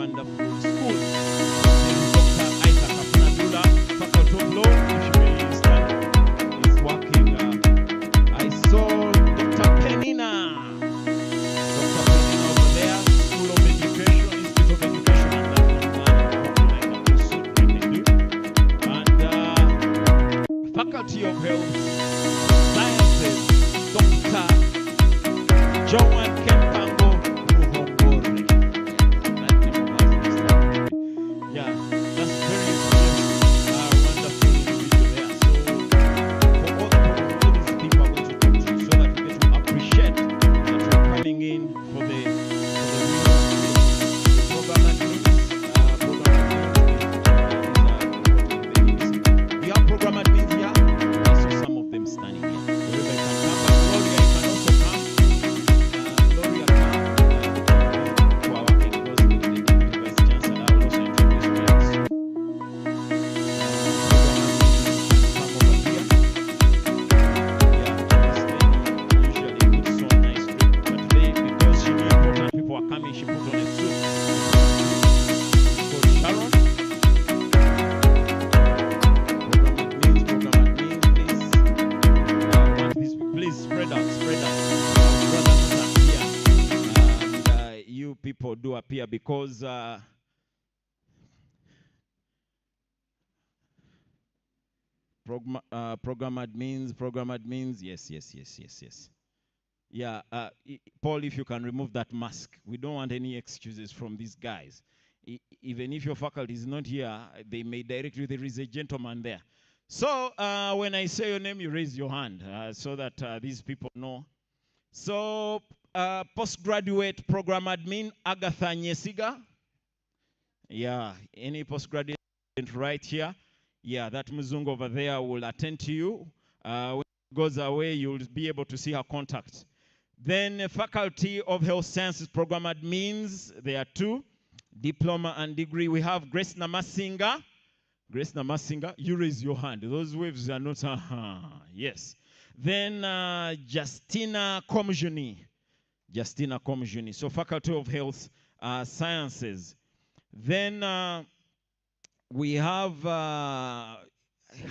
wonderful schools. There is Dr. Isaac Afunadula, Faculty of Law, which may stand, is working. I saw Dr. Penina. Dr. Penina over there, School of Education, Institute of Education and Faculty of Health Sciences, Dr. Joan Kempango Ruhongore. That name was yeah, that's very wonderful individual there. So for all these people are going to talk to you so that you get to appreciate that you're coming in for the program admins. We have program admins here. I saw some of them standing here. Wherever you can come, but Gloria, you can also come. Gloria, come to our working because the Vice Chancellor will also introduce me soon. Come over here. Yeah, this lady usually puts on nice drip, but today, because she knew important people are coming, she put on a suit. Called Sharon. Please spread out. Our brothers are here. And you people do appear because program admins. Yes. Yeah, Paul, if you can remove that mask. We don't want any excuses from these guys. Even if your faculty is not here, they may direct you. There is a gentleman there. So when I say your name, you raise your hand so that these people know. So postgraduate program admin, Agatha Nyesiga. Yeah, any postgraduate right here. Yeah, that Muzungu over there will attend to you. When it goes away, you'll be able to see her contact. Then Faculty of Health Sciences program admins, there are two. Diploma and degree. We have Grace Namasinga. Grace Namasinga, you raise your hand. Those waves are not, yes. Then Justina Komjuni. So Faculty of Health Sciences. Then we have Higher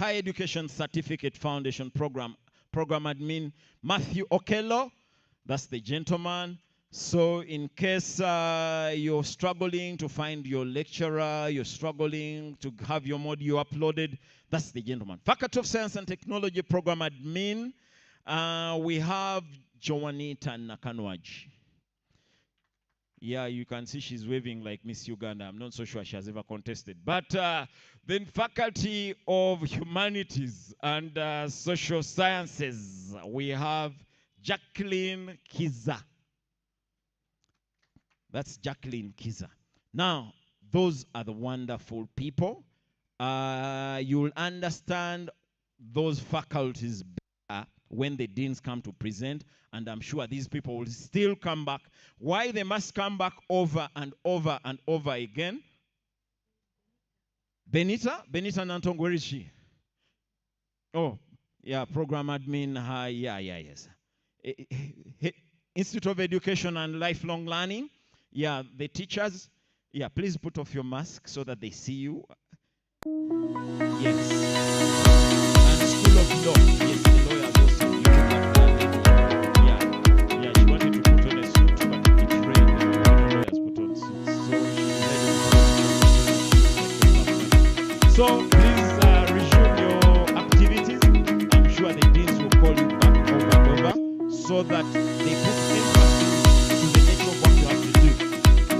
Education Certificate Foundation Program admin, Matthew Okello. That's the gentleman. So in case you're struggling to find your lecturer, you're struggling to have your module uploaded, that's the gentleman. Faculty of Science and Technology program admin, we have Joanita Nakanwaji. Yeah, you can see she's waving like Miss Uganda. I'm not so sure she has ever contested. But then Faculty of Humanities and Social Sciences, we have Jacqueline Kiza. That's Jacqueline Kiza. Now, those are the wonderful people. You'll understand those faculties better when the deans come to present, and I'm sure these people will still come back. Why they must come back over and over and over again? Benita Nantongo, where is she? Oh, yeah, program admin. Yes. Institute of Education and Lifelong Learning. Yeah, the teachers, yeah, please put off your mask so that they see you. Yes. And School of Law. Yes, the lawyers also. You look at that lady. Yeah, she wanted to put on a suit, but it rained. The lawyers put on suits. So please resume your activities. I'm sure the deans will call you back over and over so that they put emphasis to the nature of what you have to do.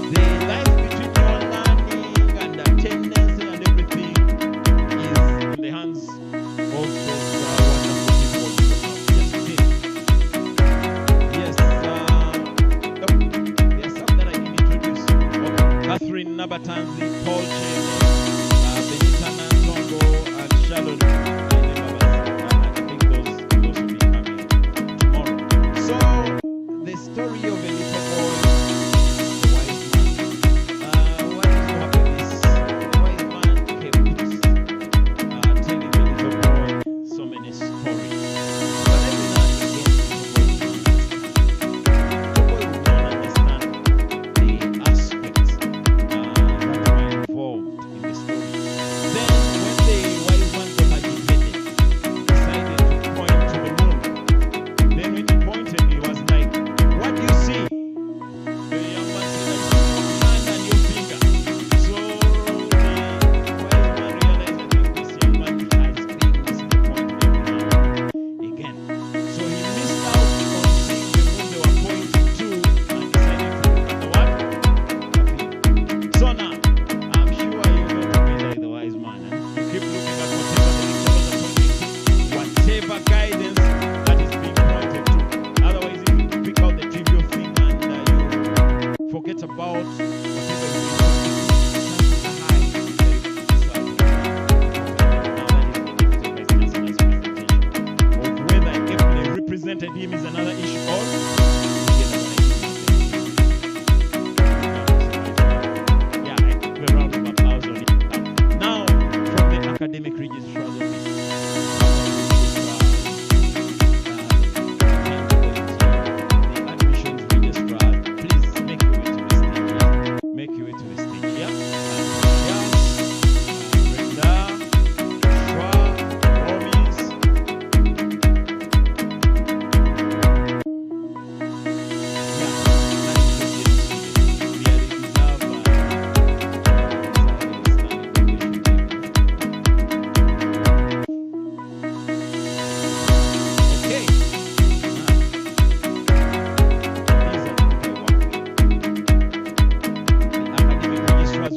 The life between your learning and attendance and everything is in the hands of those wonderful people you have just seen. Yes, there's some that I didn't introduce. Okay. Catherine Nabatanzi, Paul Chene, Benita Nantongo, and Shalom. I think those will be coming tomorrow. So, the story of a little boy.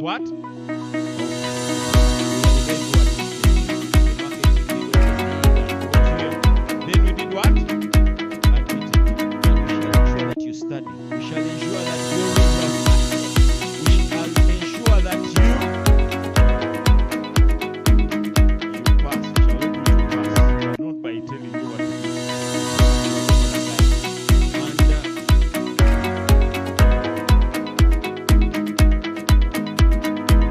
what? Then we did what? Admitted. And we shall ensure that you study. We shall ensure that you read. We shall ensure that you pass. We shall help you to pass. Not by telling you what to do. And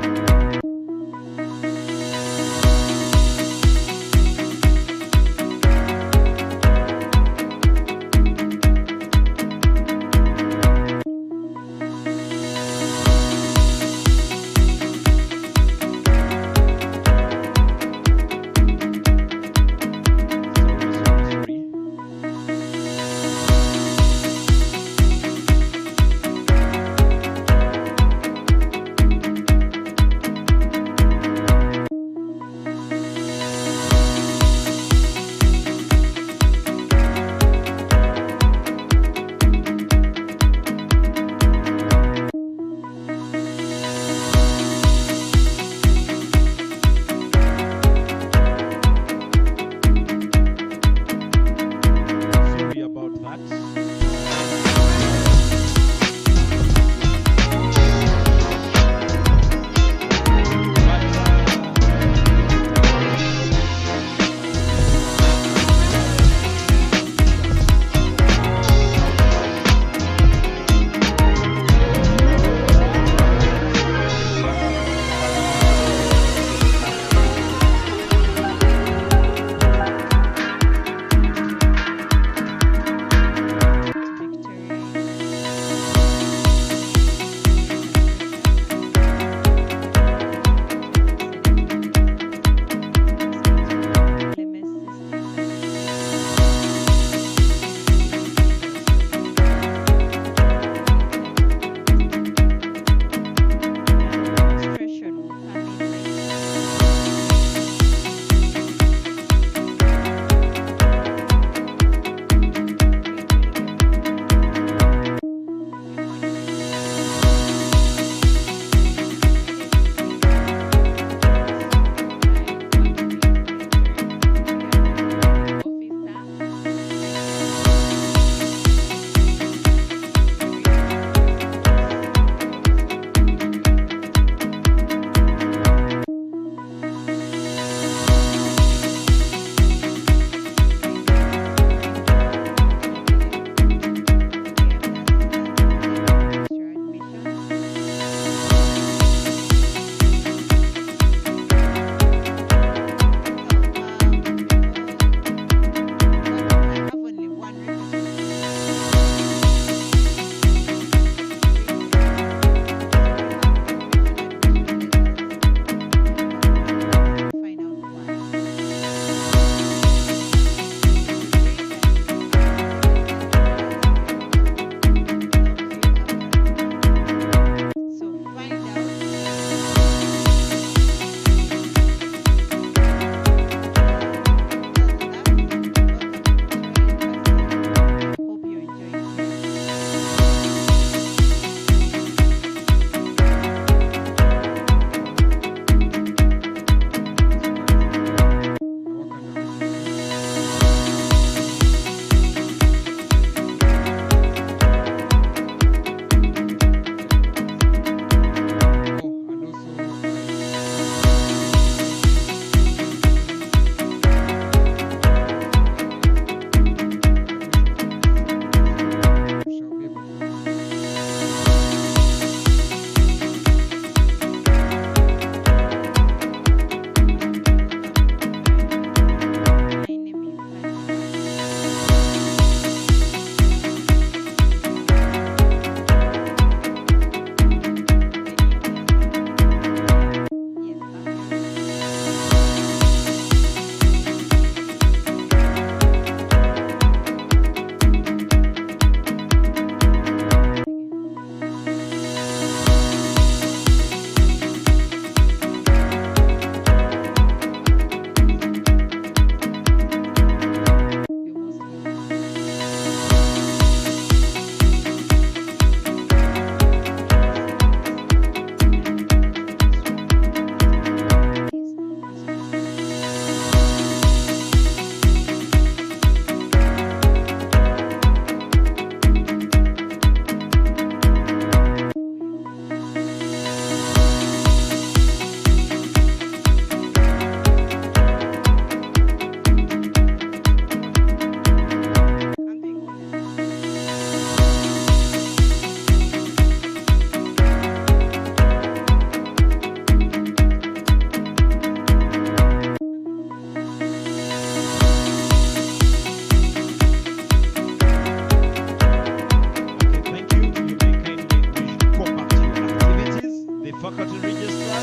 registrar.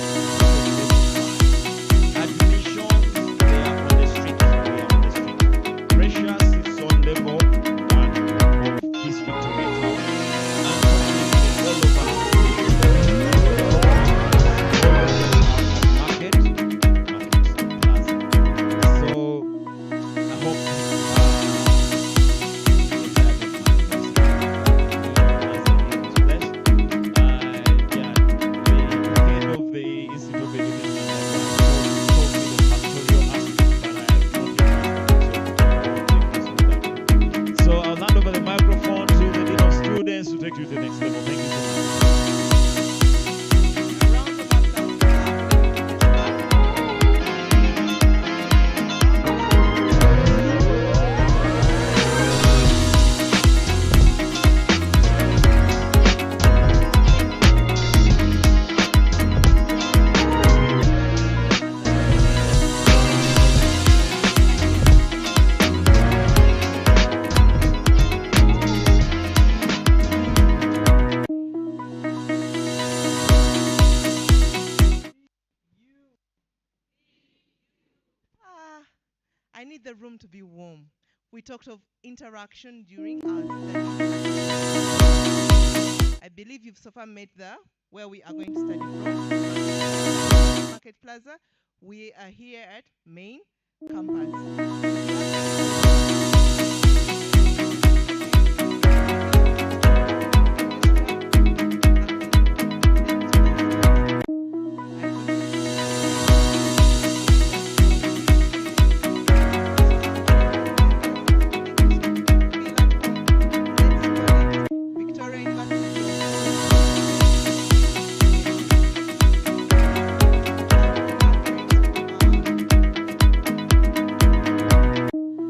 Admissions, they are on the street. They are on the street. Pressure sits on level 1 of this Victoria Tower. Unfortunately, all over market plaza. So I hope so I'll hand over the microphone to the Dean of Students to take you to the next level. Thank you so I need the room to be warm. We talked of interaction during our study. I believe you've so far met there where we are going to study from. Market Plaza. We are here at Main Campus.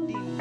Dean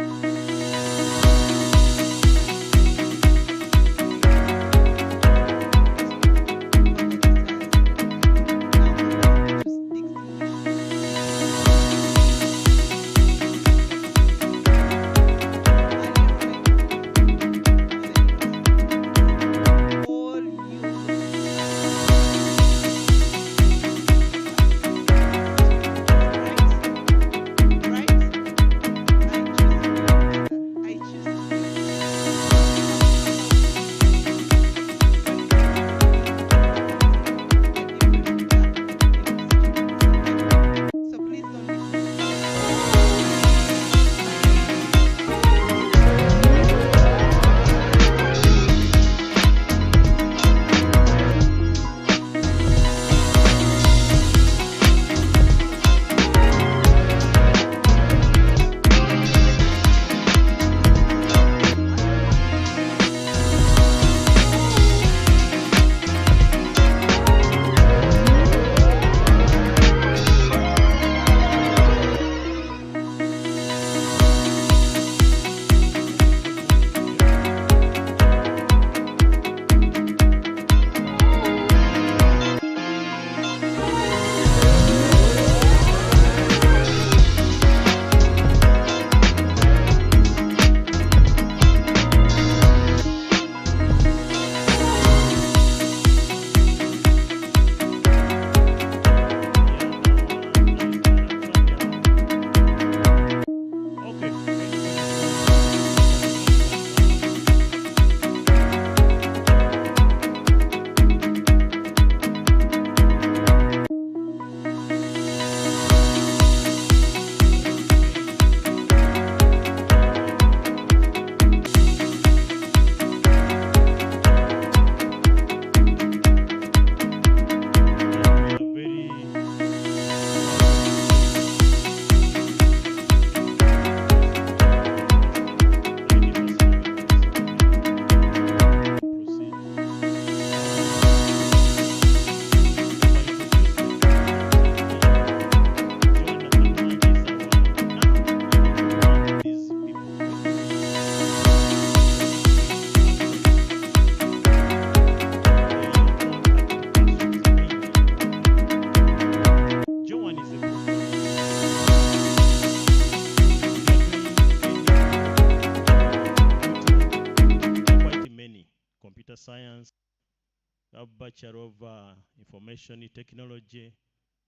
Bachelor of Information Technology,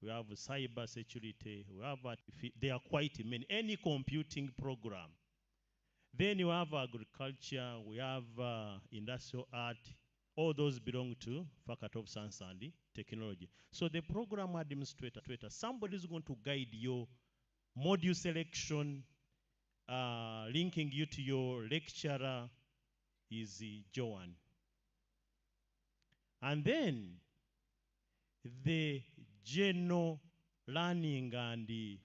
we have cyber security, we have there are quite many, any computing program. Then you have agriculture, we have industrial art, all those belong to Faculty of Science and Technology. So the program administrator, somebody is going to guide your module selection, linking you to your lecturer is Joanne. And then the general learning and the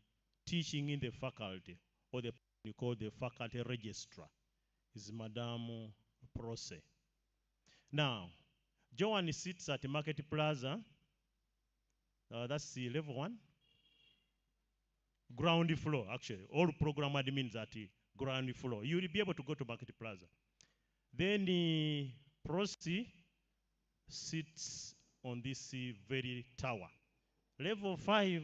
teaching in the faculty, or the we call the faculty registrar, is Madame Prose. Now, Joanne sits at the Market Plaza. That's the level 1. Ground floor, actually. All program admins at the ground floor. You will be able to go to Market Plaza. Then Prose sits on this very tower. Level 5,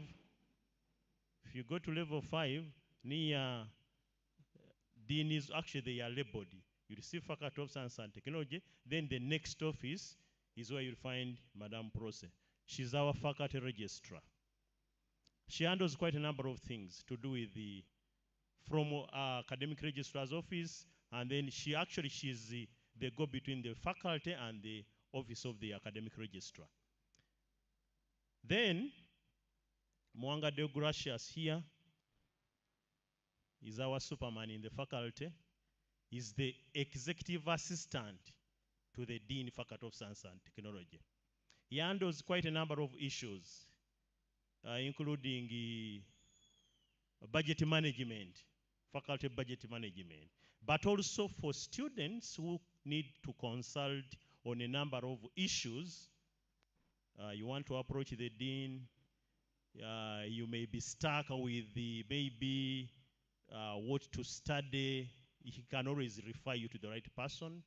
if you go to level 5, near Dean is actually they are labeled. You receive Faculty of Science and Technology. Then the next office is where you'll find Madame Prose. She's our faculty registrar. She handles quite a number of things to do with from academic registrar's office, and then she's the go between the faculty and the office of the academic registrar. Then Mwanga de Gracias here is our superman in the faculty, is the executive assistant to the Dean Faculty of Science and Technology. He handles quite a number of issues, including budget management, faculty budget management, but also for students who need to consult on a number of issues. You want to approach the Dean, you may be stuck with maybe what to study. He can always refer you to the right person.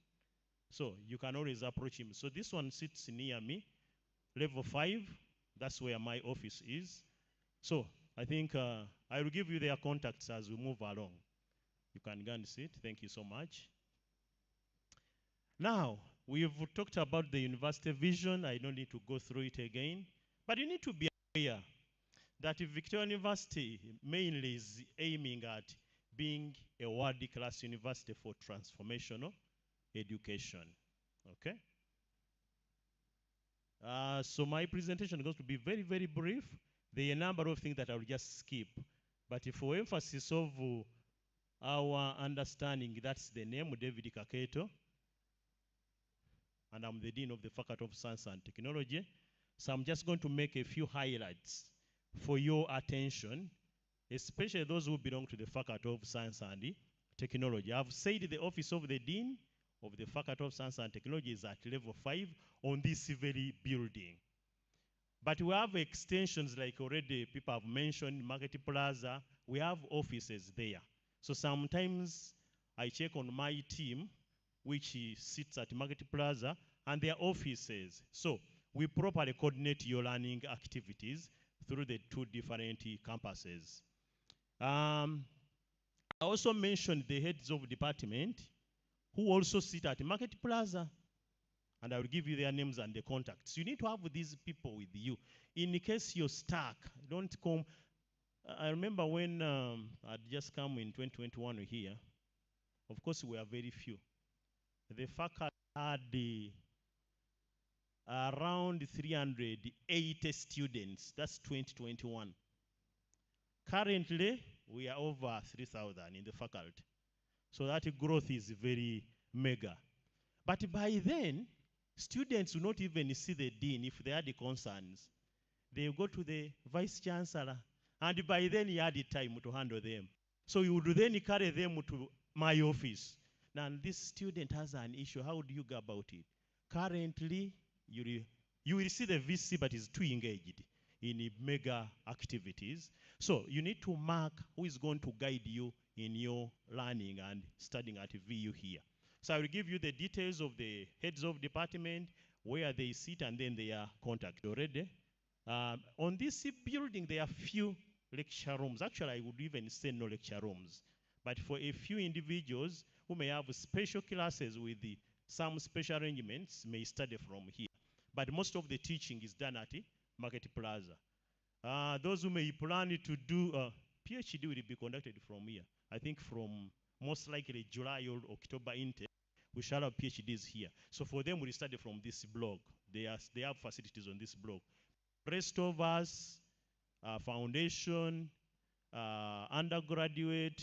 So you can always approach him. So this one sits near me, level 5. That's where my office is. So I think I will give you their contacts as we move along. You can go and sit. Thank you so much. Now, we've talked about the university vision. I don't need to go through it again. But you need to be aware that Victoria University mainly is aiming at being a world-class university for transformational education. Okay? So my presentation is going to be very, very brief. There are a number of things that I will just skip. But for emphasis of our understanding, that's the name, David Kaketo. And I'm the Dean of the Faculty of Science and Technology. So I'm just going to make a few highlights for your attention, especially those who belong to the Faculty of Science and Technology. I've said the office of the Dean of the Faculty of Science and Technology is at level 5 on this very building. But we have extensions like already people have mentioned, Market Plaza. We have offices there. So sometimes I check on my team, which sits at Market Plaza, and their offices. So we properly coordinate your learning activities through the 2 different campuses. I also mentioned the heads of department who also sit at Market Plaza. And I will give you their names and the contacts. You need to have these people with you. In case you're stuck, don't come. I remember when I'd just come in 2021 here. Of course, we are very few. The faculty had around 380 students. That's 2021. Currently, we are over 3,000 in the faculty. So that growth is very mega. But by then, students will not even see the dean if they had the concerns. They will go to the vice chancellor, and by then he had the time to handle them. So you would then carry them to my office. Now, this student has an issue. How do you go about it? Currently, you will see the VC, but is too engaged in mega activities. So you need to mark who is going to guide you in your learning and studying at VU here. So I will give you the details of the heads of department, where they sit, and then their contact already. On this building, there are few lecture rooms. Actually, I would even say no lecture rooms. But for a few individuals who may have special classes with some special arrangements, may study from here. But but most of the teaching is done at Market Plaza. Those who may plan to do PhD will be conducted from here. I think from most likely July or October intake, we shall have PhDs here. So for them, we study from this blog. They have facilities on this blog. Rest of us, foundation, undergraduate,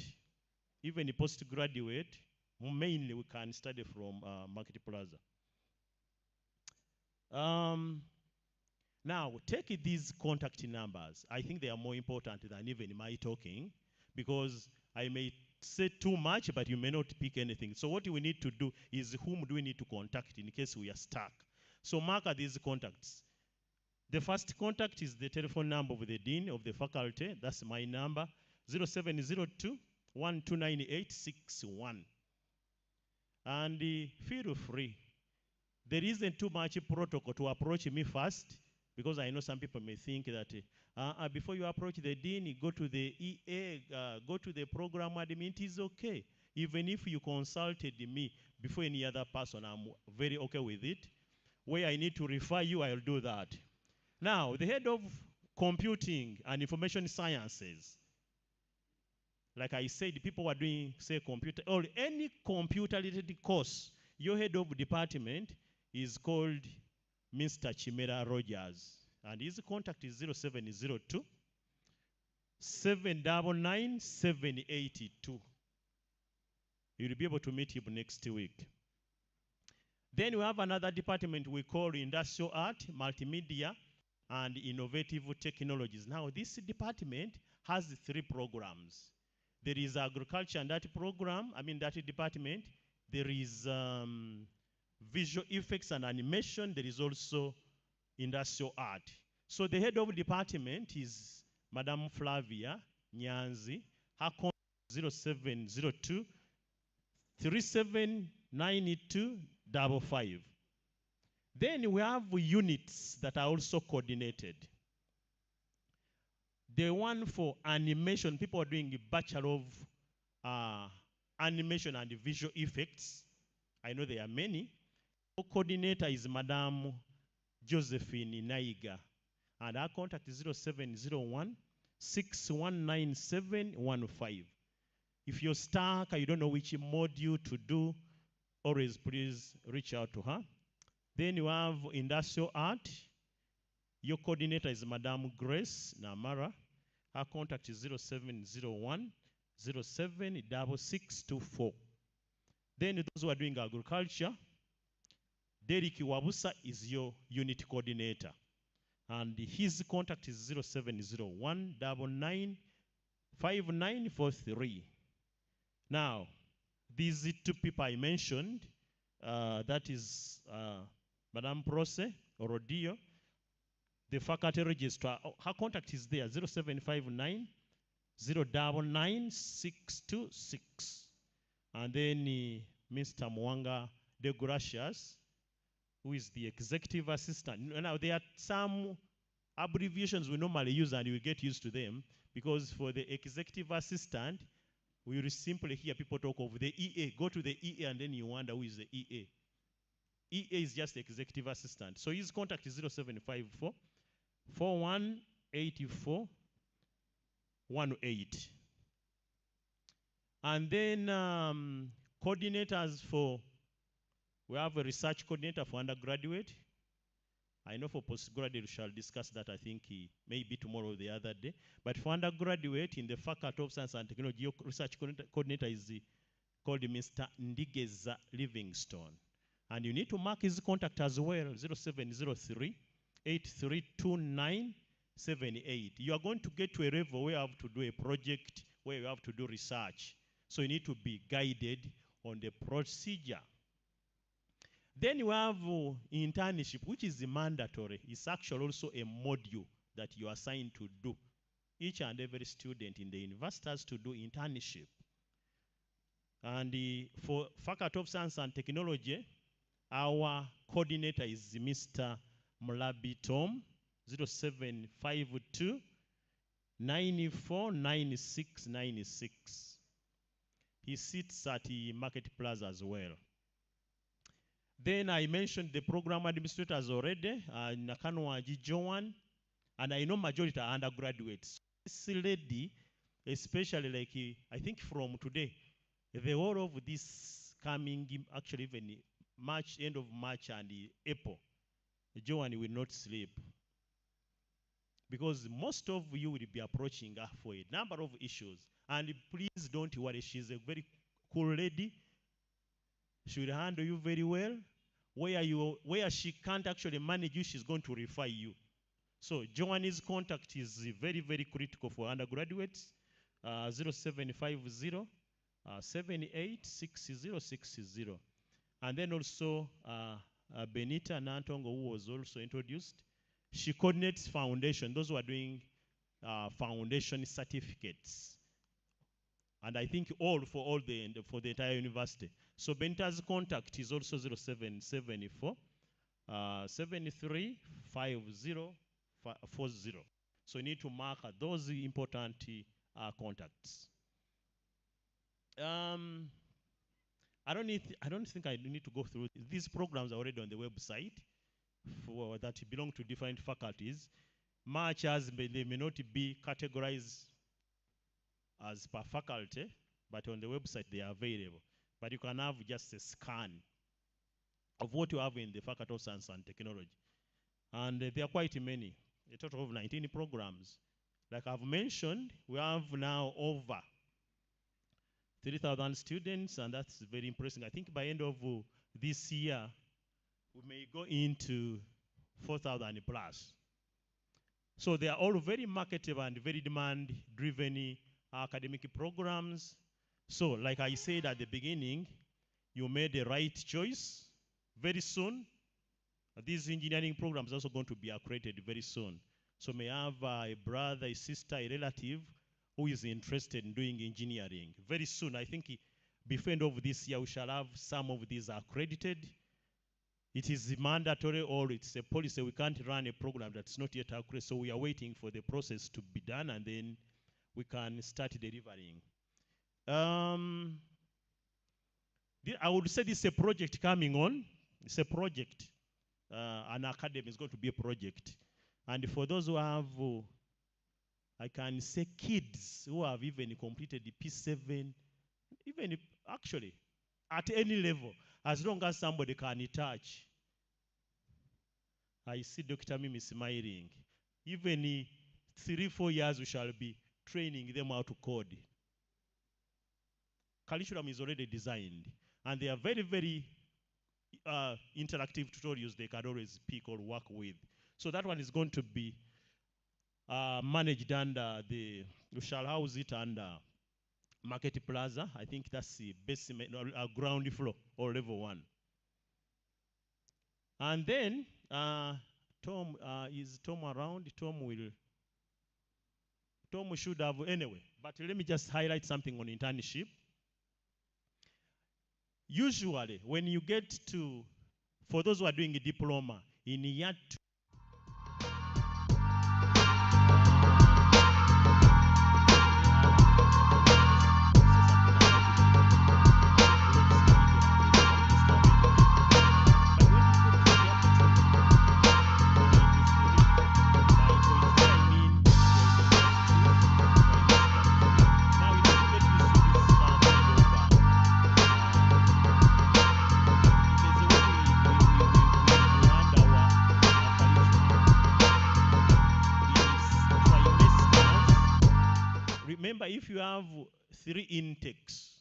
even postgraduate, mainly we can study from Market Plaza. Now, take these contact numbers. I think they are more important than even my talking, because I may say too much, but you may not pick anything. So what we need to do is, whom do we need to contact in case we are stuck? So mark these contacts. The first contact is the telephone number of the dean of the faculty. That's my number, 0702 129861. And feel free. There isn't too much protocol to approach me first, because I know some people may think that before you approach the dean, you go to the EA, go to the program admin. It is okay. Even if you consulted me before any other person, I'm very okay with it. Where I need to refer you, I'll do that. Now, the head of computing and information sciences, like I said, people who are doing, say, computer, or any computer-related course, your head of department is called Mr. Chimera Rogers. And his contact is 0702 799 782. You'll be able to meet him next week. Then we have another department we call Industrial Art, Multimedia, and Innovative Technologies. Now, this department has 3 programs. There is agriculture and that program, that department. There is visual effects and animation. There is also industrial art. So the head of department is Madam Flavia Nyanzi. Her contact is 0702 379255. Then we have units that are also coordinated. The one for animation, people are doing a Bachelor of Animation and Visual Effects. I know there are many. The coordinator is Madam Josephine Naiga. And our contact is 0701 619715. If you're stuck or you don't know which module to do, always please reach out to her. Then you have industrial art. Your coordinator is Madam Grace Namara. Her contact is 0701 076624. Then those who are doing agriculture, Derek Wabusa is your unit coordinator. And his contact is 0701 995943. Now, these 2 people I mentioned, that is Madame Prose Orodio, the faculty registrar. Her contact is there, 0759 099626. And then Mr. Mwanga De Gracias, who is the executive assistant. Now, there are some abbreviations we normally use, and we get used to them, because for the executive assistant, we will simply hear people talk of the EA. Go to the EA, and then you wonder who is the EA. EA is just the executive assistant. So his contact is 0754 4184 18. And then coordinators for, we have a research coordinator for undergraduate. I know for postgraduate we shall discuss that, I think maybe tomorrow or the other day. But for undergraduate in the Faculty of Science and Technology, your research coordinator is called Mr. Ndigeza Livingstone. And you need to mark his contact as well, 0703 832978. You are going to get to a level where you have to do a project, where you have to do research. So you need to be guided on the procedure. Then you have internship, which is mandatory. It's actually also a module that you are assigned to do. Each and every student in the university has to do internship. And for Faculty of Science and Technology, our coordinator is Mr. Mulabi Tom, 0752 949696. He sits at the Market Plaza as well. Then I mentioned the program administrators already, Nakanwa Joan, and I know majority are undergraduates. This lady, especially like, I think from today, the whole of this coming, actually even March, end of March and April, Joan will not sleep. Because most of you will be approaching her for a number of issues. And please don't worry, she's a very cool lady. She will handle you very well. Where she can't actually manage you, she's going to refer you. So Joanne's contact is very, very critical for undergraduates. 0750 786060. And then also Benita Nantongo, who was also introduced. She coordinates foundation, those who are doing foundation certificates. And I think for the entire university. So Benita's contact is also 0774 735040. So you need to mark those important contacts. I don't think I need to go through. These programs are already on the website that belong to different faculties, much as they may not be categorized as per faculty, but on the website they are available. But you can have just a scan of what you have in the Faculty of Science and Technology. And there are quite many, a total of 19 programs. Like I've mentioned, we have now over 3,000 students, and that's very impressive. I think by end of this year, we may go into 4,000 plus. So they are all very marketable and very demand-driven academic programs. So like I said at the beginning, you made the right choice. Very soon, these engineering programs are also going to be accredited very soon. So may have a brother, a sister, a relative who is interested in doing engineering. Very soon, I think before end of this year, we shall have some of these accredited. It is mandatory or it's a policy. We can't run a program that's not yet accredited. So we are waiting for the process to be done and then we can start delivering. I would say this is a project coming on. It's a project. An academy is going to be a project. And for those who have, I can say kids who have even completed the P7, even if, actually, at any level, as long as somebody can touch. I see Dr. Mimi smiling. Even 3-4 years, we shall be training them how to code. Curriculum is already designed. And they are very, very interactive tutorials they can always pick or work with. So that one is going to be managed under we shall house it under Market Plaza. I think that's the basement, ground floor or level 1. And then, Tom, is Tom around? Tom should have, anyway, but let me just highlight something on internship. Usually, when you get to, for those who are doing a diploma, in year 2, if you have 3 intakes,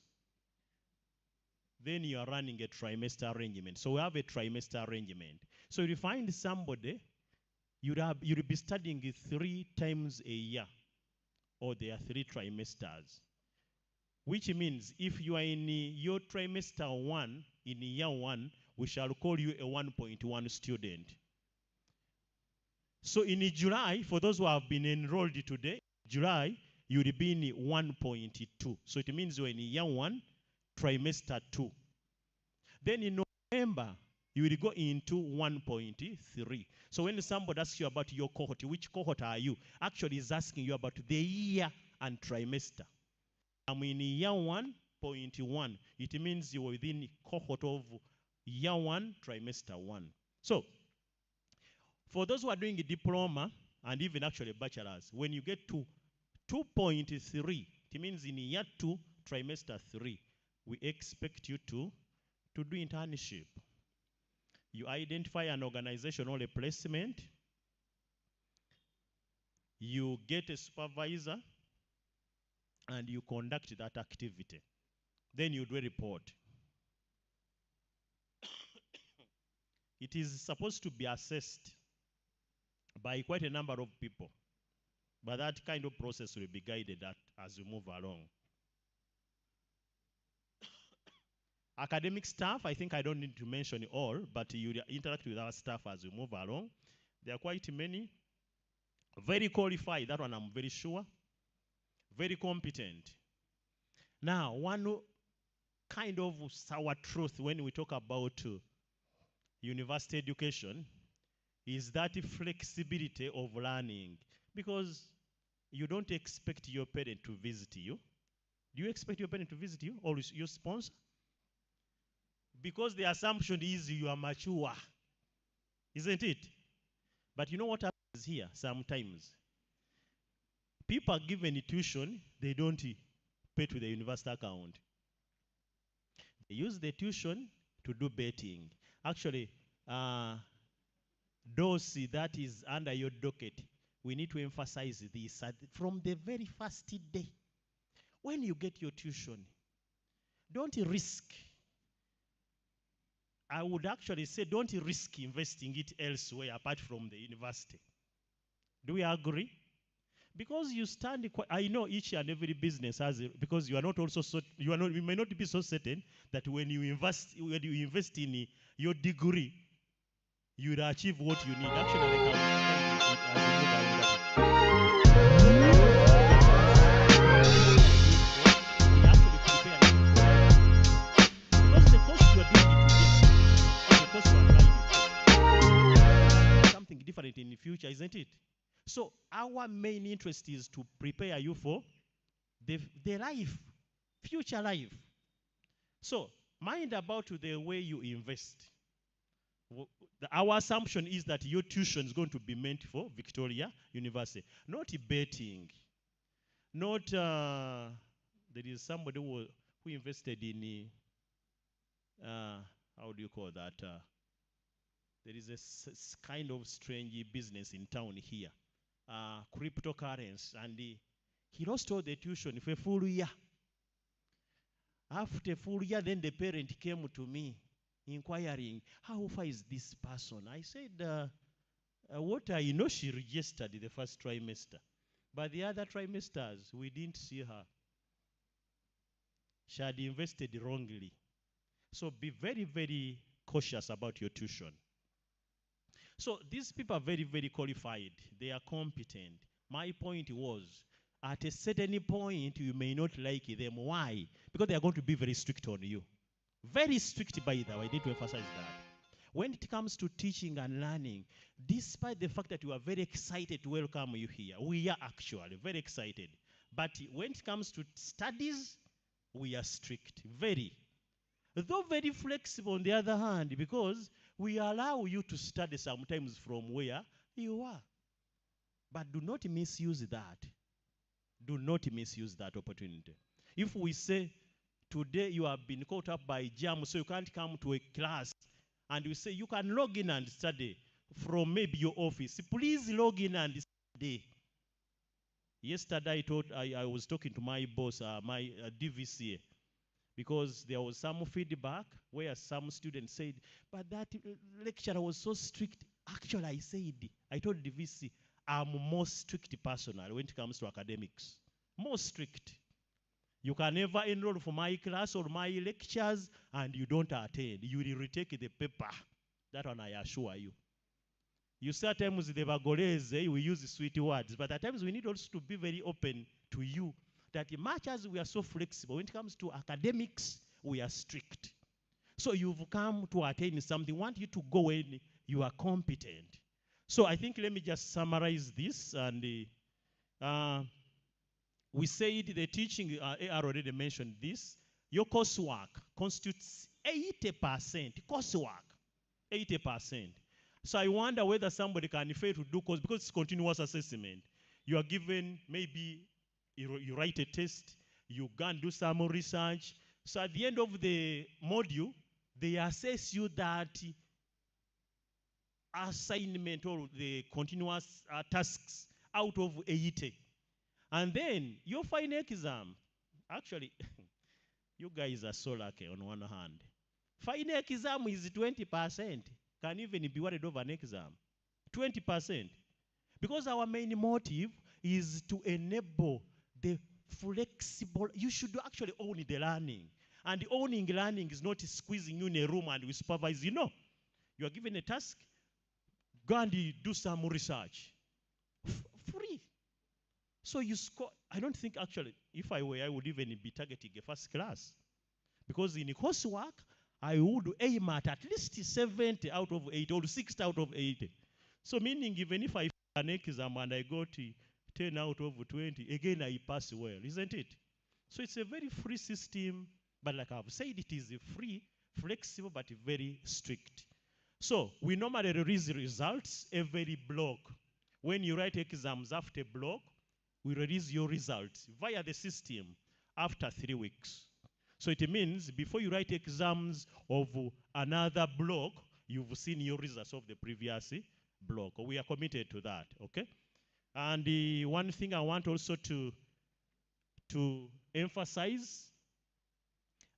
then you are running a trimester arrangement. So we have a trimester arrangement. So if you find somebody, you'll be studying 3 times a year, or there are 3 trimesters. Which means if you are in your trimester 1, in year 1, we shall call you a 1.1 student. So in July, for those who have been enrolled today, July, you will be in 1.2. So it means you're in year 1, trimester 2. Then in November, you will go into 1.3. So when somebody asks you about your cohort, which cohort are you? Actually, is asking you about the year and trimester. I'm in year 1.1. It means you're within cohort of year 1, trimester 1. So, for those who are doing a diploma and even actually bachelor's, when you get to 2.3, it means in year 2, trimester 3, we expect you to do internship. You identify an organization or a placement. You get a supervisor and you conduct that activity. Then you do a report. It is supposed to be assessed by quite a number of people. But that kind of process will be guided as you move along. Academic staff, I think I don't need to mention it all, but you interact with our staff as you move along. There are quite many. Very qualified, that one I'm very sure. Very competent. Now, one kind of sour truth when we talk about university education is that flexibility of learning. Because you don't expect your parent to visit you. Do you expect your parent to visit you or your sponsor? Because the assumption is you are mature, isn't it? But you know what happens here sometimes? People are given tuition, they don't pay to the university account. They use the tuition to do betting. Actually, those that is under your docket, we need to emphasize this. From the very first day, when you get your tuition, don't risk. I would actually say don't risk investing it elsewhere apart from the university. Do we agree? Because you stand, I know each and every business has it, because you are not also so, you may not be so certain that when you invest in your degree, you will achieve what you need. Actually, like something different in the future, isn't it? So our main interest is to prepare you for the life, future life. So mind about the way you invest. Our assumption is that your tuition is going to be meant for Victoria University, not betting. Not, there is somebody who invested in, how do you call that? There is a kind of strange business in town here, cryptocurrency, and he lost all the tuition for a full year. After a full year, then the parent came to me inquiring, how far is this person? I said, what I know, she registered the first trimester. But the other trimesters, we didn't see her. She had invested wrongly. So be very, very cautious about your tuition. So these people are very, very qualified. They are competent. My point was, at a certain point, you may not like them. Why? Because they are going to be very strict on you. Very strict, by the way. I need to emphasize that. When it comes to teaching and learning, despite the fact that we are very excited to welcome you here, we are actually very excited. But when it comes to studies, we are strict, very. Though very flexible on the other hand, because we allow you to study sometimes from where you are. But do not misuse that. Do not misuse that opportunity. If we say, today you have been caught up by jam, so you can't come to a class, and we say you can log in and study from maybe your office, please log in and study. Yesterday I was talking to my boss, my DVCA, because there was some feedback where some students said, but that lecturer was so strict. Actually, I told DVC, I'm more strict personal when it comes to academics. More strict. You can never enroll for my class or my lectures and you don't attend. You will retake the paper. That one I assure you. You see at times the Bagolese, we use sweet words, but at times we need also to be very open to you. That much as we are so flexible, when it comes to academics, we are strict. So you've come to attain something. We want you to go when you are competent. So I think let me just summarize this. And we said the teaching, AR already mentioned this. Your coursework constitutes 80% coursework. 80%. So I wonder whether somebody can fail to do course because it's continuous assessment. You are given, maybe you write a test, you go and do some research. So at the end of the module, they assess you that assignment or the continuous tasks out of 80. And then your final exam, actually, you guys are so lucky on one hand. Final exam is 20%. Can even be worried over an exam. 20%. Because our main motive is to enable the flexible, you should actually own the learning. And owning learning is not squeezing you in a room and we supervise you. No. You are given a task, go and do some research. Free. So you score. I don't think actually, if I were, I would even be targeting a first class. Because in coursework, I would aim at least 70 out of 8 or 60 out of 80. So meaning even if I fail an exam and I got 10 out of 20, again I pass well, isn't it? So it's a very free system, but like I've said, it is free, flexible, but very strict. So we normally release results every block. When you write exams after block, we release your results via the system after 3 weeks. So it means before you write exams of another block, you've seen your results of the previous block. We are committed to that, okay? And the one thing I want also to emphasize,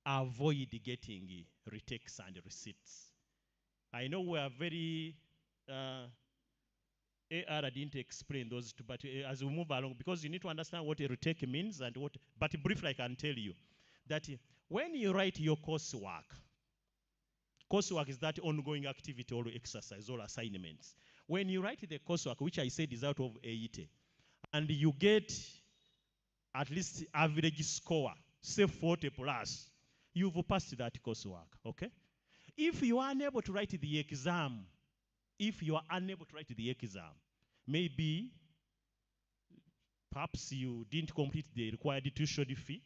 avoid getting retakes and receipts. I know we are very, AR didn't explain those two, but as we move along, because you need to understand what a retake means and what, but briefly I can tell you that when you write your coursework is that ongoing activity or exercise or assignments. When you write the coursework, which I said is out of 80, and you get at least average score, say 40 plus, you've passed that coursework, okay? If you are unable to write the exam, maybe perhaps you didn't complete the required tuition fee.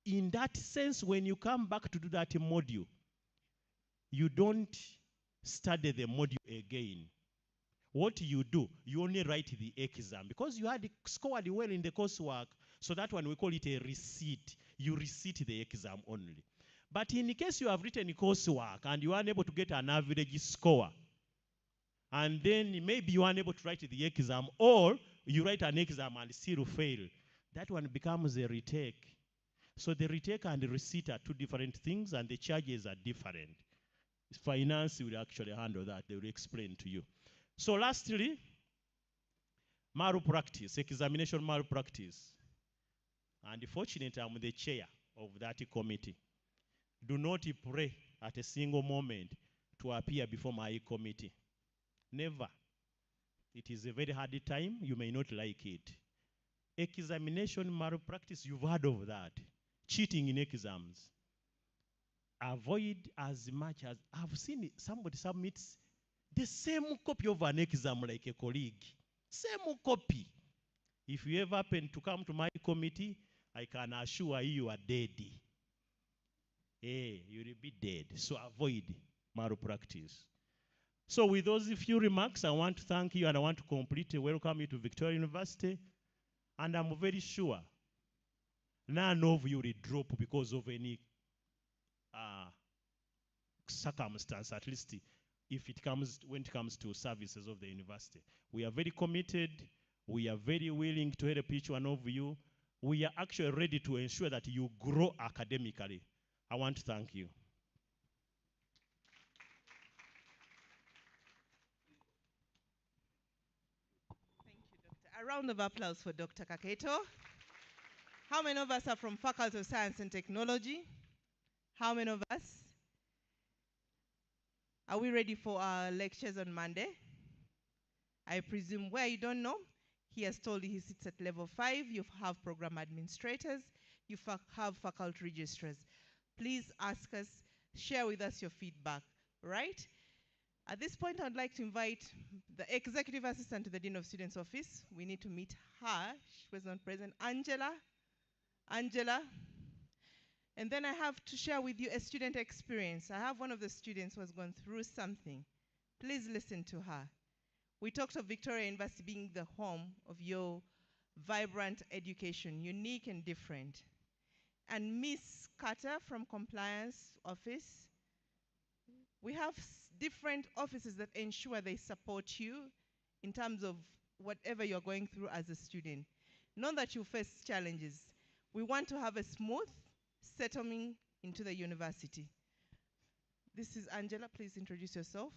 In that sense, when you come back to do that module, you don't study the module again. What you do, you only write the exam because you had scored well in the coursework. So that one we call it a receipt. You receipt the exam only. But in case you have written coursework and you are unable to get an average score, and then maybe you are unable to write the exam, or you write an exam and still fail, that one becomes a retake. So the retake and the receipt are two different things, and the charges are different. Finance will actually handle that. They will explain to you. So lastly, malpractice, examination malpractice. And fortunately, I'm the chair of that committee. Do not pray at a single moment to appear before my committee. Never. It is a very hard time. You may not like it. Examination malpractice, you've heard of that. Cheating in exams. Avoid as much as, I've seen somebody submits the same copy of an exam like a colleague. Same copy. If you ever happen to come to my committee, I can assure you are dead. Hey, you will be dead. So avoid malpractice. So with those few remarks, I want to thank you and I want to welcome you to Victoria University. And I'm very sure none of you will drop because of any circumstance, at least when it comes to services of the university. We are very committed. We are very willing to help each one of you. We are actually ready to ensure that you grow academically. I want to thank you. Thank you, Doctor. A round of applause for Dr. Kaketo. How many of us are from Faculty of Science and Technology? How many of us? Are we ready for our lectures on Monday? I presume where you don't know, he has told you he sits at level 5. You have program administrators. You have faculty registrars. Please ask us, share with us your feedback, right? At this point, I'd like to invite the executive assistant to the Dean of Students Office. We need to meet her. She was not present. Angela. And then I have to share with you a student experience. I have one of the students who has gone through something. Please listen to her. We talked of Victoria University being the home of your vibrant education, unique and different. And Miss Carter from Compliance Office, we have different offices that ensure they support you in terms of whatever you're going through as a student. Not that you face challenges. We want to have a smooth settling into the university. This is Angela. Please introduce yourself.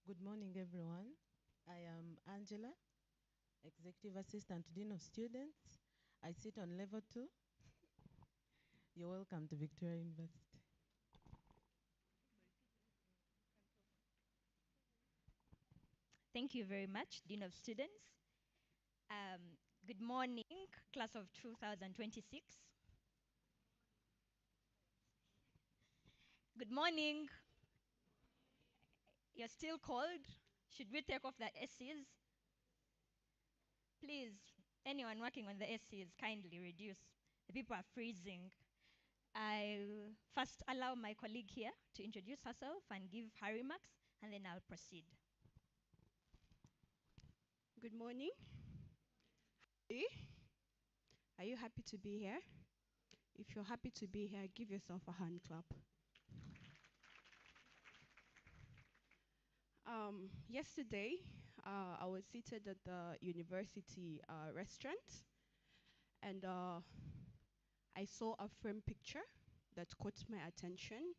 Good morning, everyone. I am Angela, Executive Assistant Dean of Students. I sit on level 2. You're welcome to Victoria University. Thank you very much, Dean of Students. Good morning, class of 2026. Good morning. You're still cold? Should we take off the ACs? Please, anyone working on the ACs, kindly reduce. The people are freezing. I'll first allow my colleague here to introduce herself and give her remarks, and then I'll proceed. Good morning. Are you happy to be here? If you're happy to be here, give yourself a hand clap. Yesterday, I was seated at the university restaurant, and I saw a frame picture that caught my attention,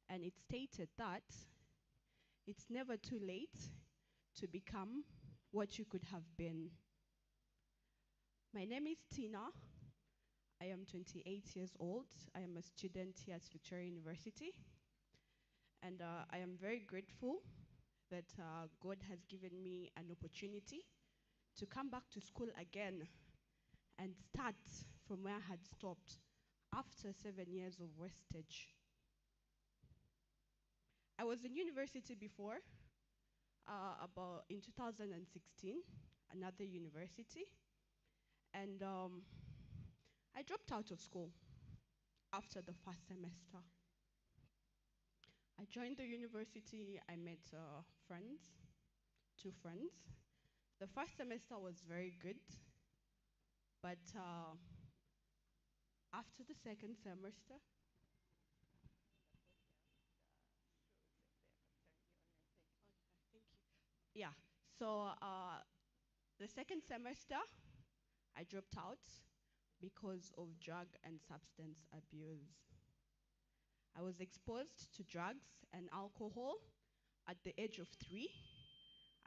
and it stated that it's never too late to become what you could have been. My name is Tina. I am 28 years old. I am a student here at Victoria University. And I am very grateful that God has given me an opportunity to come back to school again and start from where I had stopped after 7 years of wastage. I was in university before, about in 2016, another university. And I dropped out of school after the first semester. I joined the university, I met friends, 2 friends. The first semester was very good, but after the second semester, yeah, so the second semester, I dropped out because of drug and substance abuse. I was exposed to drugs and alcohol at the age of 3.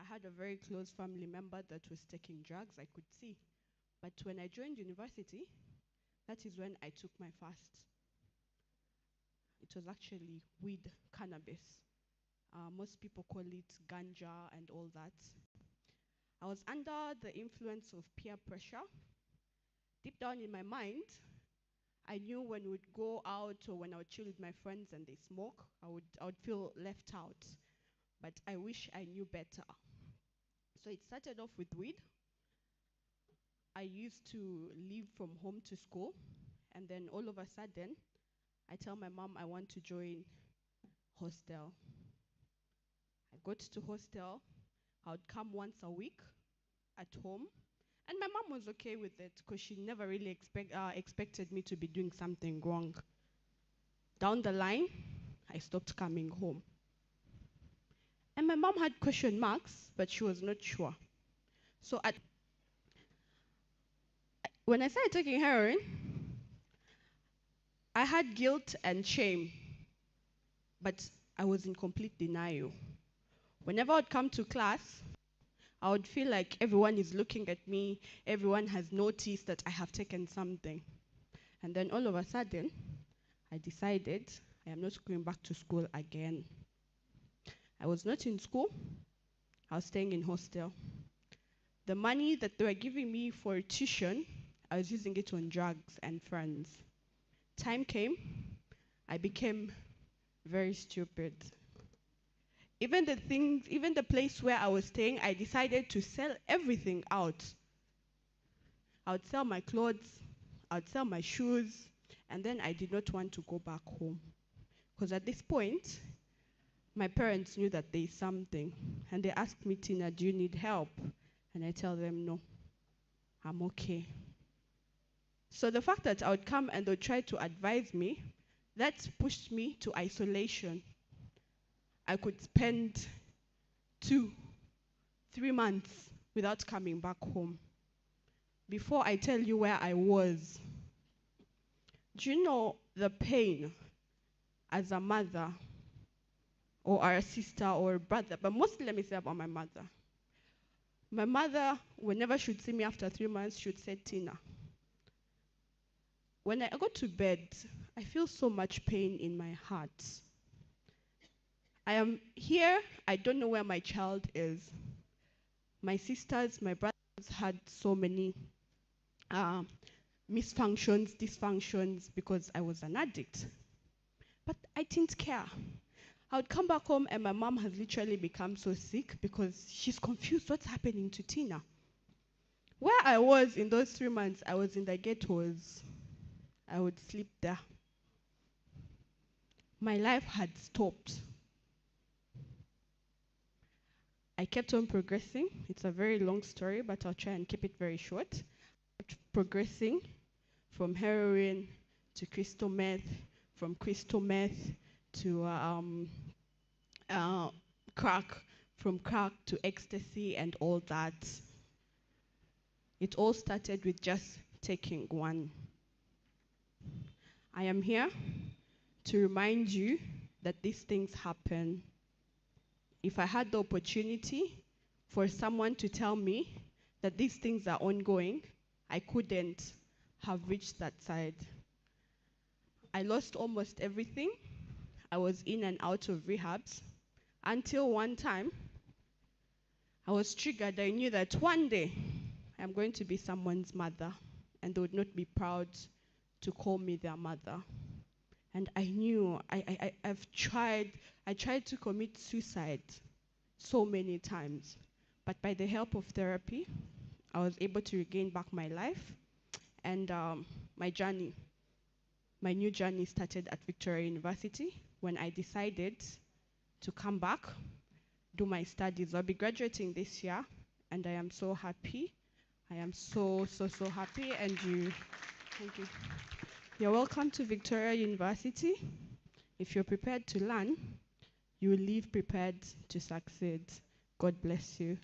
I had a very close family member that was taking drugs, I could see. But when I joined university, that is when I took my first. It was actually weed, cannabis. Most people call it ganja and all that. I was under the influence of peer pressure. Deep down in my mind, I knew when we'd go out or when I would chill with my friends and they smoke, I would feel left out. But I wish I knew better. So it started off with weed. I used to leave from home to school, and then all of a sudden, I tell my mom I want to join hostel. I got to hostel. I would come once a week at home. And my mom was okay with it because she never really expected me to be doing something wrong. Down the line, I stopped coming home. And my mom had question marks, but she was not sure. So when I started taking heroin, I had guilt and shame, but I was in complete denial. Whenever I would come to class, I would feel like everyone is looking at me, everyone has noticed that I have taken something. And then all of a sudden, I decided I am not going back to school again. I was not in school, I was staying in hostel. The money that they were giving me for tuition, I was using it on drugs and friends. Time came, I became very stupid. Even the things, even the place where I was staying, I decided to sell everything out. I would sell my clothes, I would sell my shoes, and then I did not want to go back home. Because at this point, my parents knew that there is something, and they asked me, Tina, do you need help? And I tell them, no, I'm okay. So the fact that I would come and they would try to advise me, that pushed me to isolation. I could spend 2, 3 months without coming back home. Before I tell you where I was, do you know the pain as a mother or a sister or a brother? But mostly let me say about my mother. My mother, whenever she would see me after 3 months, she would say, Tina, when I go to bed, I feel so much pain in my heart. I am here, I don't know where my child is. My sisters, my brothers had so many misfunctions, dysfunctions, because I was an addict. But I didn't care. I would come back home and my mom has literally become so sick because she's confused what's happening to Tina. Where I was in those 3 months, I was in the ghettos. I would sleep there. My life had stopped. I kept on progressing. It's a very long story, but I'll try and keep it very short. Progressing from heroin to crystal meth, from crystal meth to crack, from crack to ecstasy and all that. It all started with just taking one. I am here to remind you that these things happen. If I had the opportunity for someone to tell me that these things are ongoing, I couldn't have reached that side. I lost almost everything. I was in and out of rehabs until one time I was triggered. I knew that one day I'm going to be someone's mother and they would not be proud to call me their mother. And I knew I tried to commit suicide so many times. But by the help of therapy, I was able to regain back my life. And my new journey started at Victoria University when I decided to come back, do my studies. I'll be graduating this year, and I am so happy. I am so happy, and thank you. You're welcome to Victoria University. If you're prepared to learn, you will leave prepared to succeed. God bless you.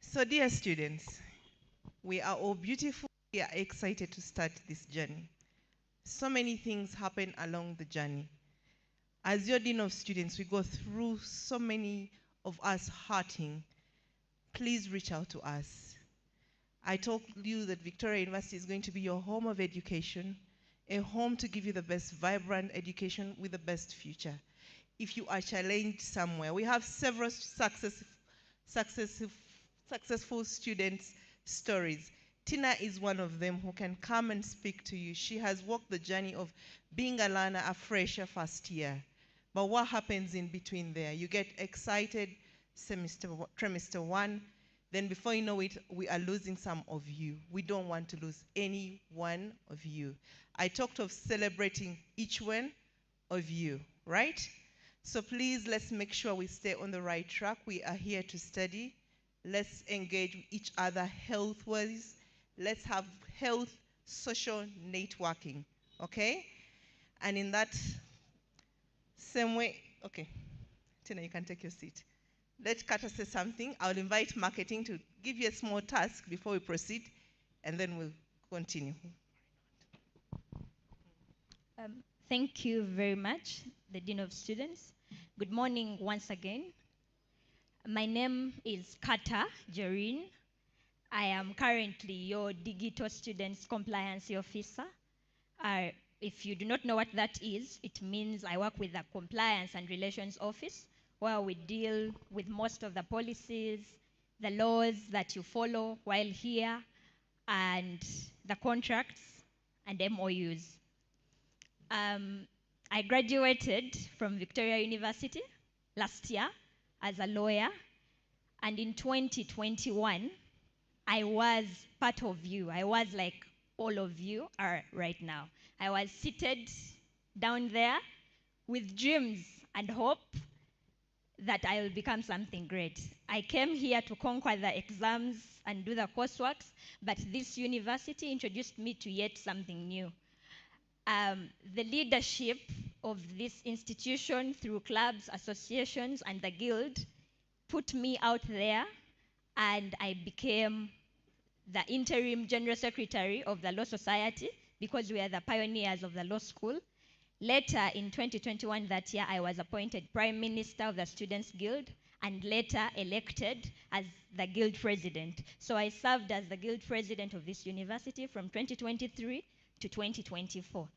So dear students, we are all beautiful. We are excited to start this journey. So many things happen along the journey. As your Dean of Students, we go through so many of us hurting. Please reach out to us. I told you that Victoria University is going to be your home of education, a home to give you the best vibrant education with the best future. If you are challenged somewhere, we have several successful students' stories. Tina is one of them who can come and speak to you. She has walked the journey of being a learner, a fresher first year. But what happens in between there? You get excited trimester 1, then before you know it, we are losing some of you. We don't want to lose any one of you. I talked of celebrating each one of you, right? So please, let's make sure we stay on the right track. We are here to study. Let's engage with each other health-wise. Let's have health social networking, okay? And in that same way, okay, Tina, you can take your seat. Let Kata say something. I'll invite marketing to give you a small task before we proceed, and then we'll continue. Thank you very much, the Dean of Students. Good morning once again. My name is Kata Joreen. I am currently your Digital Students Compliance Officer. If you do not know what that is, it means I work with the Compliance and Relations Office, where we deal with most of the policies, the laws that you follow while here, and the contracts and MOUs. I graduated from Victoria University last year as a lawyer, and in 2021, I was part of you. I was like all of you are right now. I was seated down there with dreams and hope that I will become something great. I came here to conquer the exams and do the courseworks, but this university introduced me to yet something new. The leadership of this institution through clubs, associations, and the guild put me out there, and I became the interim general secretary of the Law Society because we are the pioneers of the law school. Later, in 2021, that year, I was appointed Prime Minister of the Students' Guild and later elected as the Guild President. So I served as the Guild President of this university from 2023 to 2024.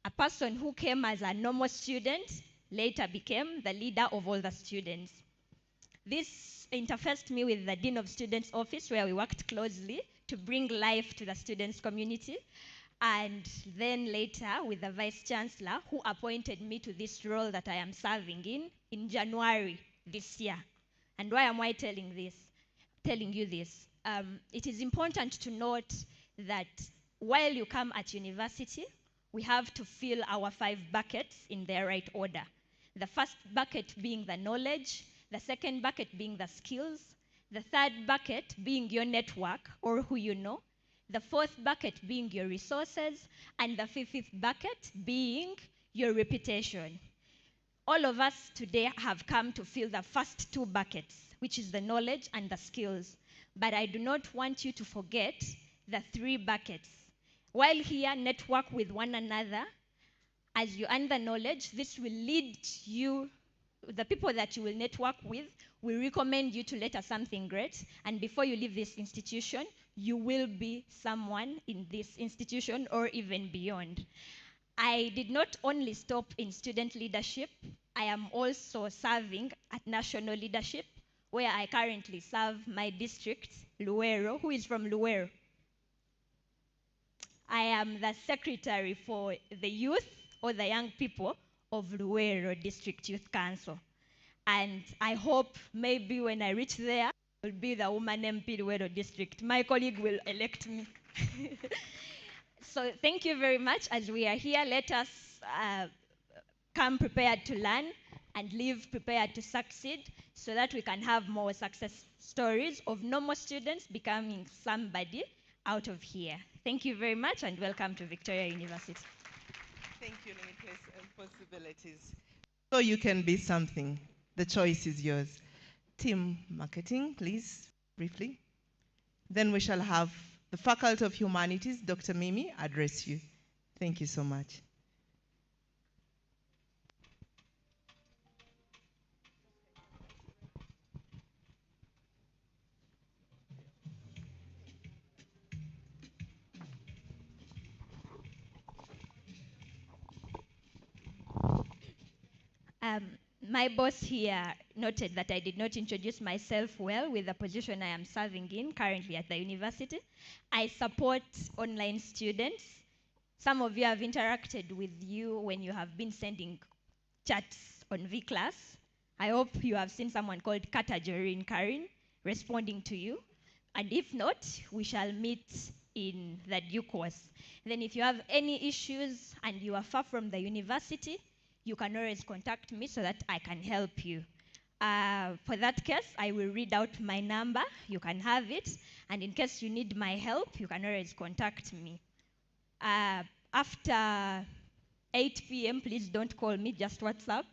A person who came as a normal student later became the leader of all the students. This interfaced me with the Dean of Students' Office, where we worked closely to bring life to the students' community. And then later with the Vice Chancellor, who appointed me to this role that I am serving in January this year. And why am I telling you this? It is important to note that while you come at university, we have to fill our 5 buckets in their right order. The first bucket being the knowledge, the second bucket being the skills, the third bucket being your network or who you know, the fourth bucket being your resources, and the fifth bucket being your reputation. All of us today have come to fill the first 2 buckets, which is the knowledge and the skills. But I do not want you to forget the 3 buckets. While here, network with one another. As you earn the knowledge, this will lead you, the people that you will network with will recommend you to later something great. And before you leave this institution, you will be someone in this institution or even beyond. I did not only stop in student leadership, I am also serving at national leadership, where I currently serve my district, Luero. Who is from Luero? I am the secretary for the youth or the young people of Luero District Youth Council. And I hope maybe when I reach there, I will be the woman MP Luero District. My colleague will elect me. So thank you very much. As we are here, let us come prepared to learn and live prepared to succeed so that we can have more success stories of normal students becoming somebody out of here. Thank you very much and welcome to Victoria University. Thank you, Limitless Possibilities. So you can be something. The choice is yours. Team marketing, please, briefly. Then we shall have the Faculty of Humanities, Dr. Mimi, address you. Thank you so much. My boss here noted that I did not introduce myself well with the position I am serving in currently at the university. I support online students. Some of you have interacted with you when you have been sending chats on vClass. I hope you have seen someone called Kata Jorin Karin responding to you. And if not, we shall meet in the due course. Then if you have any issues and you are far from the university, you can always contact me so that I can help you. For that case, I will read out my number. You can have it. And in case you need my help, you can always contact me. After 8 p.m., please don't call me, just WhatsApp.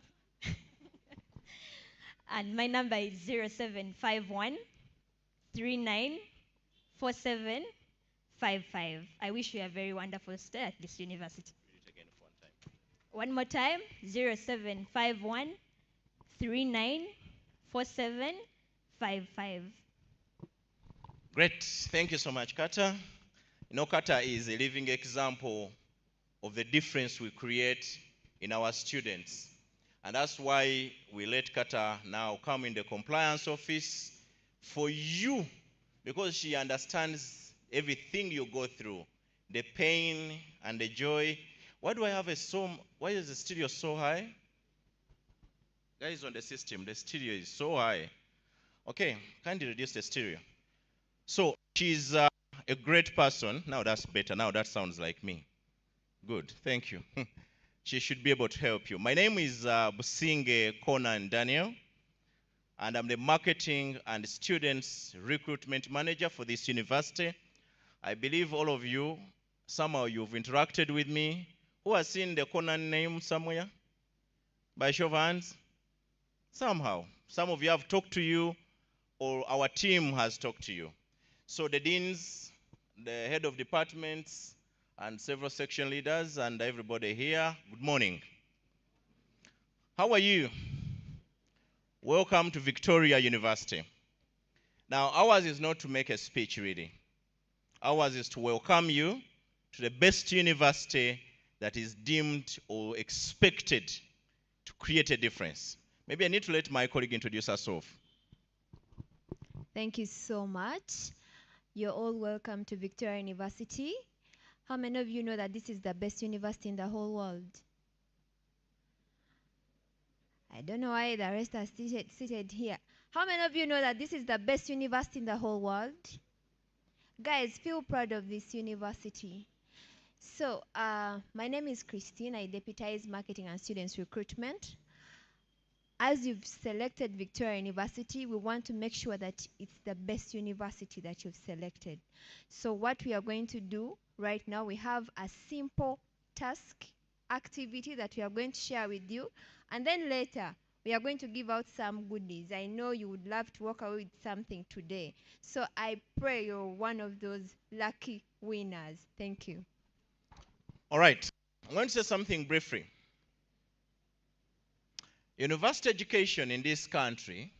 And my number is 0751 394755. I wish you a very wonderful stay at this university. One more time, 0751 394755. Great. Thank you so much, Kata. You know, Kata is a living example of the difference we create in our students. And that's why we let Kata now come in the compliance office for you, because she understands everything you go through, the pain and the joy. Why do I have why is the stereo so high? Guys on the system, the stereo is so high. Okay, kindly reduce the stereo. So she's a great person. Now that's better. Now that sounds like me. Good, thank you. She should be able to help you. My name is Businge Conan Daniel, and I'm the Marketing and Students Recruitment Manager for this university. I believe all of you, somehow you've interacted with me. Who has seen the Conan name somewhere? By show of hands? Somehow. Some of you have talked to you, or our team has talked to you. So the deans, the head of departments, and several section leaders, and everybody here, good morning. How are you? Welcome to Victoria University. Now, ours is not to make a speech, really. Ours is to welcome you to the best university that is deemed or expected to create a difference. Maybe I need to let my colleague introduce herself. Thank you so much. You're all welcome to Victoria University. How many of you know that this is the best university in the whole world? I don't know why the rest are seated here. How many of you know that this is the best university in the whole world? Guys, feel proud of this university. So, my name is Christine. I deputize marketing and students recruitment. As you've selected Victoria University, we want to make sure that it's the best university that you've selected. So what we are going to do right now, we have a simple task activity that we are going to share with you. And then later, we are going to give out some goodies. I know you would love to walk away with something today. So I pray you're one of those lucky winners. Thank you. All right. I want to say something briefly. University education in this country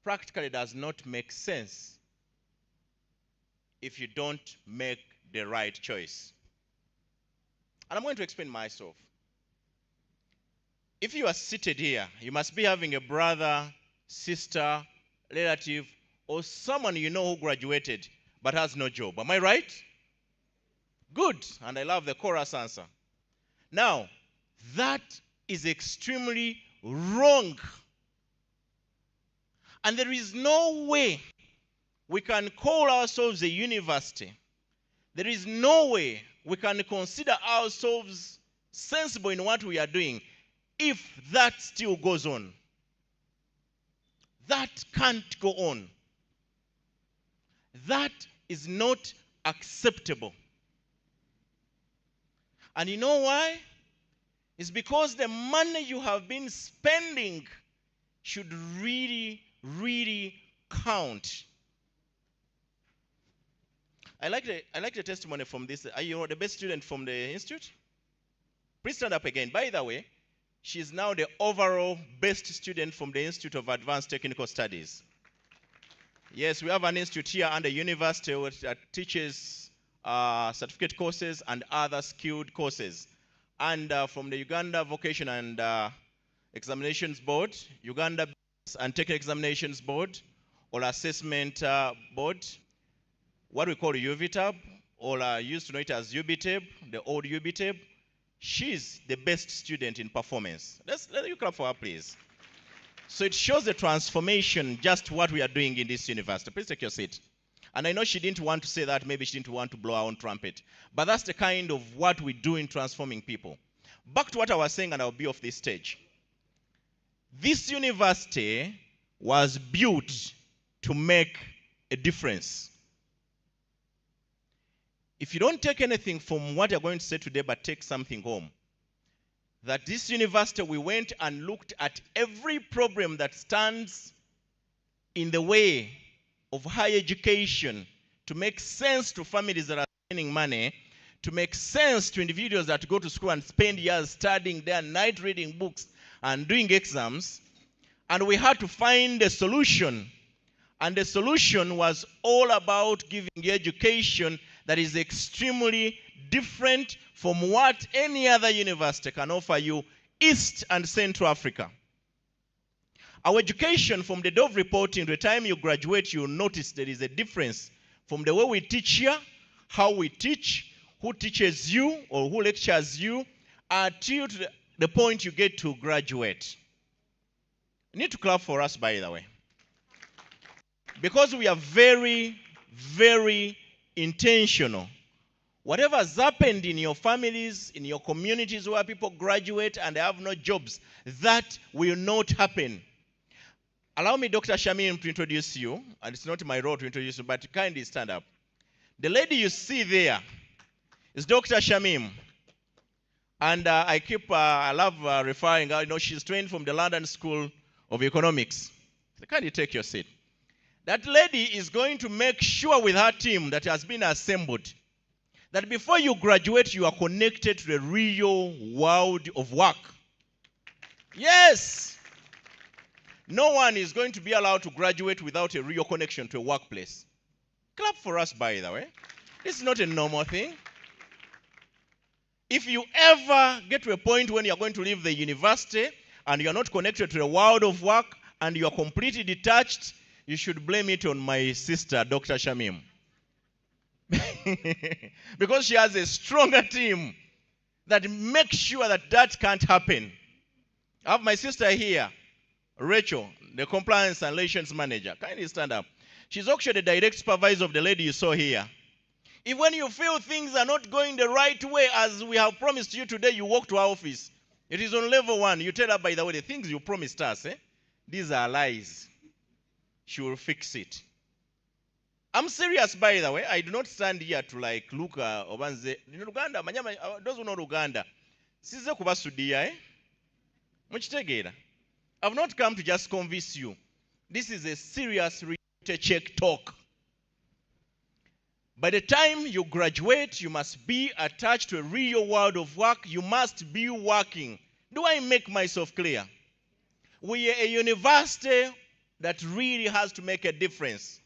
practically does not make sense if you don't make the right choice. And I'm going to explain myself. If you are seated here, you must be having a brother, sister, relative, or someone you know who graduated but has no job. Am I right? Good. And I love the chorus answer. Now, that is extremely wrong. And there is no way we can call ourselves a university. There is no way we can consider ourselves sensible in what we are doing if that still goes on. That can't go on. That is not acceptable. And you know why? It's because the money you have been spending should really, really count. I like the testimony from this. Are you the best student from the institute? Please stand up again. By the way, she's now the overall best student from the Institute of Advanced Technical Studies. Yes, we have an institute here and a university that teaches certificate courses and other skilled courses. And from the Uganda Vocation and Examinations Board, Uganda Business and Technical Examinations Board, or Assessment Board, what we call UVTAB, or used to know it as UBTAB, the old UBTAB. She's the best student in performance. Let you clap for her, please. So it shows the transformation, just what we are doing in this university. Please take your seat. And I know she didn't want to say that, maybe she didn't want to blow her own trumpet. But that's the kind of what we do in transforming people. Back to what I was saying, and I'll be off this stage. This university was built to make a difference. If you don't take anything from what you're going to say today, but take something home, that this university, we went and looked at every problem that stands in the way of higher education to make sense to families that are spending money, to make sense to individuals that go to school and spend years studying their night reading books and doing exams. And we had to find a solution. And the solution was all about giving education that is extremely different from what any other university can offer you, East and Central Africa. Our education, from the Dove reporting to the time you graduate, you'll notice there is a difference from the way we teach here, how we teach, who teaches you or who lectures you, until to the point you get to graduate. You need to clap for us, by the way. Because we are very, very intentional. Whatever has happened in your families, in your communities where people graduate and they have no jobs, that will not happen. Allow me, Dr. Shamim, to introduce you. And it's not my role to introduce you, but kindly stand up. The lady you see there is Dr. Shamim. And I love referring her. You know, she's trained from the London School of Economics. So kindly take your seat. That lady is going to make sure with her team that has been assembled that before you graduate, you are connected to the real world of work. Yes. No one is going to be allowed to graduate without a real connection to a workplace. Clap for us, by the way. This is not a normal thing. If you ever get to a point when you're going to leave the university and you're not connected to the world of work and you're completely detached, you should blame it on my sister, Dr. Shamim. Because she has a stronger team that makes sure that that can't happen. I have my sister here, Rachel, the Compliance and Relations Manager. Kindly stand up. She's actually the direct supervisor of the lady you saw here. If when you feel things are not going the right way as we have promised you today, you walk to our office. It is on level 1. You tell her, by the way, the things you promised us, these are lies. She will fix it. I'm serious, by the way. I do not stand here to like look obanze. In Uganda, those who know Uganda, size kubasudia, muchitegeera. I've not come to just convince you. This is a serious reality check talk. By the time you graduate, you must be attached to a real world of work. You must be working. Do I make myself clear? We are a university that really has to make a difference.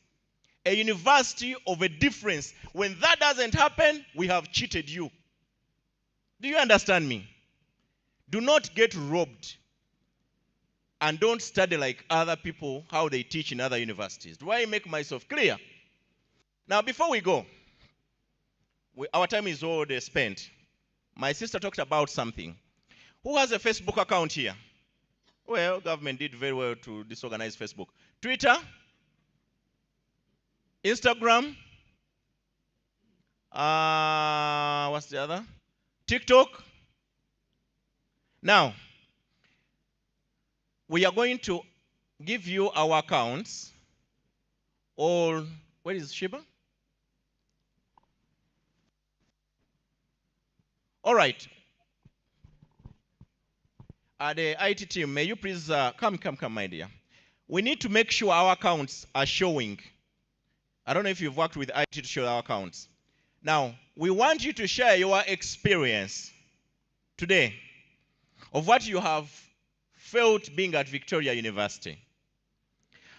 A university of a difference. When that doesn't happen, we have cheated you. Do you understand me? Do not get robbed. And don't study like other people, how they teach in other universities. Do I make myself clear? Now, before we go, our time is already spent. My sister talked about something. Who has a Facebook account here? Well, government did very well to disorganize Facebook. Twitter? Instagram? What's the other? TikTok? Now, we are going to give you our accounts. All, where is Sheba? All right. The IT team, may you please come, my dear. We need to make sure our accounts are showing. I don't know if you've worked with IT to show our accounts. Now, we want you to share your experience today of what you have felt being at Victoria University.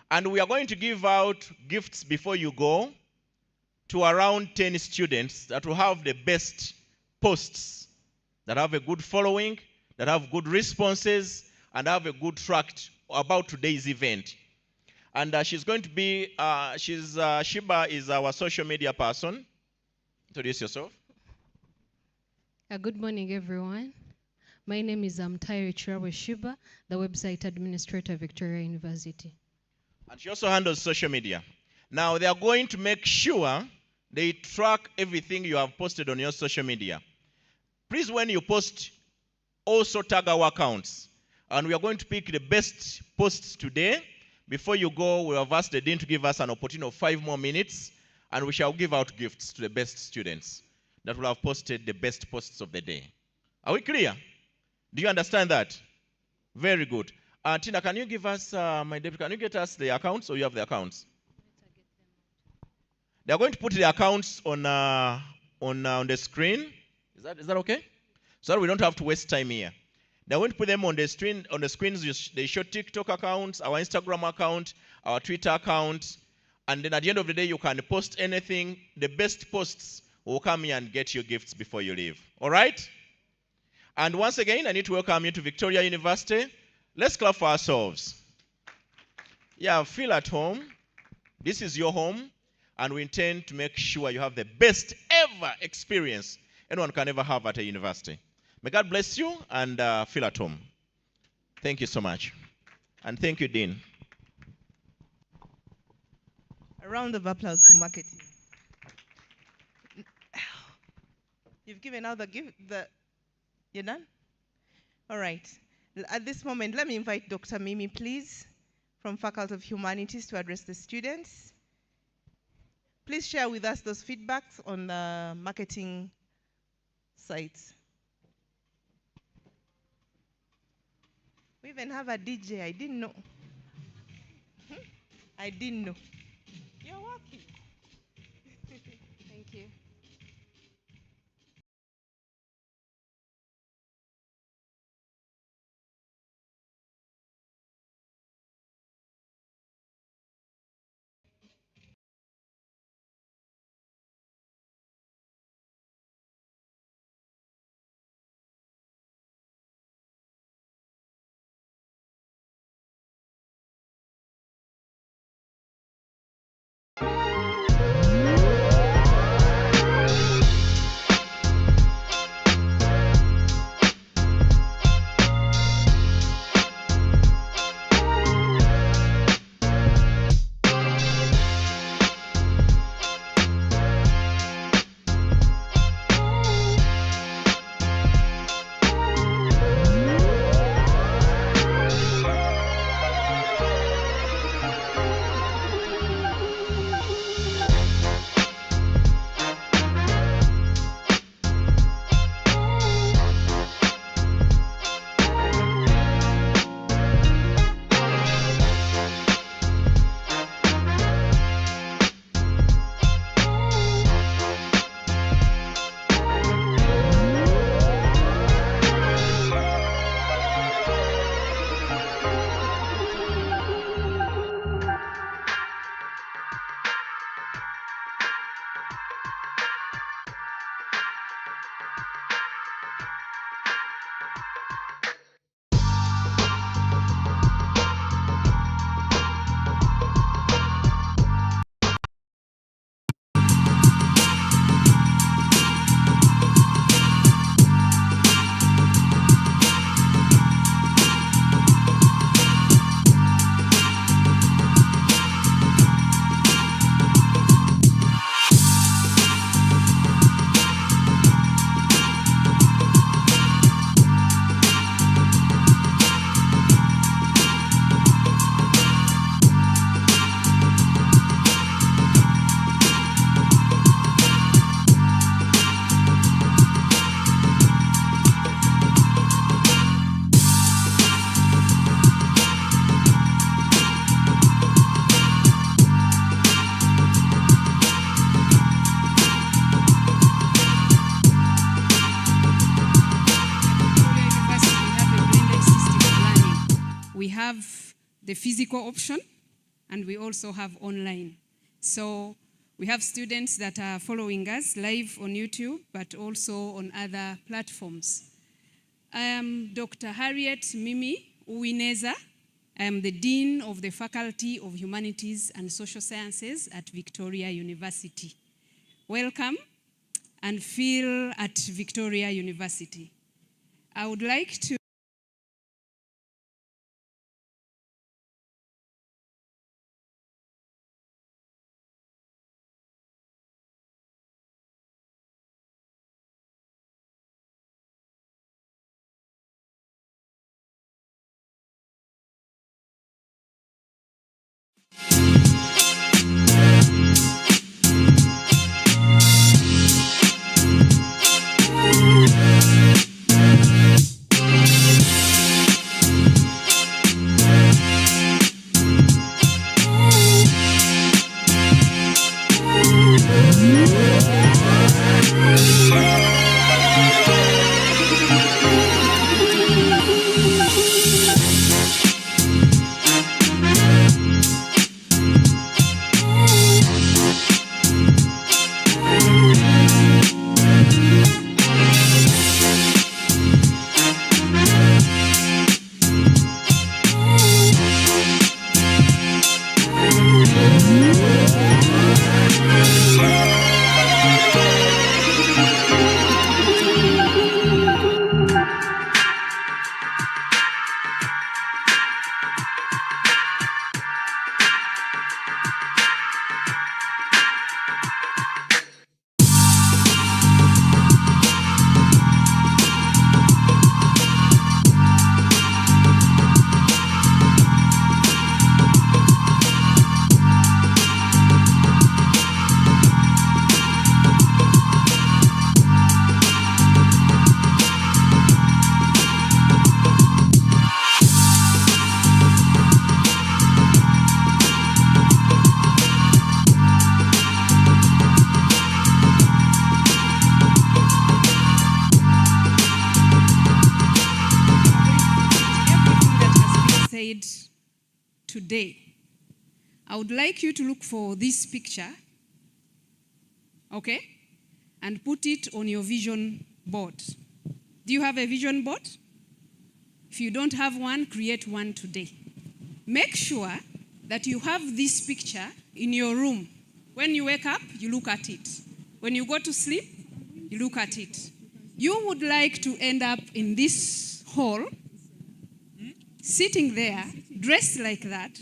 And we are going to give out gifts before you go to around 10 students that will have the best posts, that have a good following, that have good responses, and have a good track about today's event. And she's going to be, Shiba is our social media person. Introduce yourself. Good morning, everyone. My name is Tyre Chirawe Shiba, the website administrator, Victoria University. And she also handles social media. Now, they are going to make sure they track everything you have posted on your social media. Please, when you post, also tag our accounts. And we are going to pick the best posts today. Before you go, we have asked the dean to give us an opportunity of 5 more minutes, and we shall give out gifts to the best students that will have posted the best posts of the day. Are we clear? Do you understand that? Very good. Tina, can you give us, my deputy, can you get us the accounts, or you have the accounts? They are going to put the accounts on the screen. Is that okay? So that we don't have to waste time here. They're going to put them on the screen. On the screens, they show TikTok accounts, our Instagram account, our Twitter account, and then at the end of the day, you can post anything. The best posts will come here and get your gifts before you leave. All right? And once again, I need to welcome you to Victoria University. Let's clap for ourselves. Yeah, feel at home. This is your home. And we intend to make sure you have the best ever experience anyone can ever have at a university. May God bless you and feel at home. Thank you so much. And thank you, Dean. A round of applause for marketing. You've given out you're done? All right. At this moment, let me invite Dr. Mimi, please, from Faculty of Humanities to address the students. Please share with us those feedbacks on the marketing sites. We even have a DJ. I didn't know. I didn't know. You're welcome. Thank you. The physical option, and we also have online. So we have students that are following us live on YouTube, but also on other platforms. I am Dr. Harriet Mimi Uwineza. I am the Dean of the Faculty of Humanities and Social Sciences at Victoria University. Welcome and feel at Victoria University. I would like to today, I would like you to look for this picture, okay, and put it on your vision board. Do you have a vision board? If you don't have one, create one today. Make sure that you have this picture in your room. When you wake up, you look at it. When you go to sleep, you look at it. You would like to end up in this hall, sitting there, dressed like that,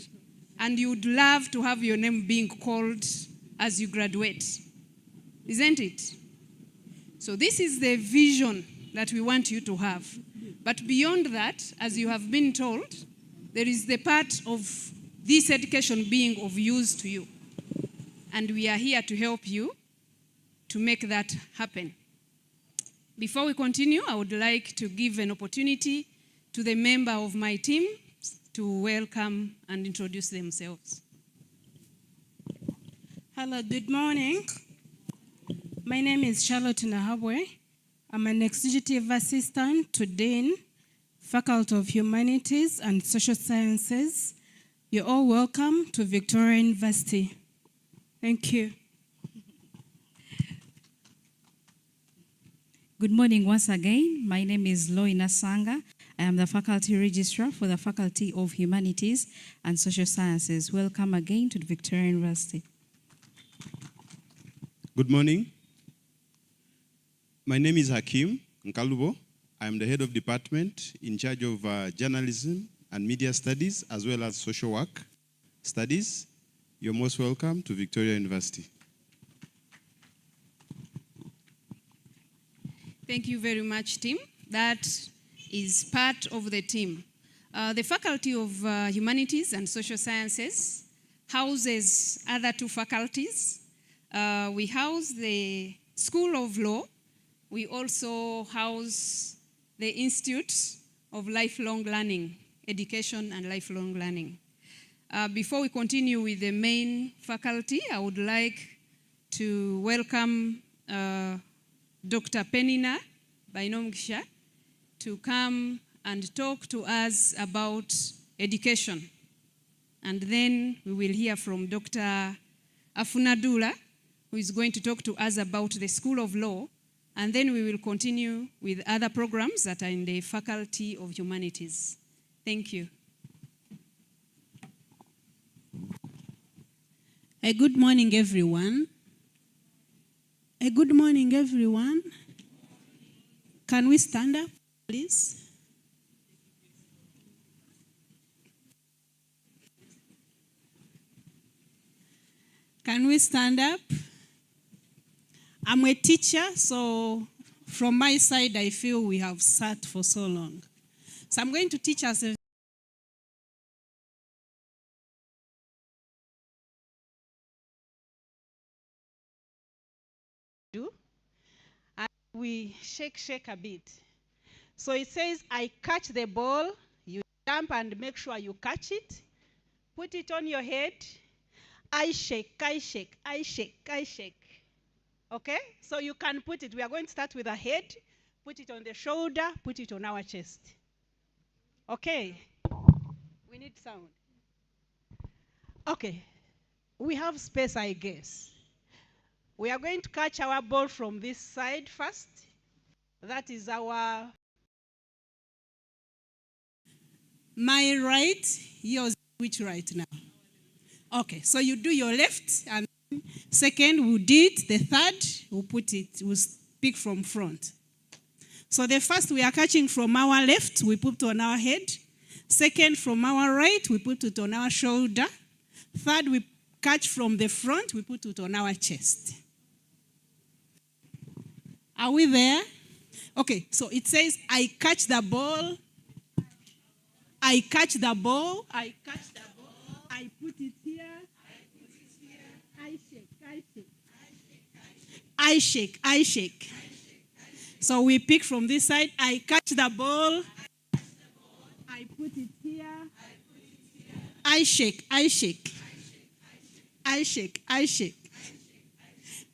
and you would love to have your name being called as you graduate. Isn't it? So this is the vision that we want you to have. But beyond that, as you have been told, there is the part of this education being of use to you. And we are here to help you to make that happen. Before we continue, I would like to give an opportunity to the member of my team to welcome and introduce themselves. Hello, good morning. My name is Charlotte Nahabwe. I'm an executive assistant to Dean, Faculty of Humanities and Social Sciences. You're all welcome to Victoria University. Thank you. Good morning once again. My name is Loina Sanga. I am the Faculty Registrar for the Faculty of Humanities and Social Sciences. Welcome again to Victoria University. Good morning. My name is Hakim Nkalubo. I am the head of department in charge of journalism and media studies as well as social work studies. You're most welcome to Victoria University. Thank you very much, team. That is part of the team. The Faculty of Humanities and Social Sciences houses other two faculties. We house the School of Law. We also house the Institute of Lifelong Learning, Education and Lifelong Learning. Before we continue with the main faculty, I would like to welcome Dr. Penina Bainomgisha to come and talk to us about education. And then we will hear from Dr. Afunadula, who is going to talk to us about the School of Law. And then we will continue with other programs that are in the Faculty of Humanities. Thank you. Good morning, everyone. Good morning, everyone. Can we stand up, please? Can we stand up? I'm a teacher, so from my side, I feel we have sat for so long. So I'm going to teach us a and we shake a bit. So it says, I catch the ball, you jump and make sure you catch it, put it on your head, I shake, I shake, I shake, I shake. Okay? So you can put it, we are going to start with the head, put it on the shoulder, put it on our chest. Okay? We need sound. Okay. We have space, I guess. We are going to catch our ball from this side first. That is our... My right, yours, which right now? Okay, so you do your left, and second, we'll do it. The third, we'll put it, we'll pick from front. So the first, we are catching from our left, we put on our head. Second, from our right, we put it on our shoulder. Third, we catch from the front, we put it on our chest. Are we there? Okay, so it says, I catch the ball. I catch the ball. I catch the ball. I put it here. I shake, I shake. I shake, I shake. So we pick from this side. I catch the ball. I put it here. I shake, I shake. I shake, I shake.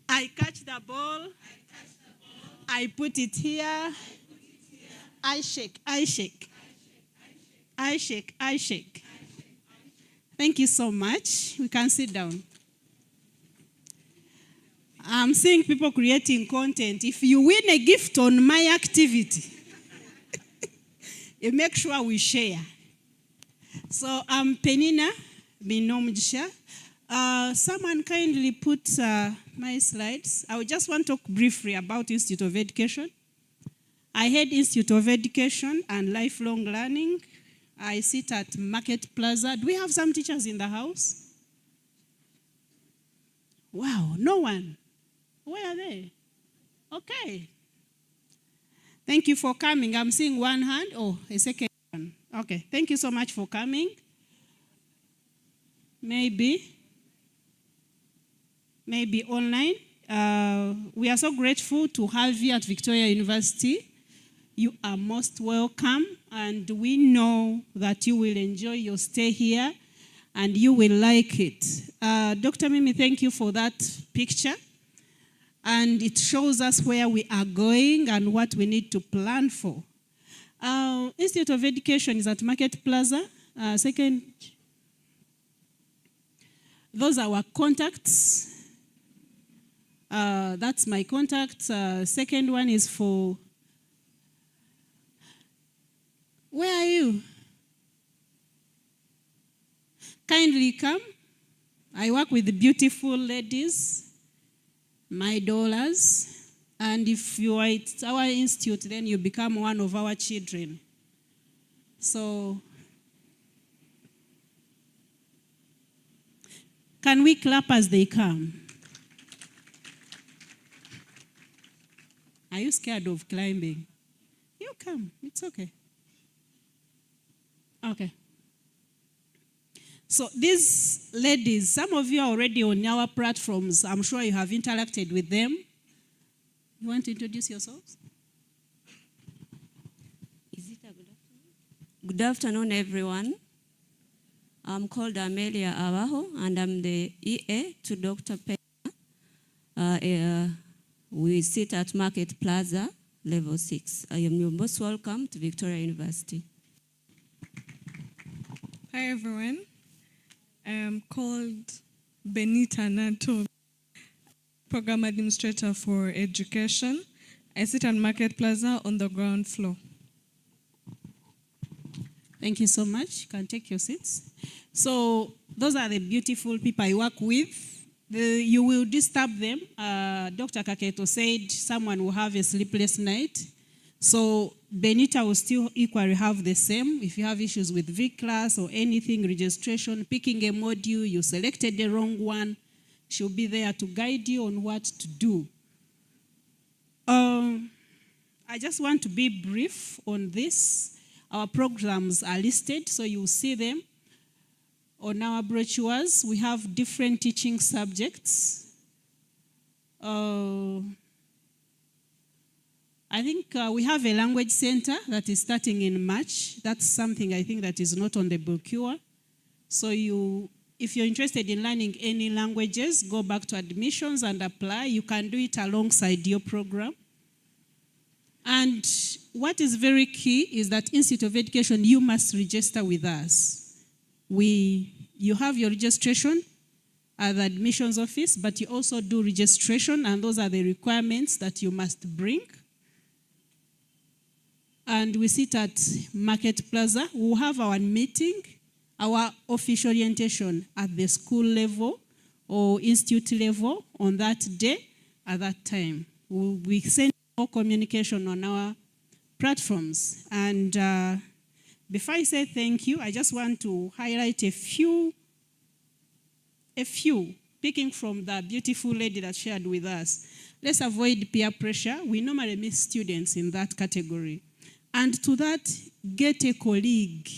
I catch the ball. I put it here. I shake, I shake. I shake, I shake. Thank you so much. We can sit down. I'm seeing people creating content. If you win a gift on my activity, you make sure we share. So I'm Penina Binomjisha. Someone kindly put my slides. I would just want to talk briefly about Institute of Education. I head Institute of Education and Lifelong Learning. I sit at Market Plaza. Do we have some teachers in the house? Wow, no one. Where are they? Okay. Thank you for coming. I'm seeing one hand. Oh, a second one. Okay, thank you so much for coming. Maybe online. We are so grateful to have you at Victoria University. You are most welcome, and we know that you will enjoy your stay here and you will like it. Dr. Mimi, thank you for that picture. And it shows us where we are going and what we need to plan for. Institute of Education is at Market Plaza. Second, those are our contacts. That's my contact. Second one is for, where are you? Kindly come. I work with the beautiful ladies, my dollars, and if you are at our institute, then you become one of our children. So, can we clap as they come? Are you scared of climbing? You come, it's okay. Okay. So these ladies, some of you are already on our platforms. I'm sure you have interacted with them. You want to introduce yourselves? Is it a good afternoon? Good afternoon, everyone. I'm called Amelia Abajo, and I'm the EA to Dr. Pena. We sit at Market Plaza, level 6. I am your most welcome to Victoria University. Hi, everyone. I am called Benita Nato, Program Administrator for Education. I sit at Market Plaza on the ground floor. Thank you so much. You can take your seats. So those are the beautiful people I work with. You will disturb them. Dr. Kaketo said someone will have a sleepless night. So Benita will still equally have the same. If you have issues with V-class or anything, registration, picking a module, you selected the wrong one, she'll be there to guide you on what to do. I just want to be brief on this. Our programs are listed, so you'll see them on our brochures. We have different teaching subjects. I think we have a language center that is starting in March. That's something I think that is not on the brochure. So if you're interested in learning any languages, go back to admissions and apply. You can do it alongside your program. And what is very key is that Institute of Education, you must register with us. You have your registration at the admissions office, but you also do registration, and those are the requirements that you must bring. And we sit at Market Plaza. We'll have our meeting, our official orientation at the school level or institute level on that day at that time. We send more communication on our platforms. And before I say thank you, I just want to highlight a few, picking from the beautiful lady that shared with us. Let's avoid peer pressure. We normally miss students in that category. And to that, get a colleague.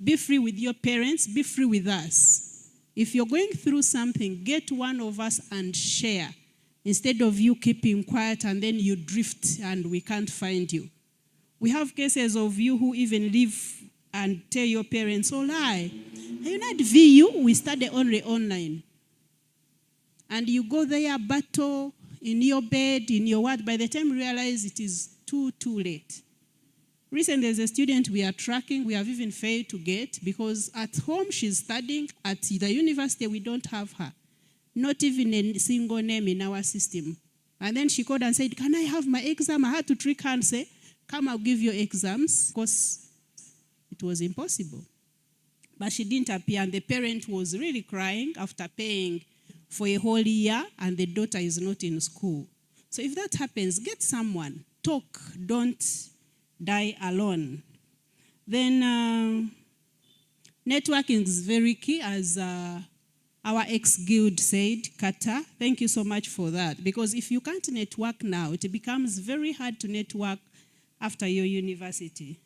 Be free with your parents, be free with us. If you're going through something, get one of us and share, instead of you keeping quiet and then you drift and we can't find you. We have cases of you who even leave and tell your parents, oh, lie. Are you not VU? We study only online. And you go there, battle in your bed, in your ward. By the time you realize it is too late. Recently, there's a student we are tracking, we have even failed to get because at home she's studying, at the university we don't have her. Not even a single name in our system. And then she called and said, can I have my exam? I had to trick her and say, come, I'll give you exams, because it was impossible. But she didn't appear, and the parent was really crying after paying for a whole year, and the daughter is not in school. So if that happens, get someone. Talk, don't die alone. Then networking is very key, as our ex-guild said, Kata. Thank you so much for that. Because if you can't network now, it becomes very hard to network after your university.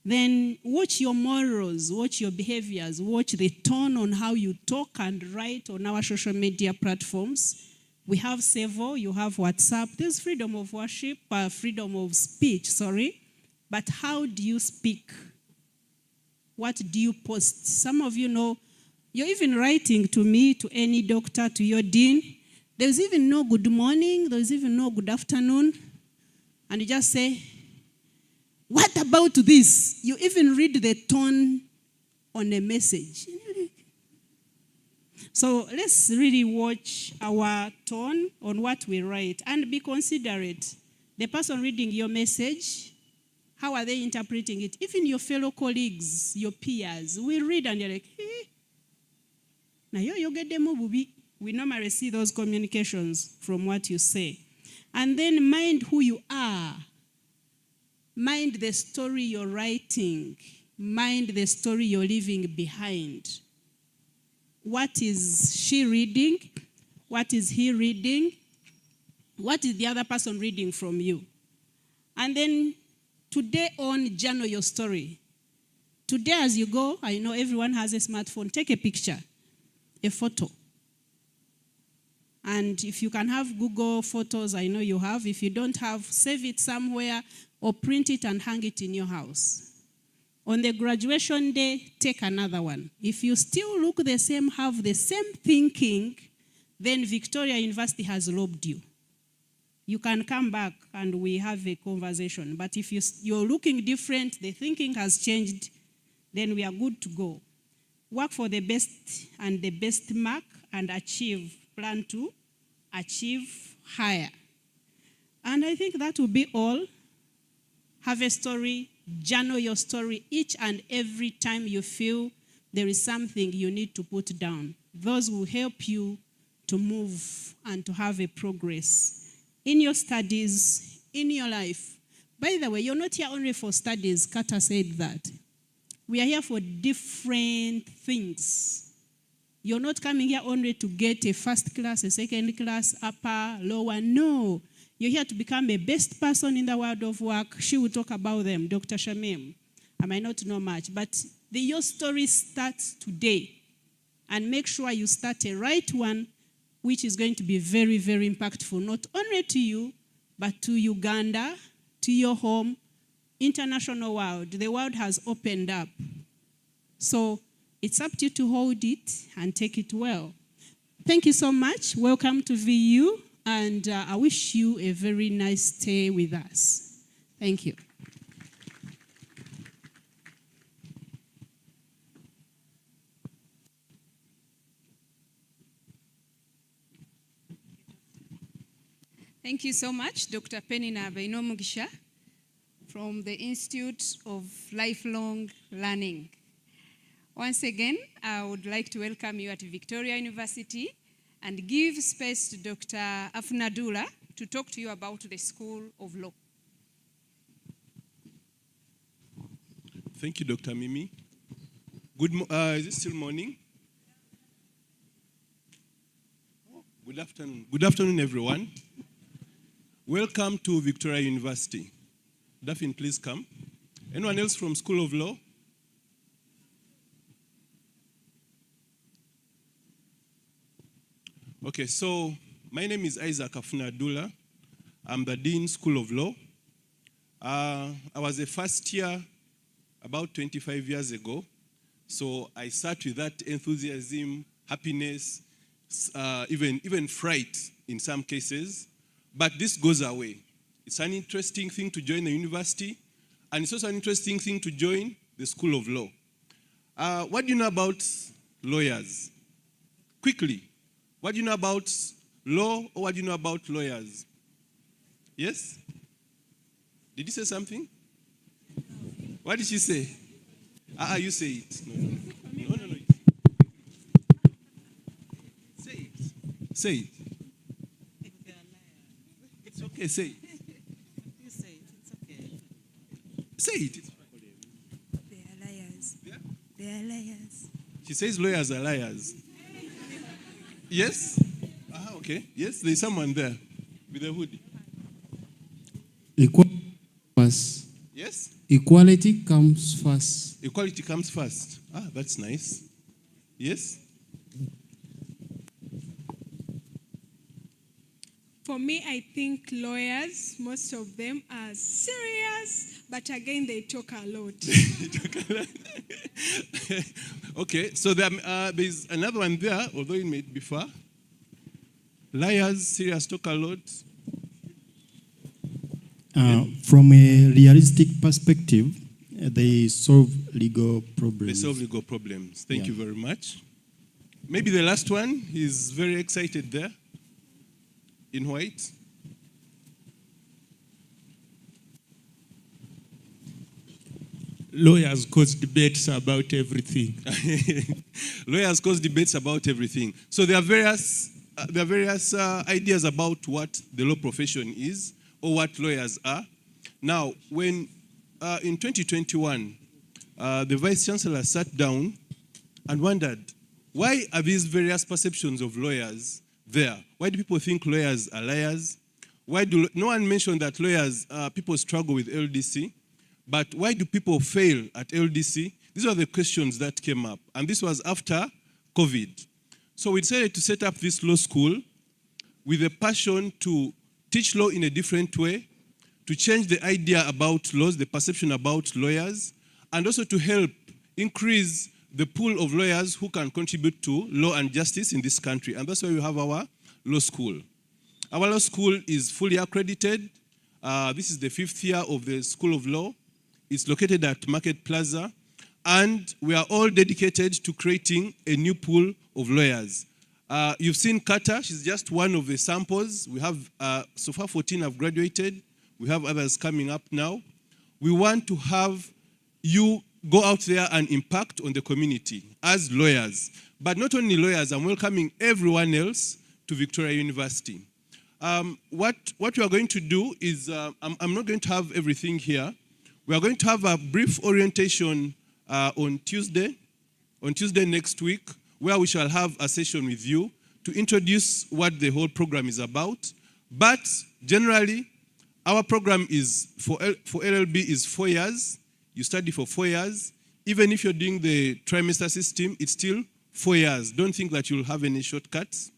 Then watch your morals, watch your behaviors, watch the tone on how you talk and write on our social media platforms. We have several. You have WhatsApp. There's freedom of worship, freedom of speech, sorry. But how do you speak? What do you post? Some of you know, you're even writing to me, to any doctor, to your dean. There's even no good morning. There's even no good afternoon. And you just say, what about this? You even read the tone on a message. So let's really watch our tone on what we write and be considerate. The person reading your message, how are they interpreting it? Even your fellow colleagues, your peers, we read and you're like, hey. Now you get them. We normally see those communications from what you say. And then mind who you are. Mind the story you're writing. Mind the story you're leaving behind. What is she reading? What is he reading? What is the other person reading from you? And then today on, journal your story. Today as you go, I know everyone has a smartphone, take a picture, a photo. And if you can have Google Photos, I know you have. If you don't have, save it somewhere or print it and hang it in your house. On the graduation day, take another one. If you still look the same, have the same thinking, then Victoria University has robbed you. You can come back and we have a conversation. But if you're looking different, the thinking has changed, then we are good to go. Work for the best and the best mark and achieve. Plan to achieve higher. And I think that will be all. Have a story. Journal your story each and every time you feel there is something you need to put down. Those will help you to move and to have a progress in your studies, in your life. By the way, you're not here only for studies. Kata said that. We are here for different things. You're not coming here only to get a first class, a second class, upper, lower. No. You're here to become a best person in the world of work. She will talk about them, Dr. Shamim. I might not know much, but your story starts today. And make sure you start a right one, which is going to be very, very impactful, not only to you, but to Uganda, to your home, international world. The world has opened up. So it's up to you to hold it and take it well. Thank you so much. Welcome to VU. And I wish you a very nice stay with us. Thank you. Thank you so much, Dr. Penina Beinomugisha from the Institute of Lifelong Learning. Once again, I would like to welcome you at Victoria University and give space to Dr. Afunadula to talk to you about the School of Law. Thank you, Dr. Mimi. Is it still morning? Good afternoon. Good afternoon, everyone. Welcome to Victoria University. Daphne, please come. Anyone else from School of Law? Okay, so my name is Isaac Afunadula. I'm the Dean, School of Law. I was a first year about 25 years ago. So I sat with that enthusiasm, happiness, even fright in some cases. But this goes away. It's an interesting thing to join a university And it's also an interesting thing to join the School of Law. What do you know about lawyers? Quickly, what do you know about law, or what do you know about lawyers? Yes? Did you say something? What did she say? You say it. No. Say it. Say it. It's okay, say it. You say it, it's okay. Say it. They are liars. Yeah? They are liars. She says lawyers are liars. Yes? Okay. Yes, there's someone there with a hoodie. Equality first. Yes? Equality comes first. Equality comes first. That's nice. Yes? For me, I think lawyers, most of them are serious, but again, they talk a lot. Okay, so there's another one there, although it may be far. Liars, serious, talk a lot. From a realistic perspective, they solve legal problems. They solve legal problems. Thank you very much. Maybe the last one, he's very excited there, in white. Lawyers cause debates about everything. Lawyers cause debates about everything. So there are various ideas about what the law profession is or what lawyers are. Now, when in 2021, the Vice Chancellor sat down and wondered, why are these various perceptions of lawyers there? Why do people think lawyers are liars? No one mentioned that lawyers, people struggle with LDC, but why do people fail at LDC? These are the questions that came up, and this was after COVID. So we decided to set up this law school with a passion to teach law in a different way, to change the idea about laws, the perception about lawyers, and also to help increase the pool of lawyers who can contribute to law and justice in this country. And that's why we have our law school. Our law school is fully accredited. This is the 5th year of the School of Law. It's located at Market Plaza. And we are all dedicated to creating a new pool of lawyers. You've seen Kata. She's just one of the samples. We have, so far 14 have graduated. We have others coming up now. We want to have you go out there and impact on the community as lawyers. But not only lawyers, I'm welcoming everyone else to Victoria University. What we are going to do is, I'm not going to have everything here. We are going to have a brief orientation on Tuesday next week, where we shall have a session with you to introduce what the whole program is about. But generally, our program is for LLB is 4 years. You study for 4 years. Even if you're doing the trimester system, it's still 4 years. Don't think that you'll have any shortcuts.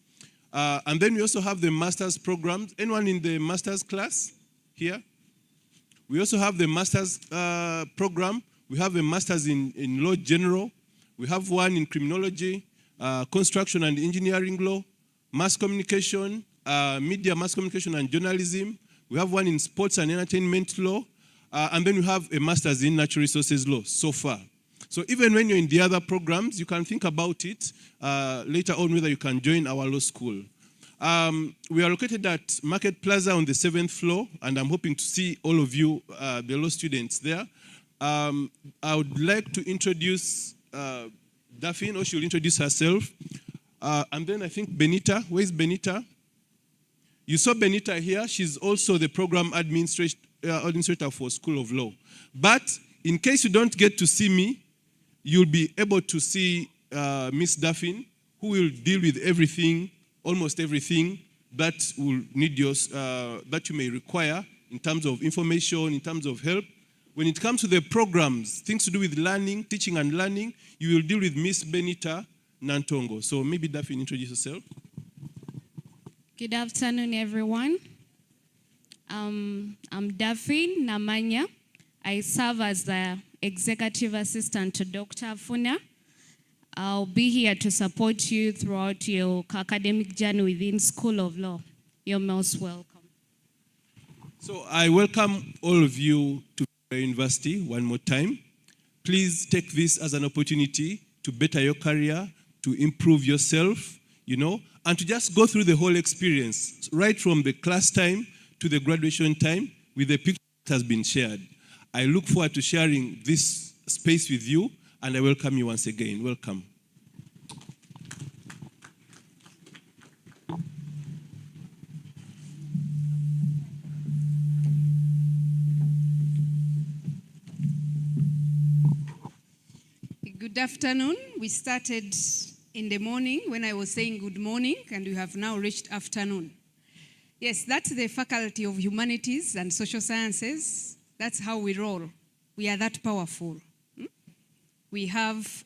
And then we also have the master's programs. Anyone in the master's class here? We also have the master's program. We have a master's in law general. We have one in criminology, construction and engineering law, mass communication, media, mass communication and journalism. We have one in sports and entertainment law. And then we have a master's in natural resources law so far. So even when you're in the other programs, you can think about it later on whether you can join our law school. We are located at Market Plaza on the 7th floor, and I'm hoping to see all of you, the law students there. I would like to introduce Daphne, or she'll introduce herself. And then I think Benita. Where is Benita? You saw Benita here. She's also the program administrator for School of Law. But in case you don't get to see me, you'll be able to see Miss Daphne, who will deal with everything, almost everything that will need that you may require in terms of information, in terms of help. When it comes to the programs, things to do with learning, teaching and learning, you will deal with Miss Benita Nantongo. So maybe Daphne, introduce yourself. Good afternoon, everyone. I'm Daphne Namanya. I serve as the executive assistant to Dr. Funa. I'll be here to support you throughout your academic journey within School of Law. You're most welcome. So I welcome all of you to University one more time. Please take this as an opportunity to better your career, to improve yourself, and to just go through the whole experience, right from the class time to the graduation time with the picture that has been shared. I look forward to sharing this space with you, and I welcome you once again. Welcome. Good afternoon. We started in the morning when I was saying good morning, and we have now reached afternoon. Yes, that's the Faculty of Humanities and Social Sciences. That's how we roll. We are that powerful. We have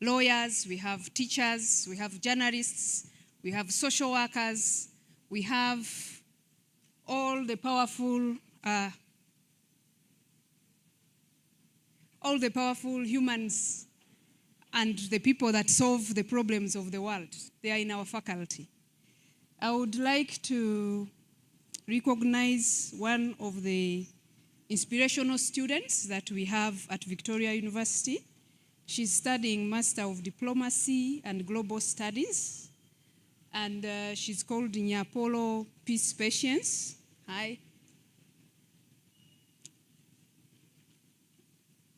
lawyers, we have teachers, we have journalists, we have social workers, we have all the powerful humans and the people that solve the problems of the world. They are in our faculty. I would like to recognize one of the inspirational students that we have at Victoria University. She's studying Master of Diplomacy and Global Studies, and she's called Nyapolo Peace Patience. Hi.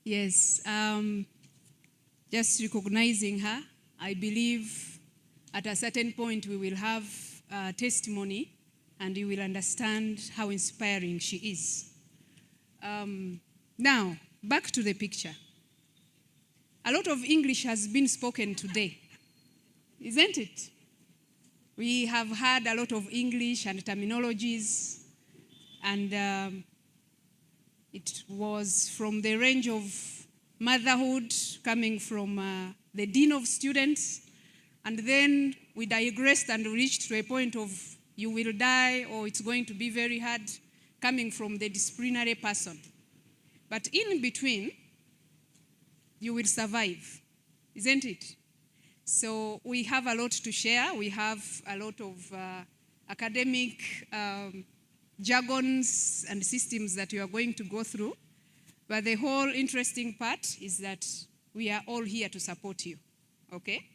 Yes, just recognizing her, I believe at a certain point we will have testimony and you will understand how inspiring she is. Now, back to the picture. A lot of English has been spoken today, isn't it? We have heard a lot of English and terminologies, and it was from the range of motherhood, coming from the dean of students, and then we digressed and reached to a point of you will die or it's going to be very hard, coming from the disciplinary person. But in between, you will survive, isn't it? So we have a lot to share. We have a lot of academic jargons and systems that you are going to go through. But the whole interesting part is that we are all here to support you, okay?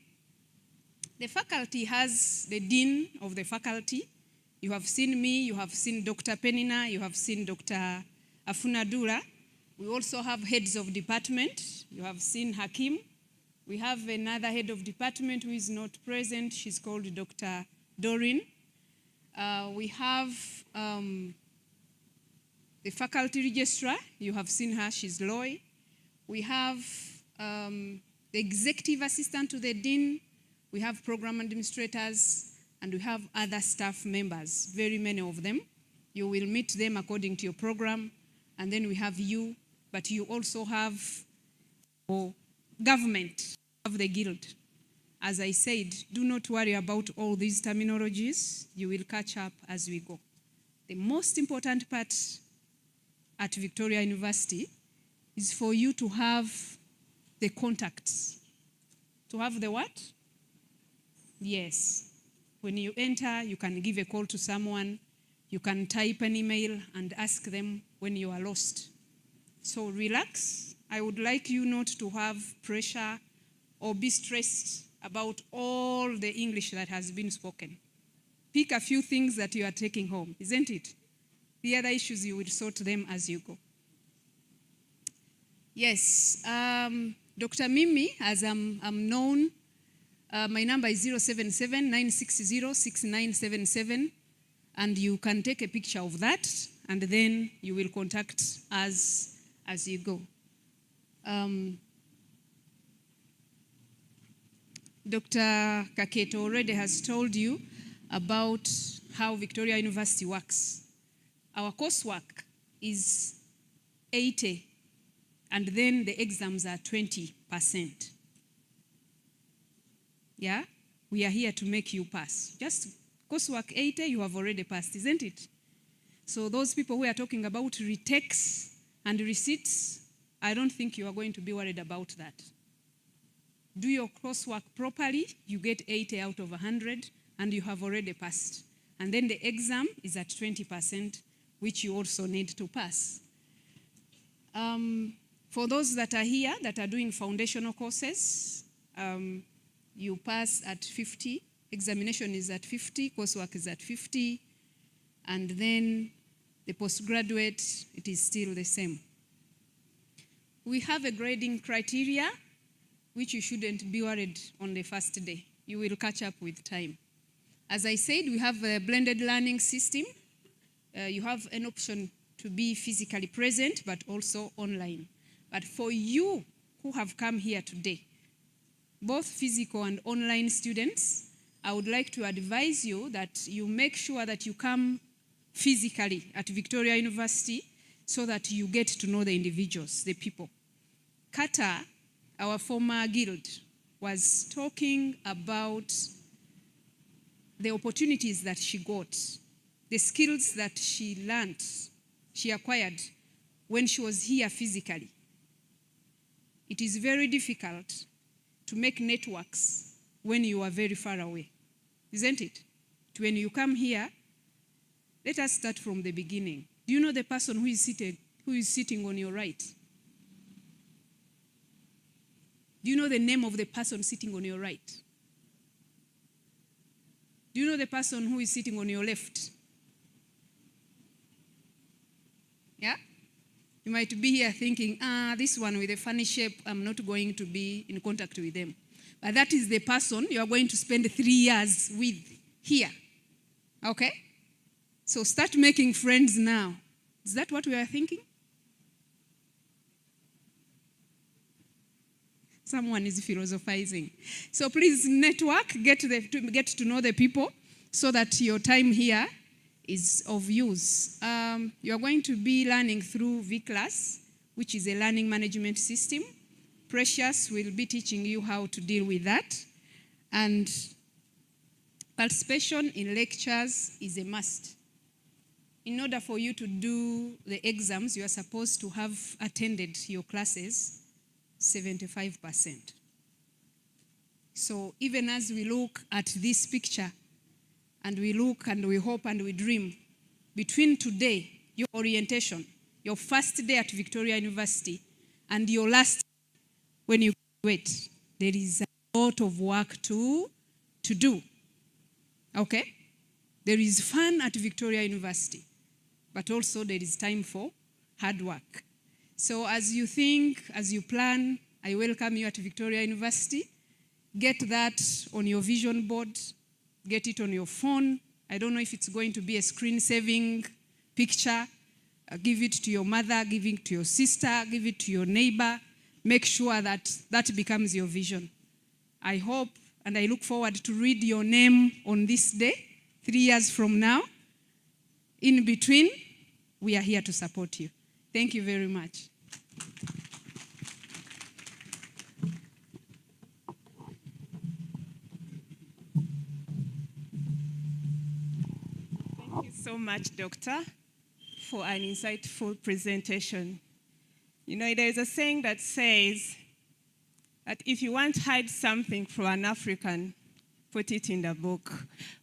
The faculty has the dean of the faculty. You have seen me, you have seen Dr. Penina, you have seen Dr. Afunadura. We also have heads of department. You have seen Hakim. We have another head of department who is not present. She's called Dr. Doreen. We have the faculty registrar. You have seen her, she's Loy. We have the executive assistant to the dean. We have program administrators, and we have other staff members, very many of them. You will meet them according to your program, and then we have you, but you also have government, of the guild. As I said, do not worry about all these terminologies. You will catch up as we go. The most important part at Victoria University is for you to have the contacts. To have the what? Yes. When you enter, you can give a call to someone. You can type an email and ask them when you are lost. So relax. I would like you not to have pressure or be stressed about all the English that has been spoken. Pick a few things that you are taking home, isn't it? The other issues, you will sort them as you go. Yes, Dr. Mimi, as I'm known, my number is 077-960-6977, and you can take a picture of that, and then you will contact us as you go. Dr. Kaketo already has told you about how Victoria University works. Our coursework is 80, and then the exams are 20%. Yeah? We are here to make you pass. Just coursework 80, you have already passed, isn't it? So those people who are talking about retakes and receipts, I don't think you are going to be worried about that. Do your coursework properly, you get 80 out of 100, and you have already passed. And then the exam is at 20%, which you also need to pass. For those that are here that are doing foundational courses, you pass at 50. Examination is at 50, coursework is at 50, and then the postgraduate, it is still the same. We have a grading criteria, which you shouldn't be worried on the first day. You will catch up with time. As I said, we have a blended learning system. You have an option to be physically present, but also online. But for you who have come here today, both physical and online students, I would like to advise you that you make sure that you come physically at Victoria University so that you get to know the individuals, the people. Kata, our former guild, was talking about the opportunities that she got, the skills that she learned, she acquired when she was here physically. It is very difficult to make networks when you are very far away, isn't it? When you come here, let us start from the beginning. Do you know the person who is sitting on your right? Do you know the name of the person sitting on your right? Do you know the person who is sitting on your left? Yeah? You might be here thinking, this one with a funny shape, I'm not going to be in contact with them. But that is the person you are going to spend 3 years with here. Okay? So start making friends now. Is that what we are thinking? Someone is philosophizing. So please network, get to know the people so that your time here is of use. You are going to be learning through vClass, which is a learning management system. Precious will be teaching you how to deal with that. And participation in lectures is a must. In order for you to do the exams, you are supposed to have attended your classes 75%. So even as we look at this picture, and we look and we hope and we dream, between today, your orientation, your first day at Victoria University, and your last when you graduate, there is a lot of work to do. Okay? There is fun at Victoria University, but also there is time for hard work. So as you think, as you plan, I welcome you at Victoria University. Get that on your vision board. Get it on your phone. I don't know if it's going to be a screen-saving picture. Give it to your mother, give it to your sister, give it to your neighbor. Make sure that that becomes your vision. I hope and I look forward to read your name on this day, 3 years from now. In between, we are here to support you. Thank you very much. Thank you so much, Doctor, for an insightful presentation. You know, there is a saying that says that if you want to hide something from an African, put it in the book.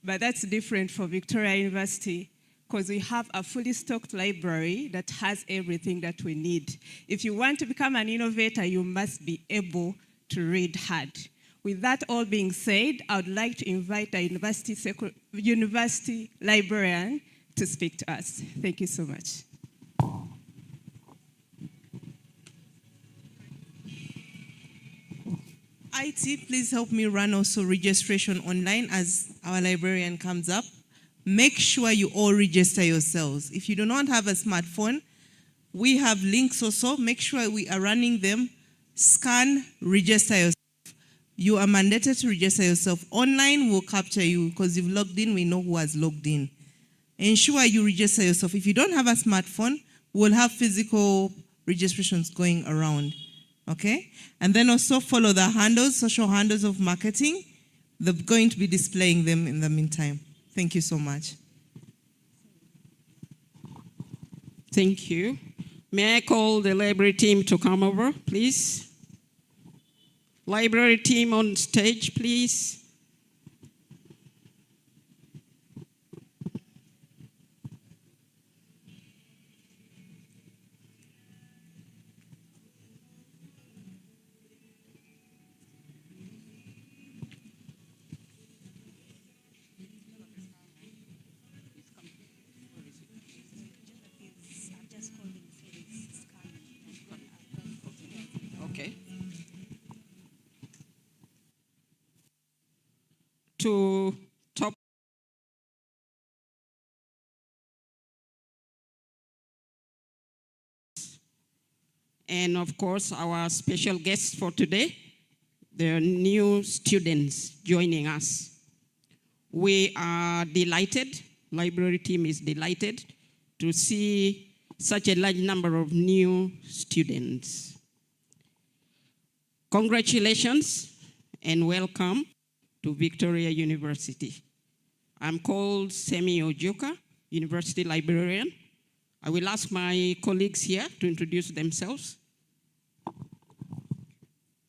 But that's different for Victoria University because we have a fully stocked library that has everything that we need. If you want to become an innovator, you must be able to read hard. With that all being said, I would like to invite the university librarian to speak to us. Thank you so much. IT, please help me run also registration online as our librarian comes up. Make sure you all register yourselves. If you do not have a smartphone, we have links also. Make sure we are running them. Scan, register yourself. You are mandated to register yourself. Online will capture you because you've logged in, we know who has logged in. Ensure you register yourself. If you don't have a smartphone, we'll have physical registrations going around. Okay? And then also follow the handles, social handles of marketing. They're going to be displaying them in the meantime. Thank you so much. Thank you. May I call the library team to come over, please? Library team on stage, please. to top and of course our special guests for today, the new students joining us. We are delighted, library team is delighted to see such a large number of new students. Congratulations and welcome to Victoria University. I'm called Semi Ojuka, University Librarian. I will ask my colleagues here to introduce themselves.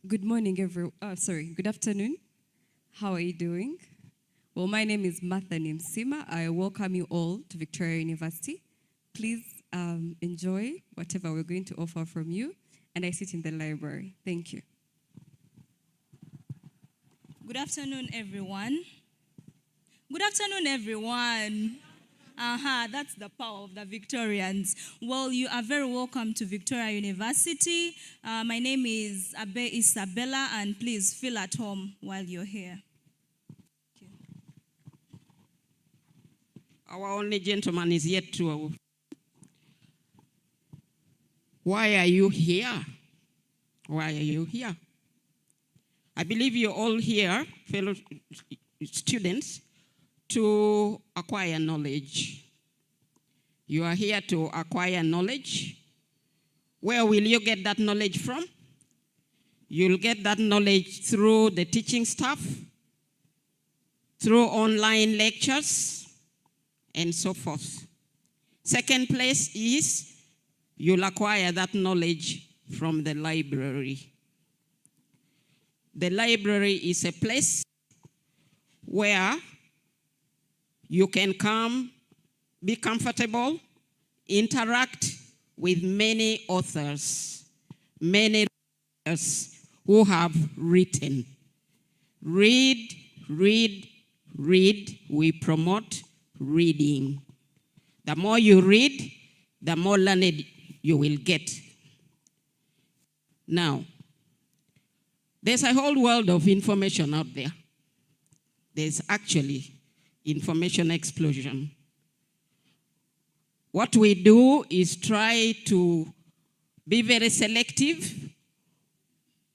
Good morning, good afternoon. How are you doing? Well, my name is Martha Nimsima. I welcome you all to Victoria University. Please enjoy whatever we're going to offer from you, and I sit in the library. Thank you. Good afternoon, everyone. Good afternoon, everyone. That's the power of the Victorians. Well, you are very welcome to Victoria University. My name is Abe Isabella, and please feel at home while you're here. Our only gentleman is yet to. Why are you here? Why are you here? I believe you're all here, fellow students, to acquire knowledge. You are here to acquire knowledge. Where will you get that knowledge from? You'll get that knowledge through the teaching staff, through online lectures, and so forth. Second place is you'll acquire that knowledge from the library. The library is a place where you can come, be comfortable, interact with many authors, many writers who have written. Read, read, read. We promote reading. The more you read, the more learned you will get. Now, there's a whole world of information out there. There's actually information explosion. What we do is try to be very selective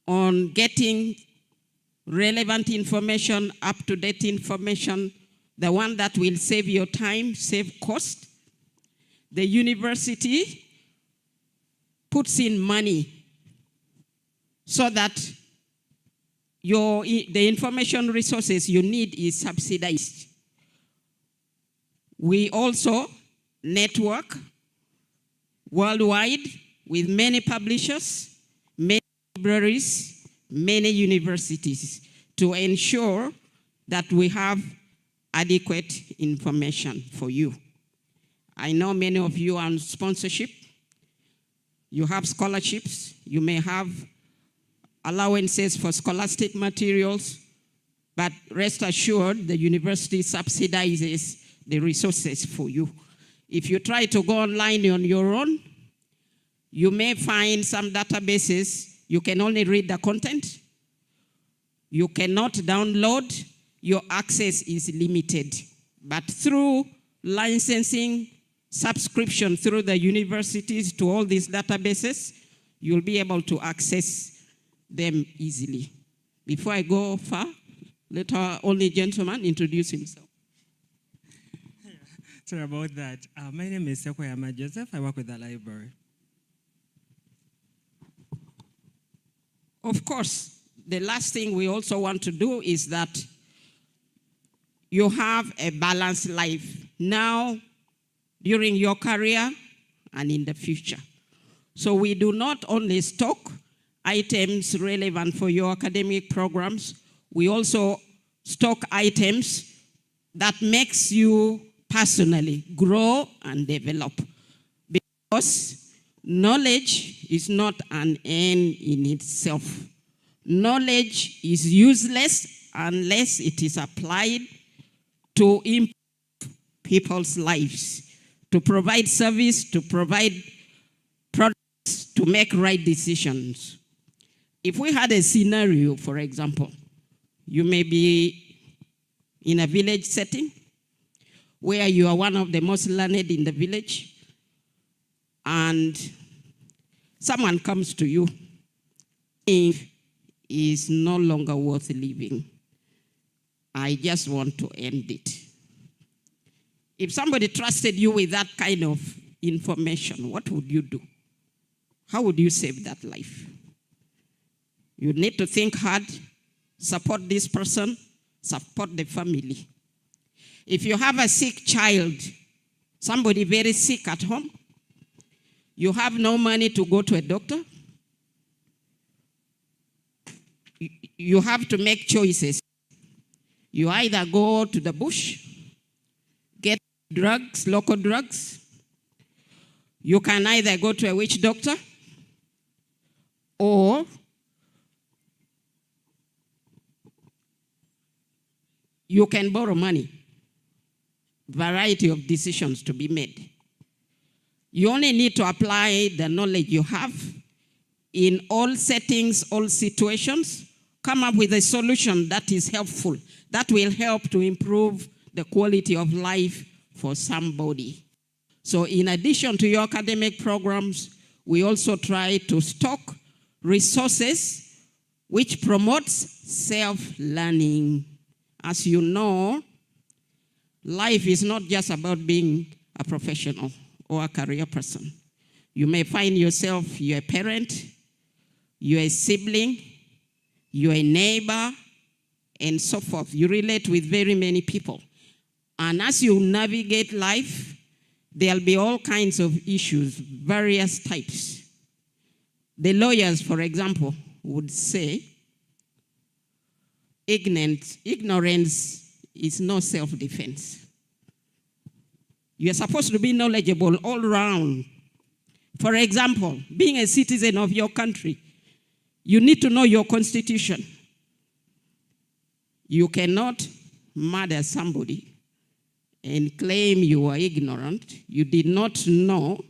on getting relevant information, up-to-date information, the one that will save your time, save cost. The university puts in money so that the information resources you need is subsidized. We also network worldwide with many publishers, many libraries, many universities to ensure that we have adequate information for you. I know many of you are on sponsorship. You have scholarships. You may have allowances for scholastic materials, but rest assured the university subsidizes the resources for you. If you try to go online on your own, you may find some databases you can only read the content. You cannot download. Your access is limited. But through licensing, subscription through the universities to all these databases, you'll be able to access them easily. Before I go far, let our only gentleman introduce himself. Sorry about that. My name is Sekoyama Joseph. I work with the library. Of course, the last thing we also want to do is that you have a balanced life now, during your career, and in the future. So we do not only stock items relevant for your academic programs, we also stock items that makes you personally grow and develop. Because knowledge is not an end in itself. Knowledge is useless unless it is applied to improve people's lives, to provide service, to provide products, to make right decisions. If we had a scenario, for example, you may be in a village setting where you are one of the most learned in the village, and someone comes to you, if is no longer worth living. I just want to end it. If somebody trusted you with that kind of information, what would you do? How would you save that life? You need to think hard, support this person, support the family. If you have a sick child, somebody very sick at home, you have no money to go to a doctor, you have to make choices. You either go to the bush, get drugs, local drugs. You can either go to a witch doctor, or you can borrow money. Variety of decisions to be made. You only need to apply the knowledge you have in all settings, all situations. Come up with a solution that is helpful, that will help to improve the quality of life for somebody. So in addition to your academic programs, we also try to stock resources which promotes self-learning. As you know, life is not just about being a professional or a career person. You may find yourself, you're a parent, you're a sibling, you're a neighbor, and so forth. You relate with very many people. And as you navigate life, there'll be all kinds of issues, various types. The lawyers, for example, would say, ignorance is no self-defense. You're supposed to be knowledgeable all around. For example, being a citizen of your country, you need to know your constitution. You cannot murder somebody and claim you are ignorant. You did not know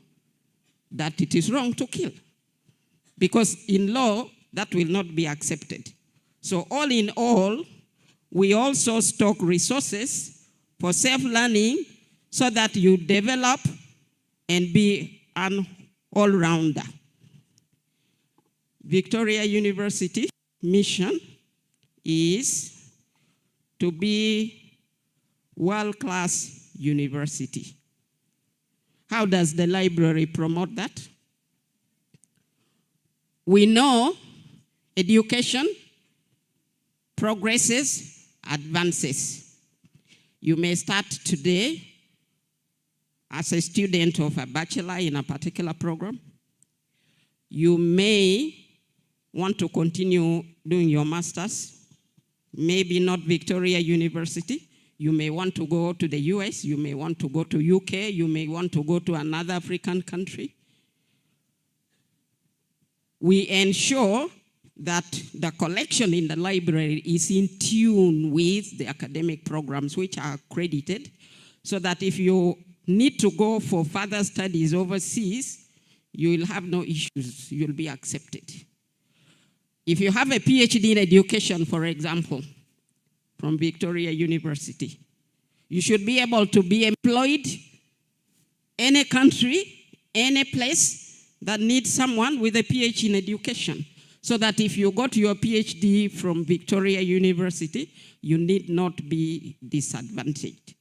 that it is wrong to kill. Because in law, that will not be accepted. So all in all, we also stock resources for self-learning so that you develop and be an all-rounder. Victoria University mission is to be world-class university. How does the library promote that? We know education progresses, advances. You may start today as a student of a bachelor in a particular program. You may want to continue doing your master's, maybe not Victoria University. You may want to go to the US, you may want to go to UK, you may want to go to another African country. We ensure that the collection in the library is in tune with the academic programs which are accredited, so that if you need to go for further studies overseas, you will have no issues, you'll be accepted. If you have a PhD in education, for example, from Victoria University, you should be able to be employed any country, any place that needs someone with a PhD in education. So that if you got your PhD from Victoria University, you need not be disadvantaged.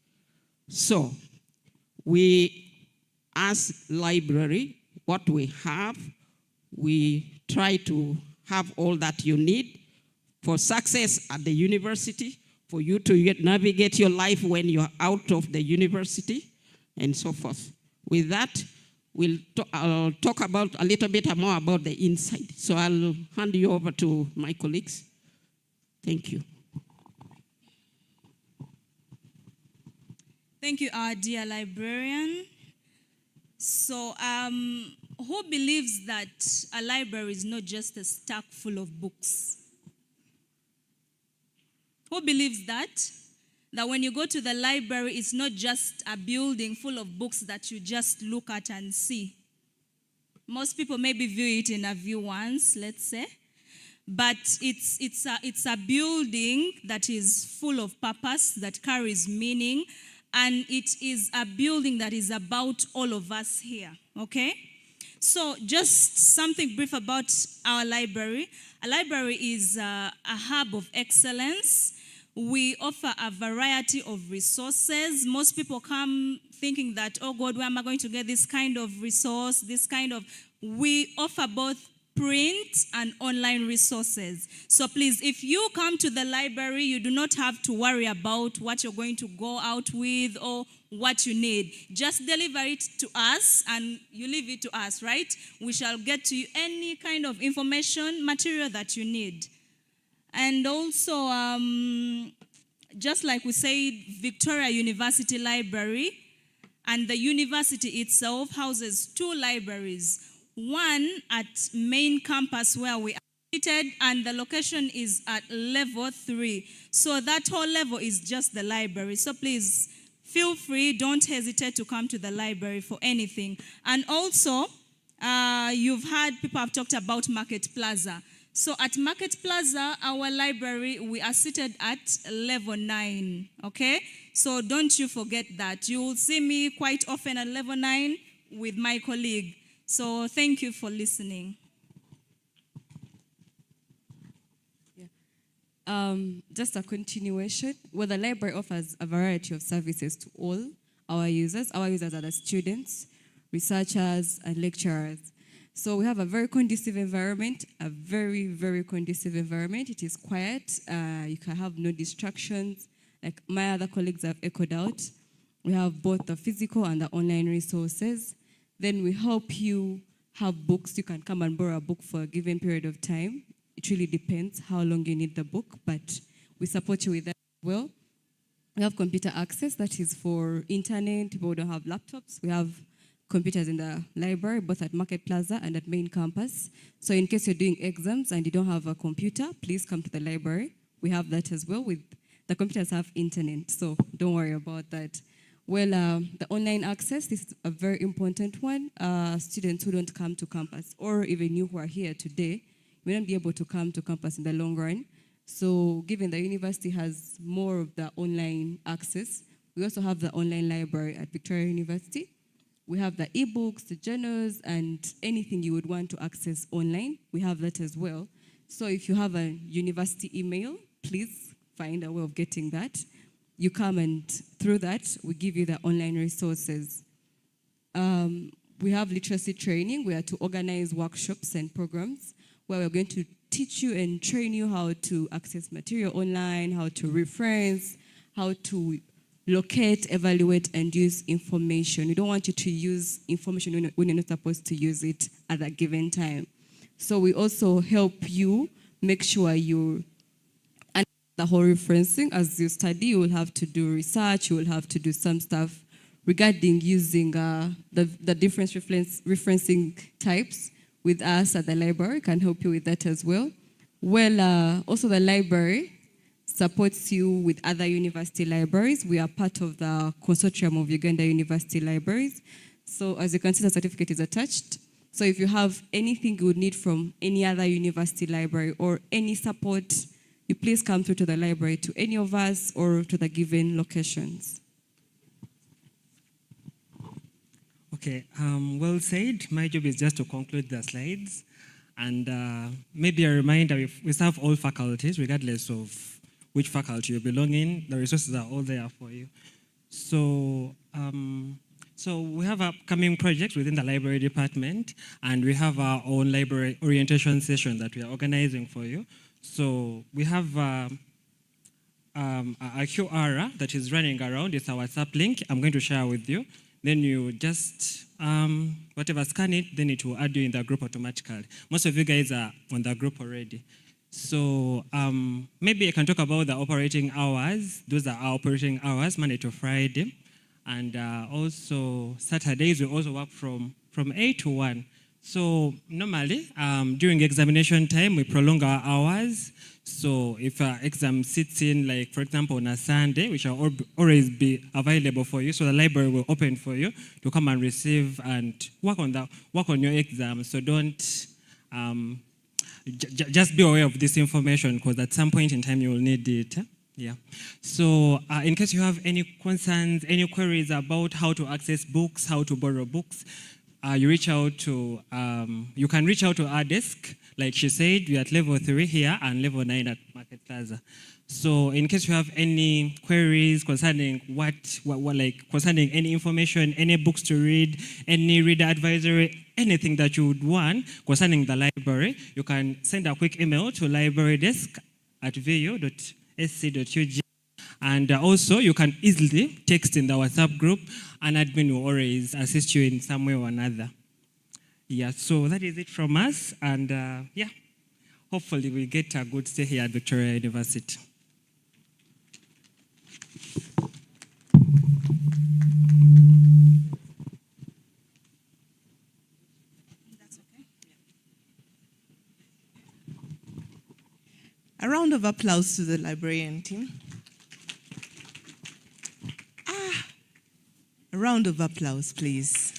So, we, as library, what we have, we try to have all that you need for success at the university, for you to navigate your life when you're out of the university, and so forth. With that, I'll talk about a little bit more about the inside. So I'll hand you over to my colleagues. Thank you. Thank you, our dear librarian. So, who believes that a library is not just a stack full of books? Who believes that? That when you go to the library, it's not just a building full of books that you just look at and see. Most people maybe view it in a view once, let's say. but it's a building that is full of purpose, that carries meaning, and it is a building that is about all of us here, okay? So just something brief about our library. A library is a hub of excellence. We offer a variety of resources. Most people come thinking that, oh God, where am I going to get this kind of resource, we offer both print and online resources. So please, if you come to the library, you do not have to worry about what you're going to go out with or what you need. Just deliver it to us and you leave it to us, right? We shall get to you any kind of information, material that you need. And also, just like we said, Victoria University Library, and the university itself houses 2 libraries. One at main campus where we are seated, and the location is at level 3. So that whole level is just the library. So please, feel free, don't hesitate to come to the library for anything. And also, you've heard people have talked about Market Plaza. So at Market Plaza, our library, we are seated at level 9, okay? So don't you forget that. You will see me quite often at level 9 with my colleague. So thank you for listening. Just a continuation. Well, the library offers a variety of services to all our users. Our users are the students, researchers, and lecturers. So we have a very conducive environment, a very, very conducive environment. It is quiet. You can have no distractions. Like my other colleagues have echoed out. We have both the physical and the online resources. Then we help you have books. You can come and borrow a book for a given period of time. It really depends how long you need the book, but we support you with that as well. We have computer access, that is for internet, people who don't have laptops. We have computers in the library, both at Market Plaza and at main campus. So in case you're doing exams and you don't have a computer, please come to the library. We have that as well. The computers have internet, so don't worry about that. Well, the online access, this is a very important one. Students who don't come to campus, or even you who are here today, may not be able to come to campus in the long run. So given the university has more of the online access, we also have the online library at Victoria University. We have the ebooks, the journals, and anything you would want to access online. We have that as well. So if you have a university email, please find a way of getting that. You come and through that, we give you the online resources. We have literacy training. We are to organize workshops and programs where we're going to teach you and train you how to access material online, how to reference, how to locate, evaluate, and use information. We don't want you to use information when you're not supposed to use it at a given time. So we also help you make sure you understand the whole referencing. As you study, you will have to do research, you will have to do some stuff regarding using the different referencing types. With us at the library, can help you with that as well. Well, also the library supports you with other university libraries. We are part of the consortium of Uganda University Libraries. So as you can see, the certificate is attached. So if you have anything you would need from any other university library or any support, you please come through to the library, to any of us or to the given locations. Okay, well said. My job is just to conclude the slides. And maybe a reminder, we serve all faculties, regardless of which faculty you belong in. The resources are all there for you. So, so we have upcoming projects within the library department, and we have our own library orientation session that we are organizing for you. So we have a QR that is running around. It's our WhatsApp link. I'm going to share with you. Then you just, whatever, scan it, then it will add you in the group automatically. Most of you guys are on the group already. So maybe I can talk about the operating hours. Those are our operating hours, Monday to Friday. And also Saturdays, we also work from 8 to 1. So normally, during examination time, we prolong our hours. So if an exam sits in, like for example, on a Sunday, we shall always be available for you. So the library will open for you to come and receive and work on your exam. So don't just be aware of this information because at some point in time you will need it. Yeah. So in case you have any concerns, any queries about how to access books, how to borrow books, you can reach out to our desk. Like she said, we are at level 3 here and level 9 at Market Plaza. So in case you have any queries concerning concerning any information, any books to read, any reader advisory, anything that you would want concerning the library, you can send a quick email to librarydesk@vu.sc.ug. And also, you can easily text in the WhatsApp group, and admin will always assist you in some way or another. Yeah, so that is it from us, and hopefully we get a good stay here at Victoria University. A round of applause to the librarian team. A round of applause, please.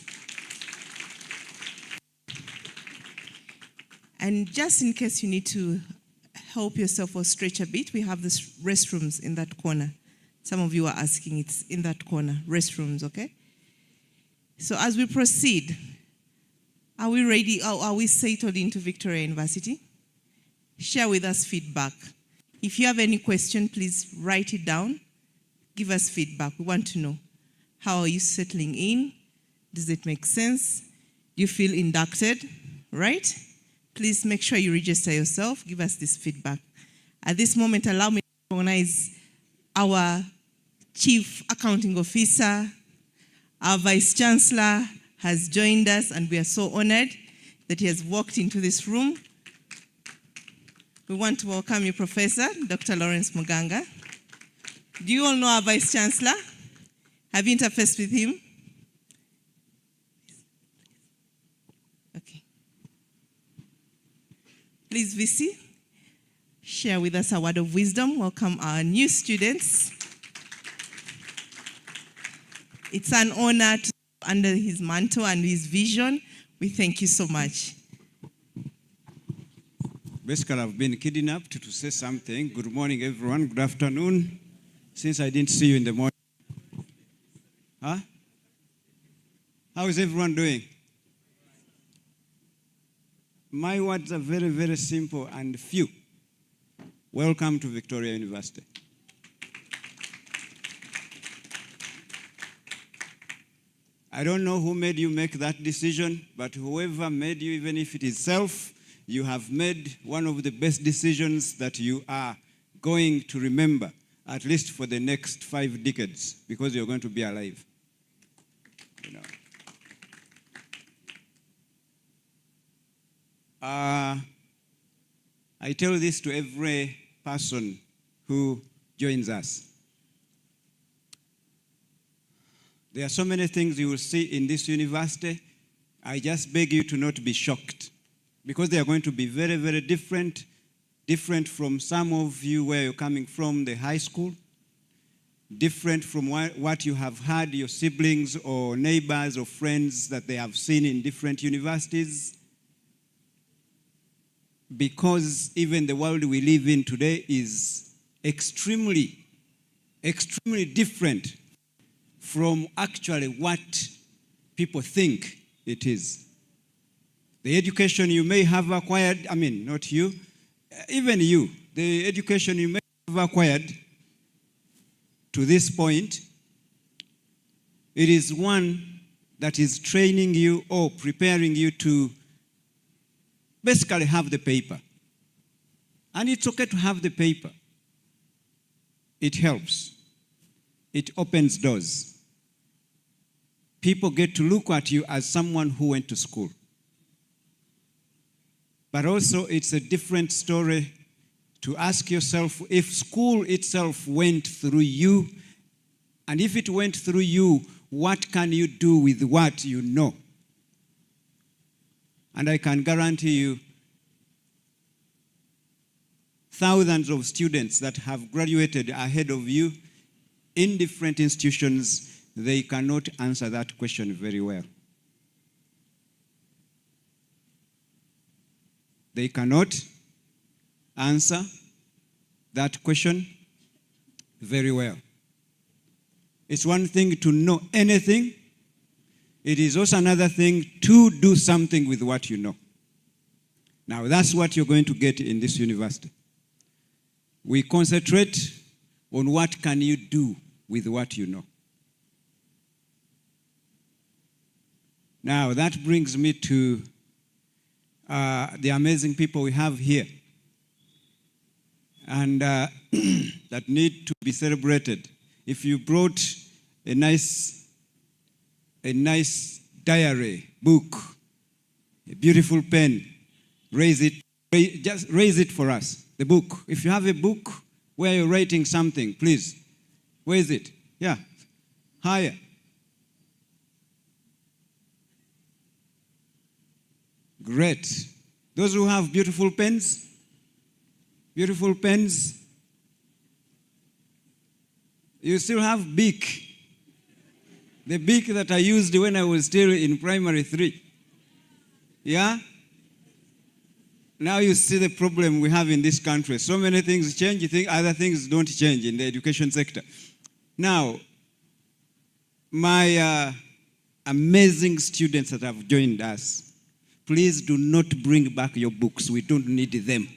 And just in case you need to help yourself or stretch a bit, we have the restrooms in that corner. Some of you are asking, it's in that corner, restrooms, okay? So as we proceed, are we ready? Are we settled into Victoria University? Share with us feedback. If you have any question, please write it down. Give us feedback. We want to know. How are you settling in? Does it make sense? Do you feel inducted? Right? Please make sure you register yourself. Give us this feedback. At this moment, allow me to recognize our Chief Accounting Officer. Our Vice Chancellor has joined us, and we are so honored that he has walked into this room. We want to welcome you, Professor Dr. Lawrence Muganga. Do you all know our Vice Chancellor? Have you interfaced with him? Okay. Please, VC, share with us a word of wisdom. Welcome our new students. It's an honor to serve under his mantle and his vision. We thank you so much. Basically, I've been kidnapped to say something. Good morning, everyone. Good afternoon. Since I didn't see you in the morning. Huh? How is everyone doing? My words are very, very simple and few. Welcome to Victoria University. I don't know who made you make that decision, but whoever made you, even if it is self, you have made one of the best decisions that you are going to remember, at least for the next 5 decades, because you're going to be alive. You know. I tell this to every person who joins us. There are so many things you will see in this university. I just beg you to not be shocked, because they are going to be very, very different from some of you where you're coming from, the high school, different from what you have had your siblings or neighbors or friends that they have seen in different universities. Because even the world we live in today is extremely, extremely different from actually what people think it is. The education you may have acquired, I mean, not you, even you, the education you may have acquired to this point, it is one that is training you or preparing you to basically have the paper. And it's okay to have the paper. It helps. It opens doors. People get to look at you as someone who went to school. But also it's a different story to ask yourself if school itself went through you, and if it went through you, what can you do with what you know? And I can guarantee you, thousands of students that have graduated ahead of you in different institutions, they cannot answer that question very well. They cannot answer that question very well. It's one thing to know anything. It is also another thing to do something with what you know. Now, that's what you're going to get in this university. We concentrate on what can you do with what you know. Now, that brings me to the amazing people we have here and that need to be celebrated. If you brought a nice diary, book, a beautiful pen, just raise it for us, the book. If you have a book where you're writing something, please, where is it? Yeah, higher. Great. Those who have beautiful pens, you still have Bic. The Bic that I used when I was still in primary 3. Yeah? Now you see the problem we have in this country. So many things change, you think other things don't change in the education sector. Now, my amazing students that have joined us, please do not bring back your books. We don't need them.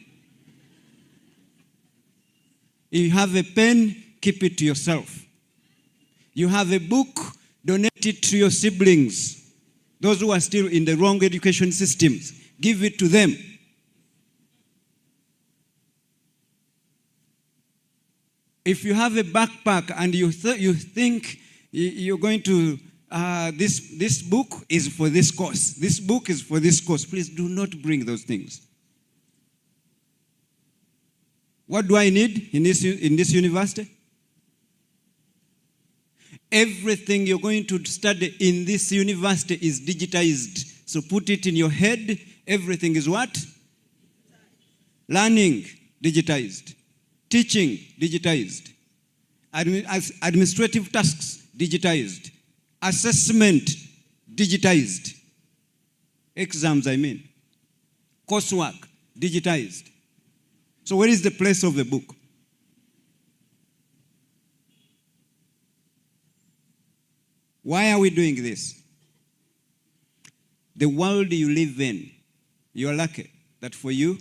If you have a pen, keep it to yourself. You have a book, donate it to your siblings. Those who are still in the wrong education systems, give it to them. If you have a backpack and you think you're going to, this book is for this course, this book is for this course, please do not bring those things. What do I need in this university? Everything you're going to study in this university is digitized. So put it in your head. Everything is what? Learning, digitized. Teaching, digitized. Administrative tasks, digitized. Assessment, digitized. Exams, I mean. Coursework, digitized. So where is the place of the book? Why are we doing this? The world you live in, you're lucky that for you,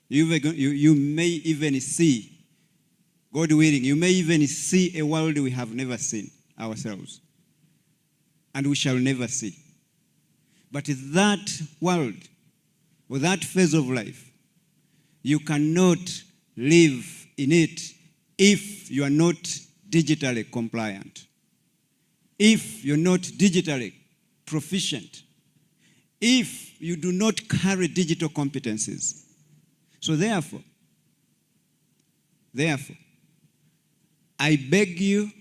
you may even see, God willing, you may even see a world we have never seen ourselves. And we shall never see. But that world, or that phase of life, you cannot live in it if you are not digitally compliant. If you're not digitally proficient, if you do not carry digital competencies. So therefore, I beg you,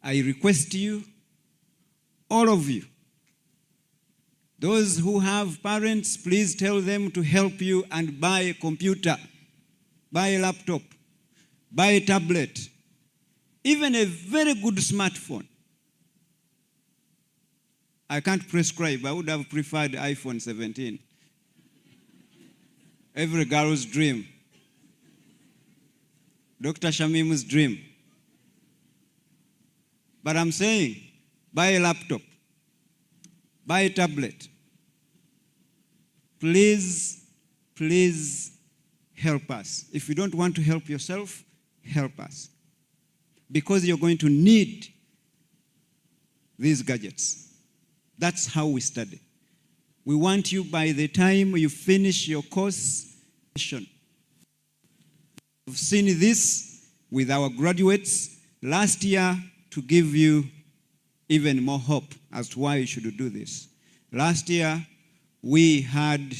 I request you, all of you, those who have parents, please tell them to help you and buy a computer, buy a laptop, buy a tablet, even a very good smartphone. I can't prescribe. I would have preferred iPhone 17. Every girl's dream. Dr. Shamim's dream. But I'm saying, buy a laptop, buy a tablet. Please, please help us. If you don't want to help yourself, help us. Because you're going to need these gadgets. That's how we study. We want you, by the time you finish your course, we've seen this with our graduates last year to give you even more hope as to why you should do this. Last year, we had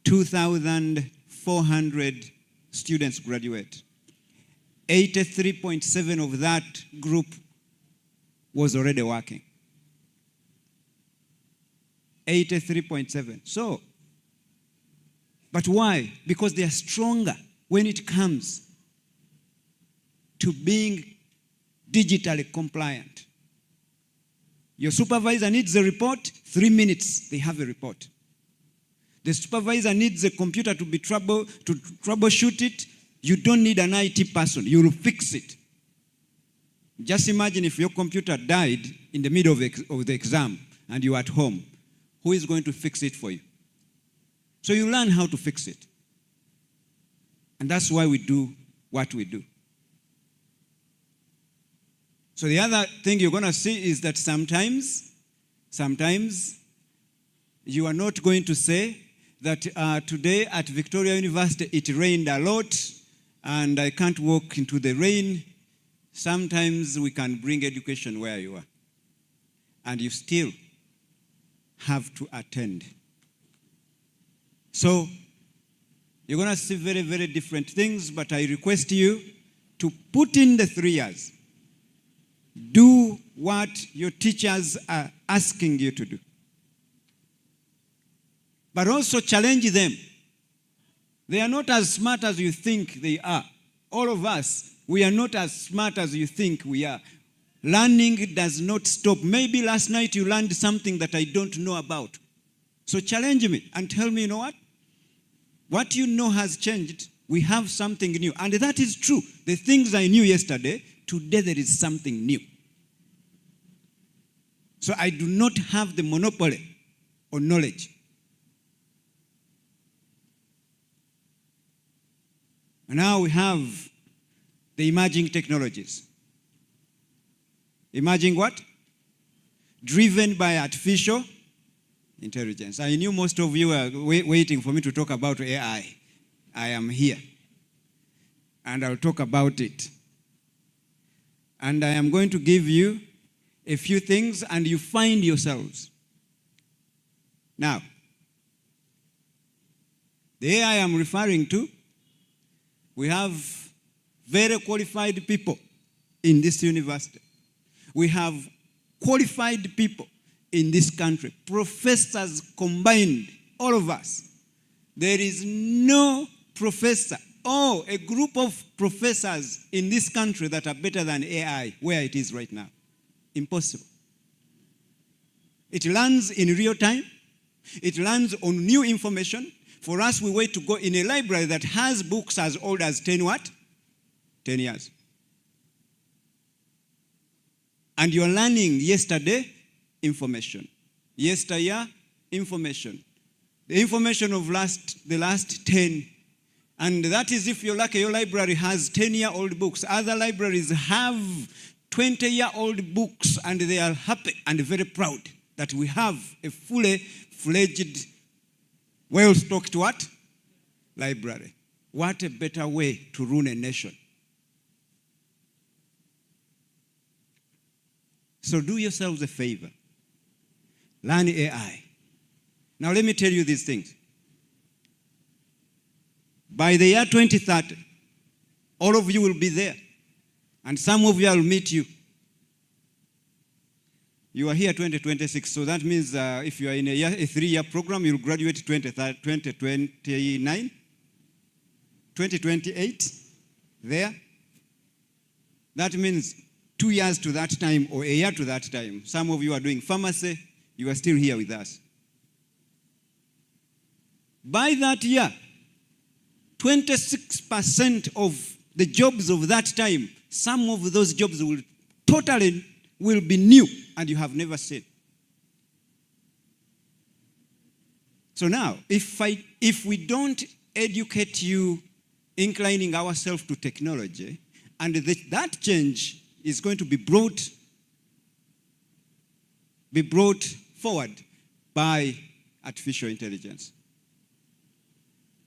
2,400 students graduate. 83.7% of that group was already working. 83.7%. So, but why? Because they are stronger when it comes to being digitally compliant. Your supervisor needs a report, 3 minutes, they have a report. The supervisor needs a computer to troubleshoot it. You don't need an IT person. You will fix it. Just imagine if your computer died in the middle of the exam and you're at home. Who is going to fix it for you? So you learn how to fix it. And that's why we do what we do. So the other thing you're going to see is that sometimes you are not going to say that today at Victoria University it rained a lot and I can't walk into the rain. Sometimes we can bring education where you are. And you still have to attend. So you're going to see very, very different things, but I request you to put in the 3 years. Do what your teachers are asking you to do. But also challenge them. They are not as smart as you think they are. All of us, we are not as smart as you think we are. Learning does not stop. Maybe last night you learned something that I don't know about. So challenge me and tell me, you know what? What you know has changed. We have something new. And that is true. The things I knew yesterday, today there is something new. So I do not have the monopoly on knowledge. And now we have the emerging technologies. Emerging what? Driven by artificial intelligence. I knew most of you were waiting for me to talk about AI. I am here. And I'll talk about it. And I am going to give you a few things and you find yourselves. Now, the AI I'm referring to, we have very qualified people in this university. We have qualified people in this country, professors combined, all of us. There is no professor or a group of professors in this country that are better than AI where it is right now. Impossible. It learns in real time. It learns on new information. For us, we wait to go in a library that has books as old as 10 what? 10 years. And you're learning yesterday, information. Yesteryear, information. The information of the last 10. And that is if you're lucky, your library has 10-year-old books. Other libraries have 20-year-old books, and they are happy and very proud that we have a fully fledged, well-stocked what? Library. What a better way to run a nation. So do yourselves a favor. Learn AI. Now let me tell you these things. By the year 2030, all of you will be there. And some of you will meet you. You are here 2026, so that means if you are in a 3-year program, you'll graduate 2029, 2028, there. That means 2 years to that time or a year to that time. Some of you are doing pharmacy, you are still here with us. By that year, 26% of the jobs of that time, some of those jobs will be new and you have never seen. So now, if we don't educate you inclining ourselves to technology, and that change is going to be brought forward by artificial intelligence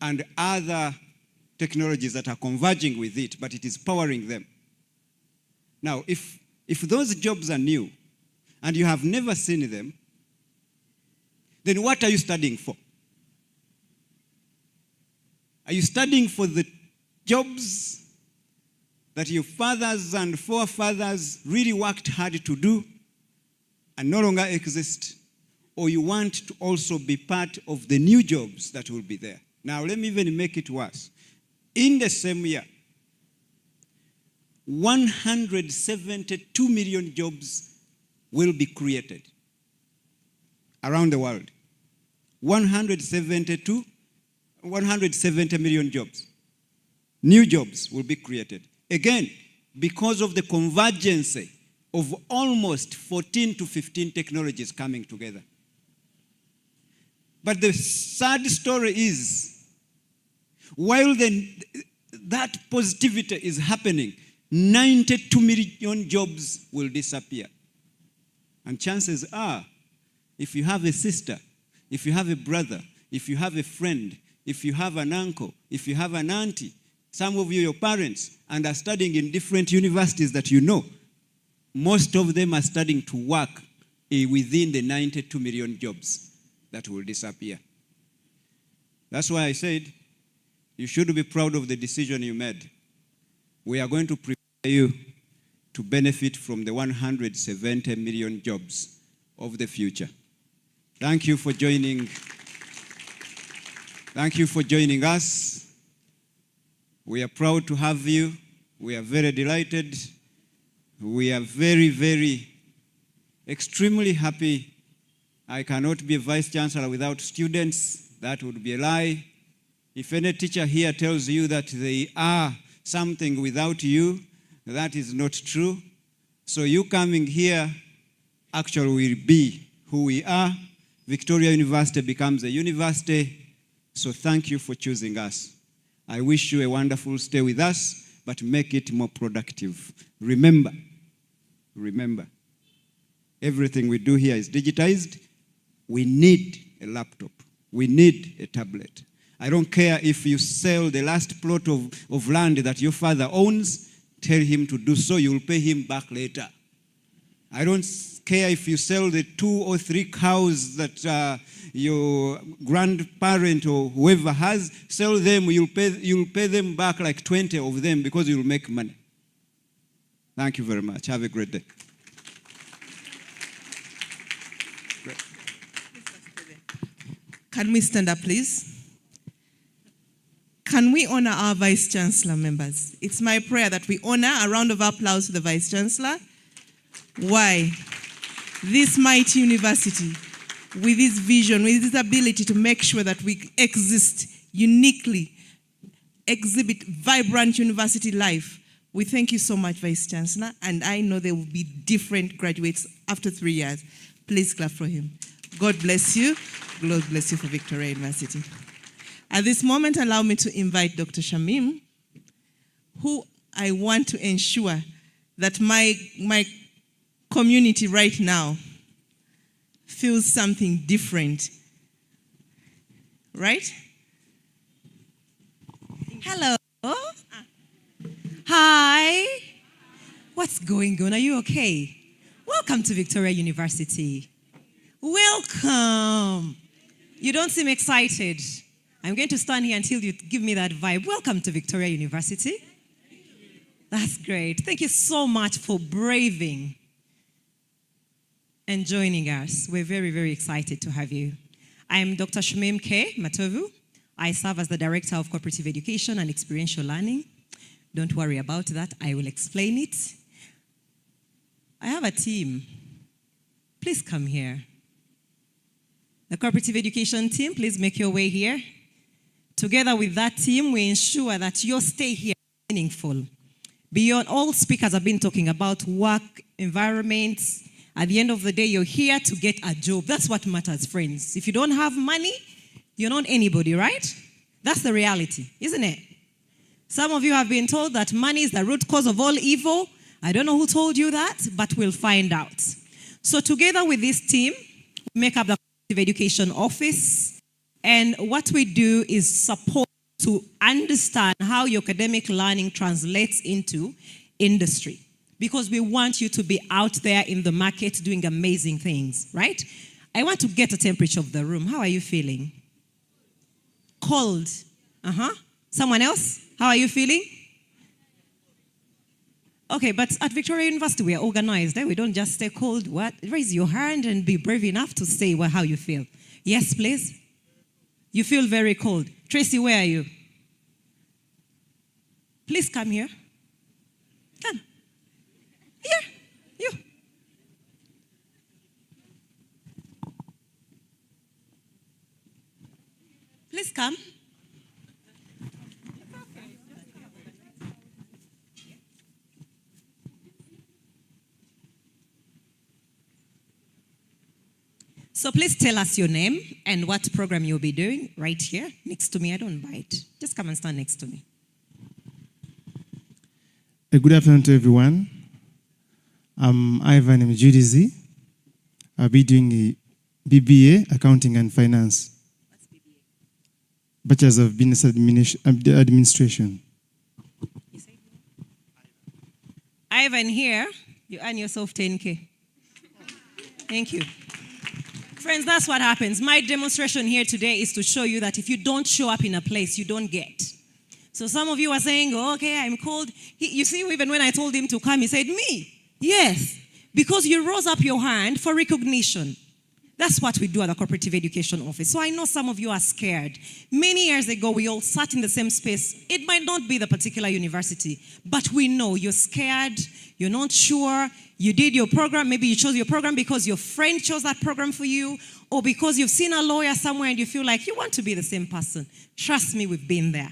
and other technologies that are converging with it, but it is powering them. Now, if those jobs are new and you have never seen them, then what are you studying for? Are you studying for the jobs that your fathers and forefathers really worked hard to do and no longer exist? Or you want to also be part of the new jobs that will be there? Now, let me even make it worse. In the same year, 172 million jobs will be created around the world. 170 million jobs. New jobs will be created. Again, because of the convergence of almost 14 to 15 technologies coming together. But the sad story is, while that positivity is happening, 92 million jobs will disappear. And chances are, if you have a sister, if you have a brother, if you have a friend, if you have an uncle, if you have an auntie, some of you, your parents, and are studying in different universities that you know, most of them are starting to work within the 92 million jobs that will disappear. That's why I said, you should be proud of the decision you made. We are going to prepare you to benefit from the 170 million jobs of the future. Thank you for joining. Thank you for joining us. We are proud to have you. We are very delighted. We are very, very, extremely happy. I cannot be a vice chancellor without students. That would be a lie. If any teacher here tells you that they are something without you, that is not true. So you coming here actually will be who we are. Victoria University becomes a university. So thank you for choosing us. I wish you a wonderful stay with us, but make it more productive. Remember, everything we do here is digitized. We need a laptop. We need a tablet. I don't care if you sell the last plot of land that your father owns, tell him to do so, you'll pay him back later. I don't care if you sell the 2 or 3 cows that your grandparent or whoever has, sell them, you'll pay them back like 20 of them because you'll make money. Thank you very much. Have a great day. Can we stand up, please? Can we honor our Vice Chancellor members? It's my prayer that we honor a round of applause to the Vice Chancellor. Why? This mighty university, with its vision, with its ability to make sure that we exist uniquely, exhibit vibrant university life. We thank you so much, Vice Chancellor, and I know there will be different graduates after 3 years. Please clap for him. God bless you. God bless you for Victoria University. At this moment, allow me to invite Dr. Shamim, who I want to ensure that my community right now feels something different. Right? Hello. Hi. What's going on? Are you okay? Welcome to Victoria University. Welcome. You don't seem excited. I'm going to stand here until you give me that vibe. Welcome to Victoria University. That's great. Thank you so much for braving and joining us. We're very, very excited to have you. I'm Dr. Shumim K. Matovu. I serve as the Director of Cooperative Education and Experiential Learning. Don't worry about that. I will explain it. I have a team. Please come here. The Cooperative Education team, please make your way here. Together with that team, we ensure that your stay here is meaningful. Beyond, all speakers have been talking about work, environments. At the end of the day, you're here to get a job. That's what matters, friends. If you don't have money, you're not anybody, right? That's the reality, isn't it? Some of you have been told that money is the root cause of all evil. I don't know who told you that, but we'll find out. So together with this team, we make up the Cooperative Education Office. And what we do is support to understand how your academic learning translates into industry. Because we want you to be out there in the market doing amazing things, right? I want to get a temperature of the room. How are you feeling? Cold. Someone else? How are you feeling? Okay, but at Victoria University, we are organized. We don't just stay cold. What? Raise your hand and be brave enough to say how you feel. Yes, please. You feel very cold. Tracy, where are you? Please come here. Come. Here. You. Please come. So please tell us your name and what program you'll be doing right here next to me. I don't bite. Just come and stand next to me. Good afternoon to everyone. I'm Ivan Mjudizi. I'll be doing a BBA, Accounting and Finance. What's BBA? Bachelor's of Business Administration. Ivan here, you earn yourself 10K. Thank you. Friends, that's what happens. My demonstration here today is to show you that if you don't show up in a place, you don't get. So some of you are saying, oh, okay, I'm called. You see, even when I told him to come, he said, me? Yes, because you rose up your hand for recognition. That's what we do at the Cooperative Education Office. So I know some of you are scared. Many years ago, we all sat in the same space. It might not be the particular university, but we know you're scared, you're not sure, you did your program, maybe you chose your program because your friend chose that program for you, or because you've seen a lawyer somewhere and you feel like you want to be the same person. Trust me, we've been there.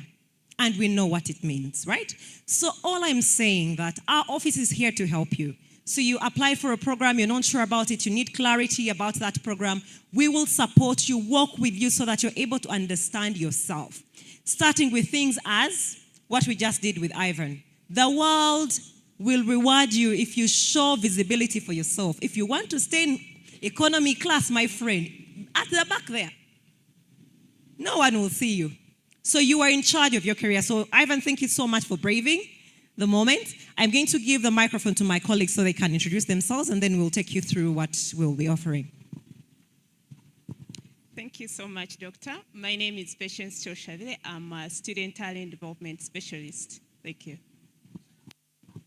And we know what it means, right? So all I'm saying that our office is here to help you. So you apply for a program, you're not sure about it, you need clarity about that program. We will support you, work with you so that you're able to understand yourself. Starting with things as what we just did with Ivan. The world will reward you if you show visibility for yourself. If you want to stay in economy class, my friend, at the back there, no one will see you. So you are in charge of your career. So Ivan, thank you so much for braving the moment. I'm going to give the microphone to my colleagues so they can introduce themselves, and then we'll take you through what we'll be offering. Thank you so much, Doctor. My name is Patience Choshavile. I'm a Student Talent Development Specialist. Thank you.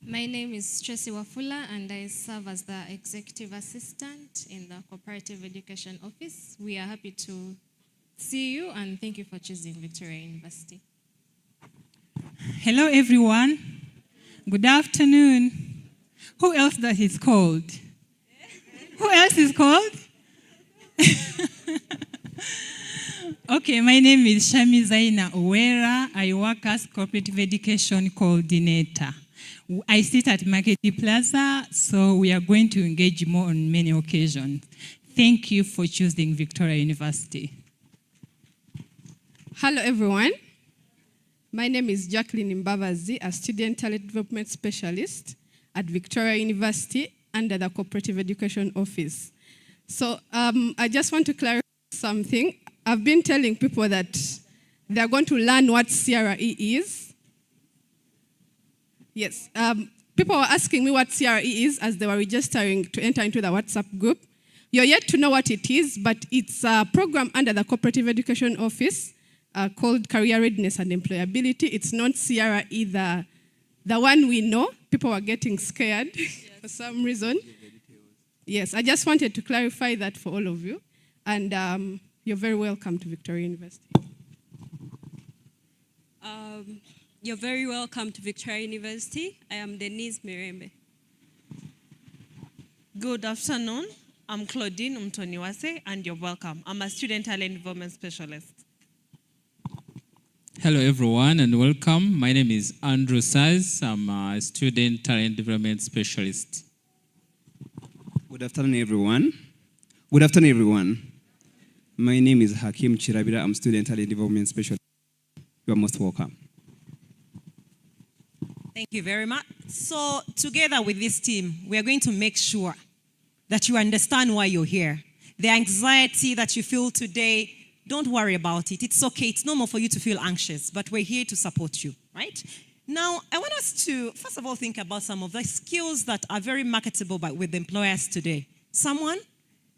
My name is Tracy Wafula, and I serve as the Executive Assistant in the Cooperative Education Office. We are happy to see you, and thank you for choosing Victoria University. Hello, everyone. Good afternoon. Who else that is called? Who else is called? Okay, my name is Shami Zaina Owera. I work as Cooperative Education Coordinator. I sit at Market Plaza, so we are going to engage more on many occasions. Thank you for choosing Victoria University. Hello, everyone. My name is Jacqueline Mbavazi, a Student Talent Development Specialist at Victoria University under the Cooperative Education Office. So I just want to clarify something. I've been telling people that they're going to learn what CRE is. Yes, people were asking me what CRE is as they were registering to enter into the WhatsApp group. You're yet to know what it is, but it's a program under the Cooperative Education Office called Career Readiness and Employability. It's not CRE, the one we know. People were getting scared for some reason. Yes, I just wanted to clarify that for all of you. And you're very welcome to Victoria University. You're very welcome to Victoria University. I am Denise Mirembe. Good afternoon. I'm Claudine Umtoniwase, and you're welcome. I'm a Student Talent Development Specialist. Hello, everyone, and welcome. My name is Andrew Saz. I'm a Student Talent Development Specialist. Good afternoon, everyone. Good afternoon, everyone. My name is Hakim Chirabira. I'm Student Talent Development Specialist. You are most welcome. Thank you very much. So together with this team, we are going to make sure that you understand why you're here. The anxiety that you feel today, don't worry about it. It's okay. It's normal for you to feel anxious, but we're here to support you, right? Now, I want us to, first of all, think about some of the skills that are very marketable with employers today. Someone?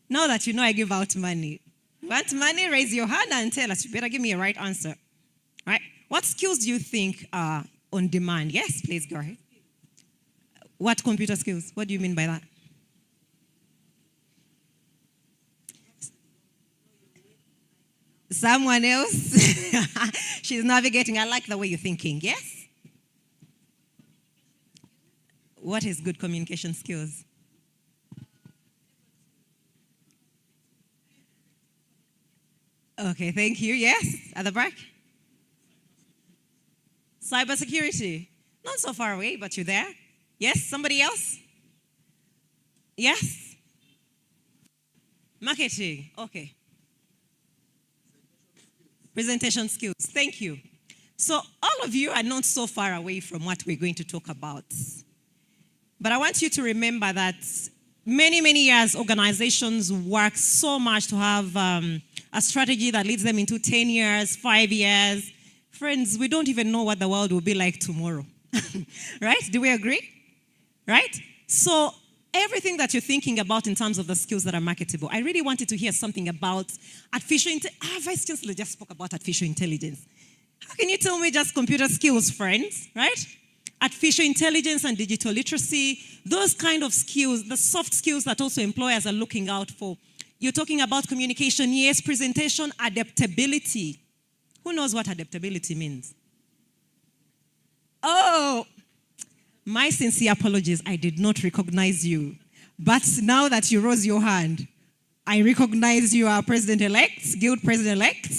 Now that you know I give out money. Want money? Raise your hand and tell us. You better give me a right answer. Right? What skills do you think are on demand? Yes, please go ahead. What computer skills? What do you mean by that? Someone else? She's navigating. I like the way you're thinking. Yes? What is good communication skills? Okay, thank you. Yes, at the back. Cybersecurity. Not so far away, but you're there. Yes, somebody else? Yes? Marketing. Okay. Presentation skills. Thank you. So all of you are not so far away from what we're going to talk about. But I want you to remember that many years organizations work so much to have a strategy that leads them into 10 years, 5 years. Friends, we don't even know what the world will be like tomorrow. Right? Do we agree? Right? So everything that you're thinking about in terms of the skills that are marketable, I really wanted to hear something about artificial intelligence. Vice Chancellor just spoke about artificial intelligence. How can you tell me just computer skills, friends, right? Artificial intelligence and digital literacy, those kind of skills, the soft skills that also employers are looking out for. You're talking about communication, yes, presentation, adaptability. Who knows what adaptability means? Oh, my sincere apologies, I did not recognize you. But now that you rose your hand, I recognize you are president-elect, guild president-elect,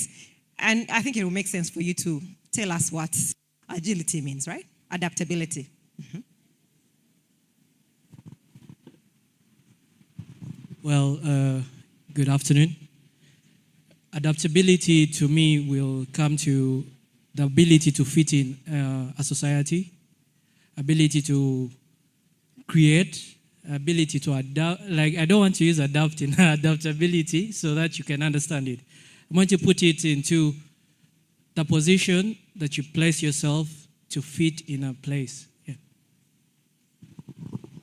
and I think it will make sense for you to tell us what agility means, right? Adaptability. Mm-hmm. Well, good afternoon. Adaptability to me will come to the ability to fit in a society, ability to create, ability to adapt. Like, I don't want to use adapt in adaptability so that you can understand it. I want to put it into the position that you place yourself to fit in a place. Yeah.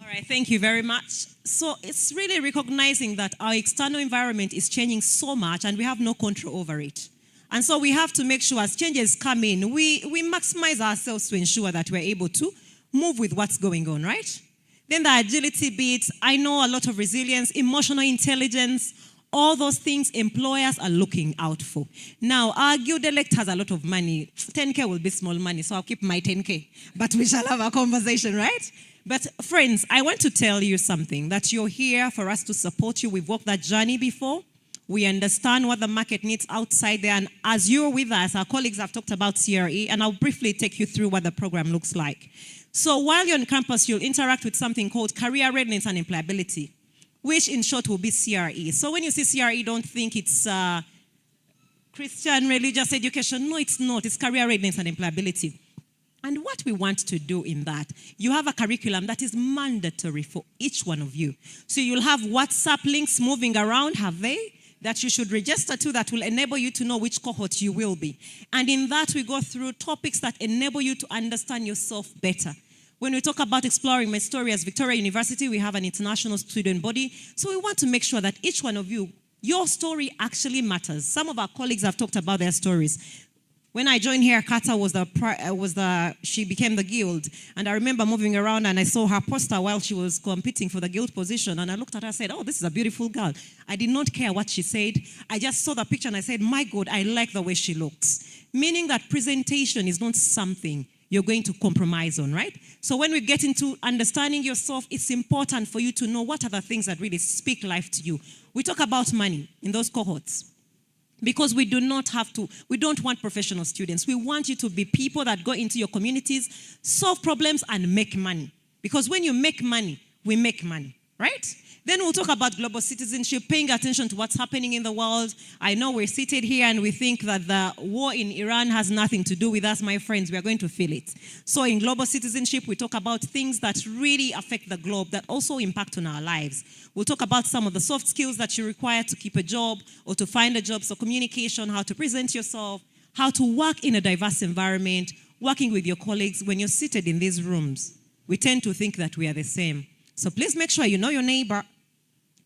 All right, thank you very much. So it's really recognizing that our external environment is changing so much and we have no control over it. And so we have to make sure as changes come in, we maximize ourselves to ensure that we're able to move with what's going on, right? Then the agility bit, I know a lot of resilience, emotional intelligence, all those things employers are looking out for. Now, our guild elect has a lot of money. 10K will be small money, so I'll keep my 10K. But we shall have a conversation, right? But friends, I want to tell you something, that you're here for us to support you. We've walked that journey before. We understand what the market needs outside there. And as you're with us, our colleagues have talked about CRE, and I'll briefly take you through what the program looks like. So while you're on campus, you'll interact with something called career readiness and employability, which in short will be CRE. So when you see CRE, don't think it's Christian religious education. No, it's not. It's career readiness and employability. And what we want to do in that, you have a curriculum that is mandatory for each one of you. So you'll have WhatsApp links moving around, have they? That you should register to that will enable you to know which cohort you will be. And in that, we go through topics that enable you to understand yourself better. When we talk about exploring my story as Victoria University, we have an international student body. So we want to make sure that each one of you, your story actually matters. Some of our colleagues have talked about their stories. When I joined here, Kata she became the guild. And I remember moving around and I saw her poster while she was competing for the guild position. And I looked at her and said, oh, this is a beautiful girl. I did not care what she said. I just saw the picture and I said, my God, I like the way she looks. Meaning that presentation is not something you're going to compromise on, right? So when we get into understanding yourself, it's important for you to know what are the things that really speak life to you. We talk about money in those cohorts. Because we don't want professional students. We want you to be people that go into your communities, solve problems, and make money. Because when you make money, we make money, right? Then we'll talk about global citizenship, paying attention to what's happening in the world. I know we're seated here and we think that the war in Iran has nothing to do with us, my friends. We are going to feel it. So in global citizenship, we talk about things that really affect the globe, that also impact on our lives. We'll talk about some of the soft skills that you require to keep a job or to find a job. So communication, how to present yourself, how to work in a diverse environment, working with your colleagues. When you're seated in these rooms, we tend to think that we are the same. So please make sure you know your neighbor.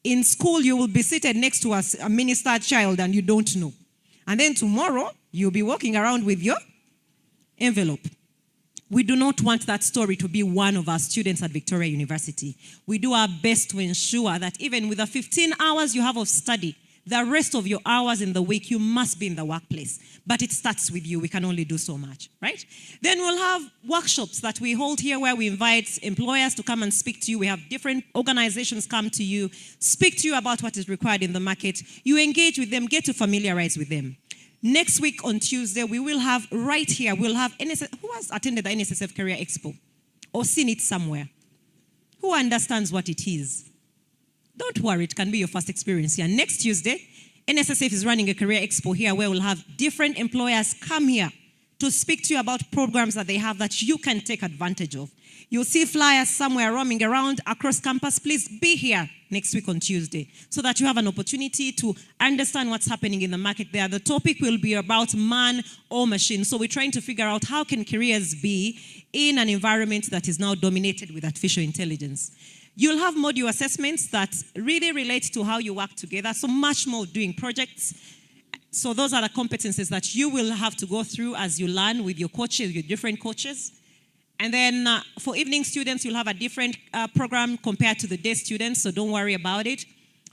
In school, you will be seated next to a minister's child and you don't know. And then tomorrow, you'll be walking around with your envelope. We do not want that story to be one of our students at Victoria University. We do our best to ensure that even with the 15 hours you have of study, The rest of your hours in the week, you must be in the workplace. But it starts with you. We can only do so much, right? Then we'll have workshops that we hold here where we invite employers to come and speak to you. We have different organizations come to you, speak to you about what is required in the market. You engage with them, get to familiarize with them. Next week on Tuesday, we will have right here, we'll have NSS. Who has attended the NSSF Career Expo or seen it somewhere? Who understands what it is? Don't worry, it can be your first experience here. Next Tuesday, NSSF is running a career expo here where we'll have different employers come here to speak to you about programs that they have that you can take advantage of. You'll see flyers somewhere roaming around across campus. Please be here next week on Tuesday so that you have an opportunity to understand what's happening in the market there. The topic will be about man or machine. So we're trying to figure out how can careers be in an environment that is now dominated with artificial intelligence. You'll have module assessments that really relate to how you work together, so much more doing projects. So those are the competencies that you will have to go through as you learn with your coaches, your different coaches. And then for evening students, you'll have a different program compared to the day students, so don't worry about it.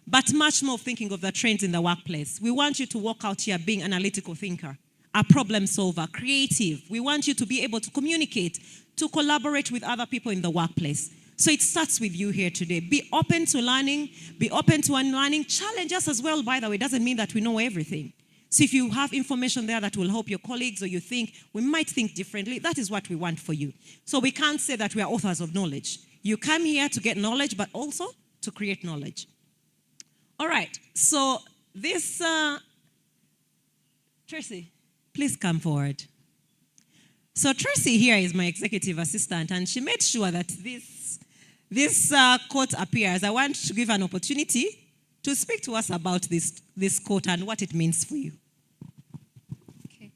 But much more thinking of the trends in the workplace. We want you to walk out here being an analytical thinker, a problem solver, creative. We want you to be able to communicate, to collaborate with other people in the workplace. So it starts with you here today. Be open to learning, be open to unlearning. Challenge us as well, by the way. It doesn't mean that we know everything. So if you have information there that will help your colleagues or you think we might think differently, that is what we want for you. So we can't say that we are authors of knowledge. You come here to get knowledge, but also to create knowledge. All right, so this, Tracy, please come forward. So Tracy here is my executive assistant, and she made sure that this quote appears. I want to give an opportunity to speak to us about this quote and what it means for you. Okay.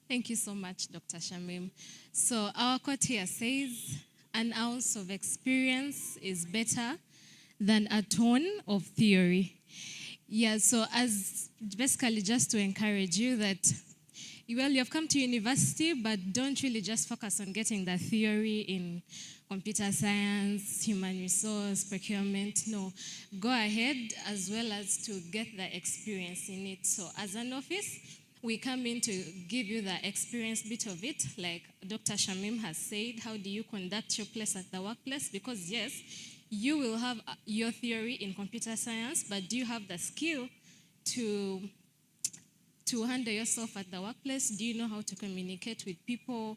Thank you so much, Dr. Shamim. So our quote here says, an ounce of experience is better than a ton of theory. Yeah, so as basically just to encourage you that, well, you have come to university, but don't really just focus on getting the theory in computer science, human resource, procurement. No, go ahead as well as to get the experience in it. So as an office, we come in to give you the experience bit of it. Like Dr. Shamim has said, how do you conduct your place at the workplace? Because yes, you will have your theory in computer science, but do you have the skill to handle yourself at the workplace? Do you know how to communicate with people?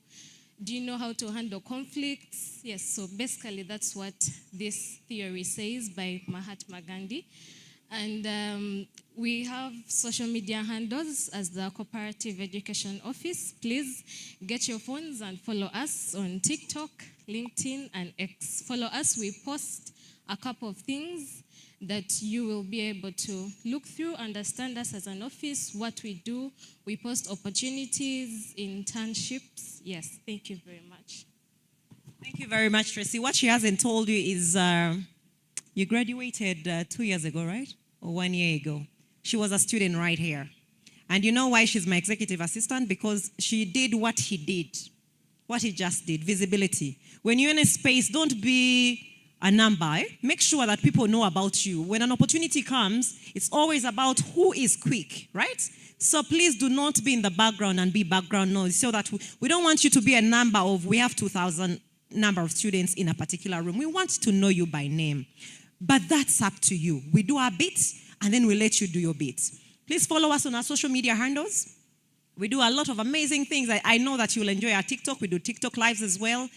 Do you know how to handle conflicts? Yes, so basically that's what this theory says by Mahatma Gandhi. And we have social media handles as the Cooperative Education Office. Please get your phones and follow us on TikTok, LinkedIn, and X. Follow us. We post a couple of things that you will be able to look through, understand us as an office, what we do. We post opportunities, internships. Yes, thank you very much. Thank you very much, Tracy. What she hasn't told you is you graduated 2 years ago, right? Or 1 year ago. She was a student right here. And you know why she's my executive assistant? Because she did what he did, what he just did, visibility. When you're in a space, don't be a number. Make sure that people know about you. When an opportunity comes, it's always about who is quick, right? So please do not be in the background and be background noise, so that we don't want you to be a number of, we have 2,000 number of students in a particular room. We want to know you by name. But that's up to you. We do our bit, and then we let you do your bit. Please follow us on our social media handles. We do a lot of amazing things. I know that you'll enjoy our TikTok. We do TikTok lives as well.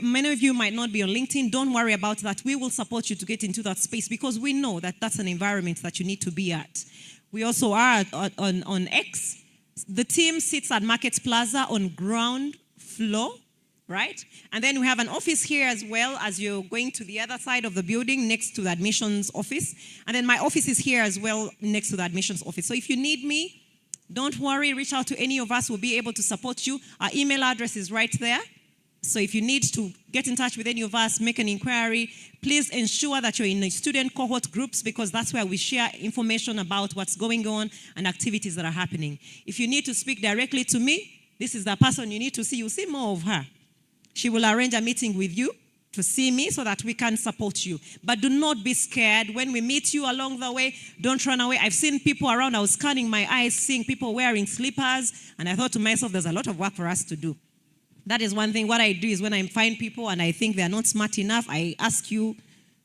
Many of you might not be on LinkedIn. Don't worry about that. We will support you to get into that space because we know that that's an environment that you need to be at. We also are on X. The team sits at Market Plaza on ground floor, right? And then we have an office here as well as you're going to the other side of the building next to the admissions office. And then my office is here as well next to the admissions office. So if you need me, don't worry, reach out to any of us. We'll be able to support you. Our email address is right there. So if you need to get in touch with any of us, make an inquiry, please ensure that you're in the student cohort groups because that's where we share information about what's going on and activities that are happening. If you need to speak directly to me, this is the person you need to see. You'll see more of her. She will arrange a meeting with you to see me so that we can support you. But do not be scared. When we meet you along the way, don't run away. I've seen people around. I was scanning my eyes, seeing people wearing slippers, and I thought to myself, there's a lot of work for us to do. That is one thing. What I do is when I find people and I think they're not smart enough, I ask you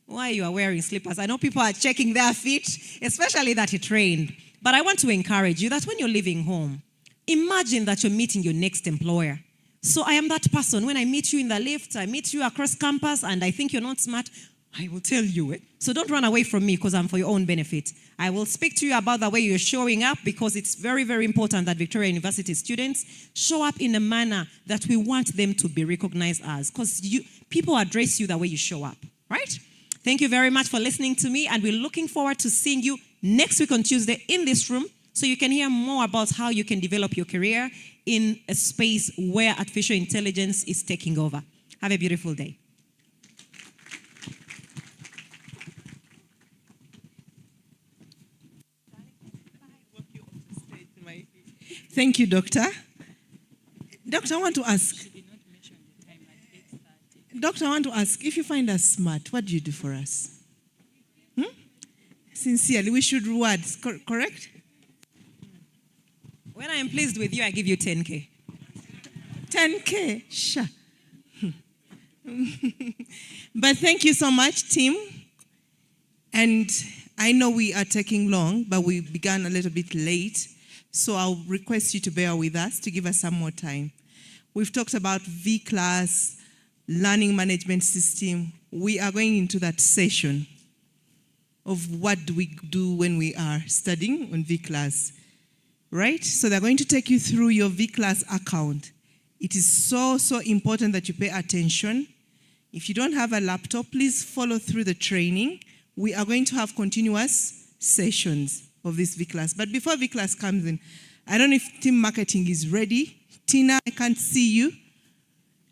why you are wearing slippers. I know people are checking their feet, especially that it rained. But I want to encourage you that when you're leaving home, imagine that you're meeting your next employer. So I am that person. When I meet you in the lift, I meet you across campus, and I think you're not smart, I will tell you. So don't run away from me because I'm for your own benefit. I will speak to you about the way you're showing up because it's very, very important that Victoria University students show up in a manner that we want them to be recognized as, because people address you the way you show up, right? Thank you very much for listening to me, and we're looking forward to seeing you next week on Tuesday in this room so you can hear more about how you can develop your career in a space where artificial intelligence is taking over. Have a beautiful day. Thank you, Doctor. Doctor, I want to ask. Doctor, I want to ask, if you find us smart, what do you do for us? Sincerely, we should reward, correct? When I am pleased with you, I give you 10K. 10K? Sure. But thank you so much, team. And I know we are taking long, but we began a little bit late. So I'll request you to bear with us, to give us some more time. We've talked about V-Class, learning management system. We are going into that session of what do we do when we are studying on V-Class, right? So they're going to take you through your V-Class account. It is so, so important that you pay attention. If you don't have a laptop, please follow through the training. We are going to have continuous sessions of this V-Class. But before V-Class comes in, I don't know if team marketing is ready. Tina, I can't see you.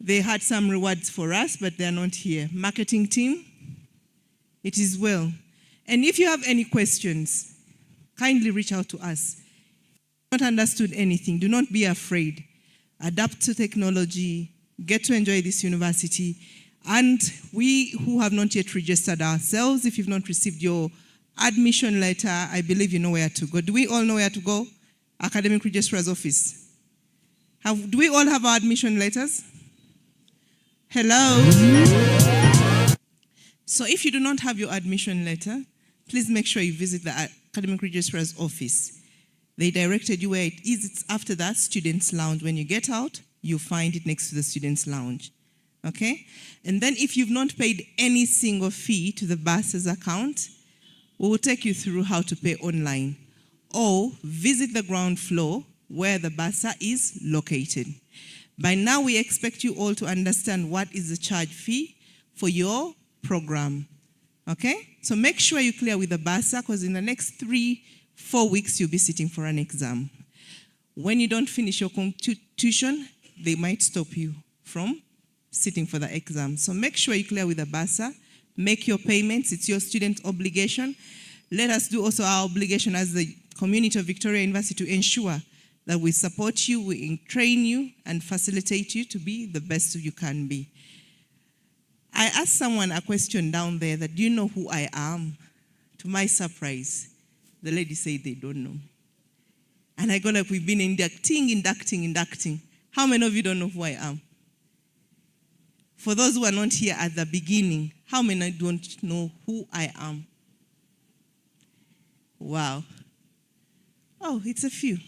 They had some rewards for us, but they're not here. Marketing team, it is well. And if you have any questions, kindly reach out to us. If you not understood anything, do not be afraid. Adapt to technology, get to enjoy this university. And we who have not yet registered ourselves, if you've not received your admission letter, I believe you know where to go. Do we all know where to go? Academic Registrar's Office. Do we all have our admission letters? Hello? So if you do not have your admission letter, please make sure you visit the Academic Registrar's Office. They directed you where it is. It's after that Students' Lounge. When you get out, you find it next to the Students' Lounge. Okay? And then if you've not paid any single fee to the bursar's account, we will take you through how to pay online. Or visit the ground floor where the bursar is located. By now, we expect you all to understand what is the charge fee for your program. Okay? So make sure you clear with the bursar, because in the next 3-4 weeks, you'll be sitting for an exam. When you don't finish your tuition, they might stop you from sitting for the exam. So make sure you clear with the bursar. Make your payments. It's your student obligation. Let us do also our obligation as the community of Victoria University to ensure that we support you, we train you, and facilitate you to be the best you can be. I asked someone a question down there that, do you know who I am? To my surprise, the lady said they don't know. And I go like, we've been inducting. How many of you don't know who I am? For those who are not here at the beginning, how many don't know who I am? Wow. Oh, it's a few.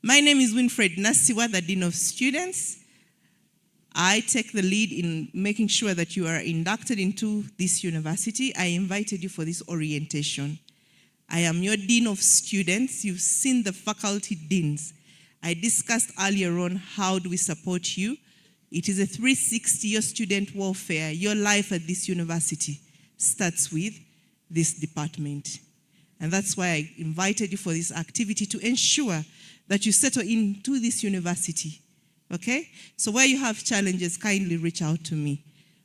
My name is Winfred Nasiwa, the Dean of Students. I take the lead in making sure that you are inducted into this university. I invited you for this orientation. I am your Dean of Students. You've seen the faculty deans. I discussed earlier on how do we support you. It is a 360, your student welfare, your life at this university starts with this department. And that's why I invited you for this activity to ensure that you settle into this university. Okay? So where you have challenges, kindly reach out to me.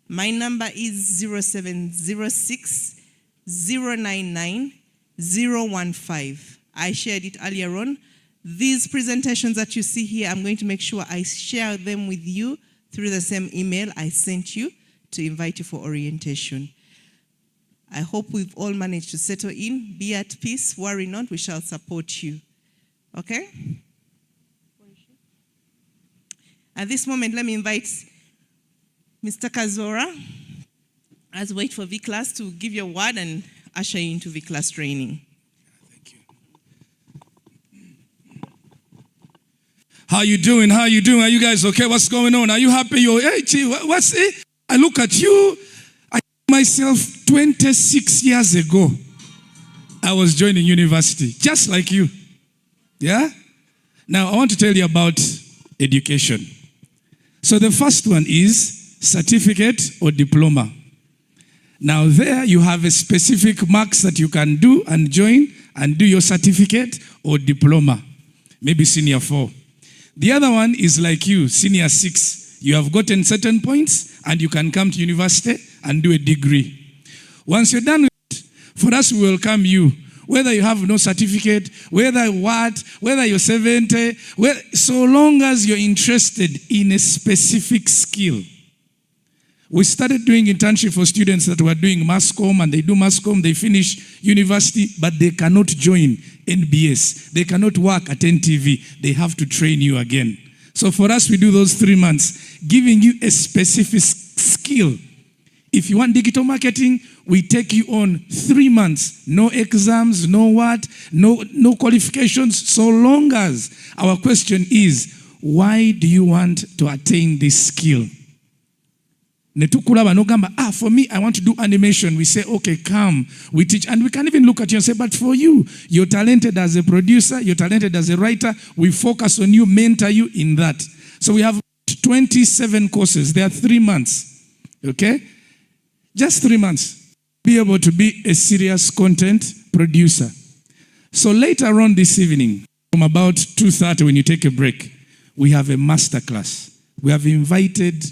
My number is 0706 099 015. I shared it earlier on. These presentations that you see here, I'm going to make sure I share them with you through the same email I sent you to invite you for orientation. I hope we've all managed to settle in. Be at peace. Worry not. We shall support you. Okay? At this moment, let me invite Mr. Kazora, as we wait for V-Class to give you a word and usher you into V-Class training. How you doing? How you doing? Are you guys okay? What's going on? Are you happy? Hey, gee, what's it? I look at you. I myself 26 years ago, I was joining university, just like you. Yeah? Now, I want to tell you about education. So the first one is certificate or diploma. Now there you have a specific marks that you can do and join and do your certificate or diploma, maybe senior 4. The other one is like you, senior 6. You have gotten certain points and you can come to university and do a degree. Once you're done with it, for us we welcome you. Whether you have no certificate, whether you're 70, so long as you're interested in a specific skill. We started doing internship for students that were doing mass comm, and they do mass comm, they finish university, but they cannot join NBS. They cannot work at NTV. They have to train you again. So for us, we do those 3 months, giving you a specific skill. If you want digital marketing, we take you on 3 months. No exams, no qualifications, so long as our question is, why do you want to attain this skill? For me, I want to do animation. We say, okay, come. We teach, and we can even look at you and say, but for you, you're talented as a producer, you're talented as a writer. We focus on you, mentor you in that. So we have 27 courses. They are 3 months. Okay? Just 3 months. Be able to be a serious content producer. So later on this evening, from about 2:30 when you take a break, we have a master class. We have invited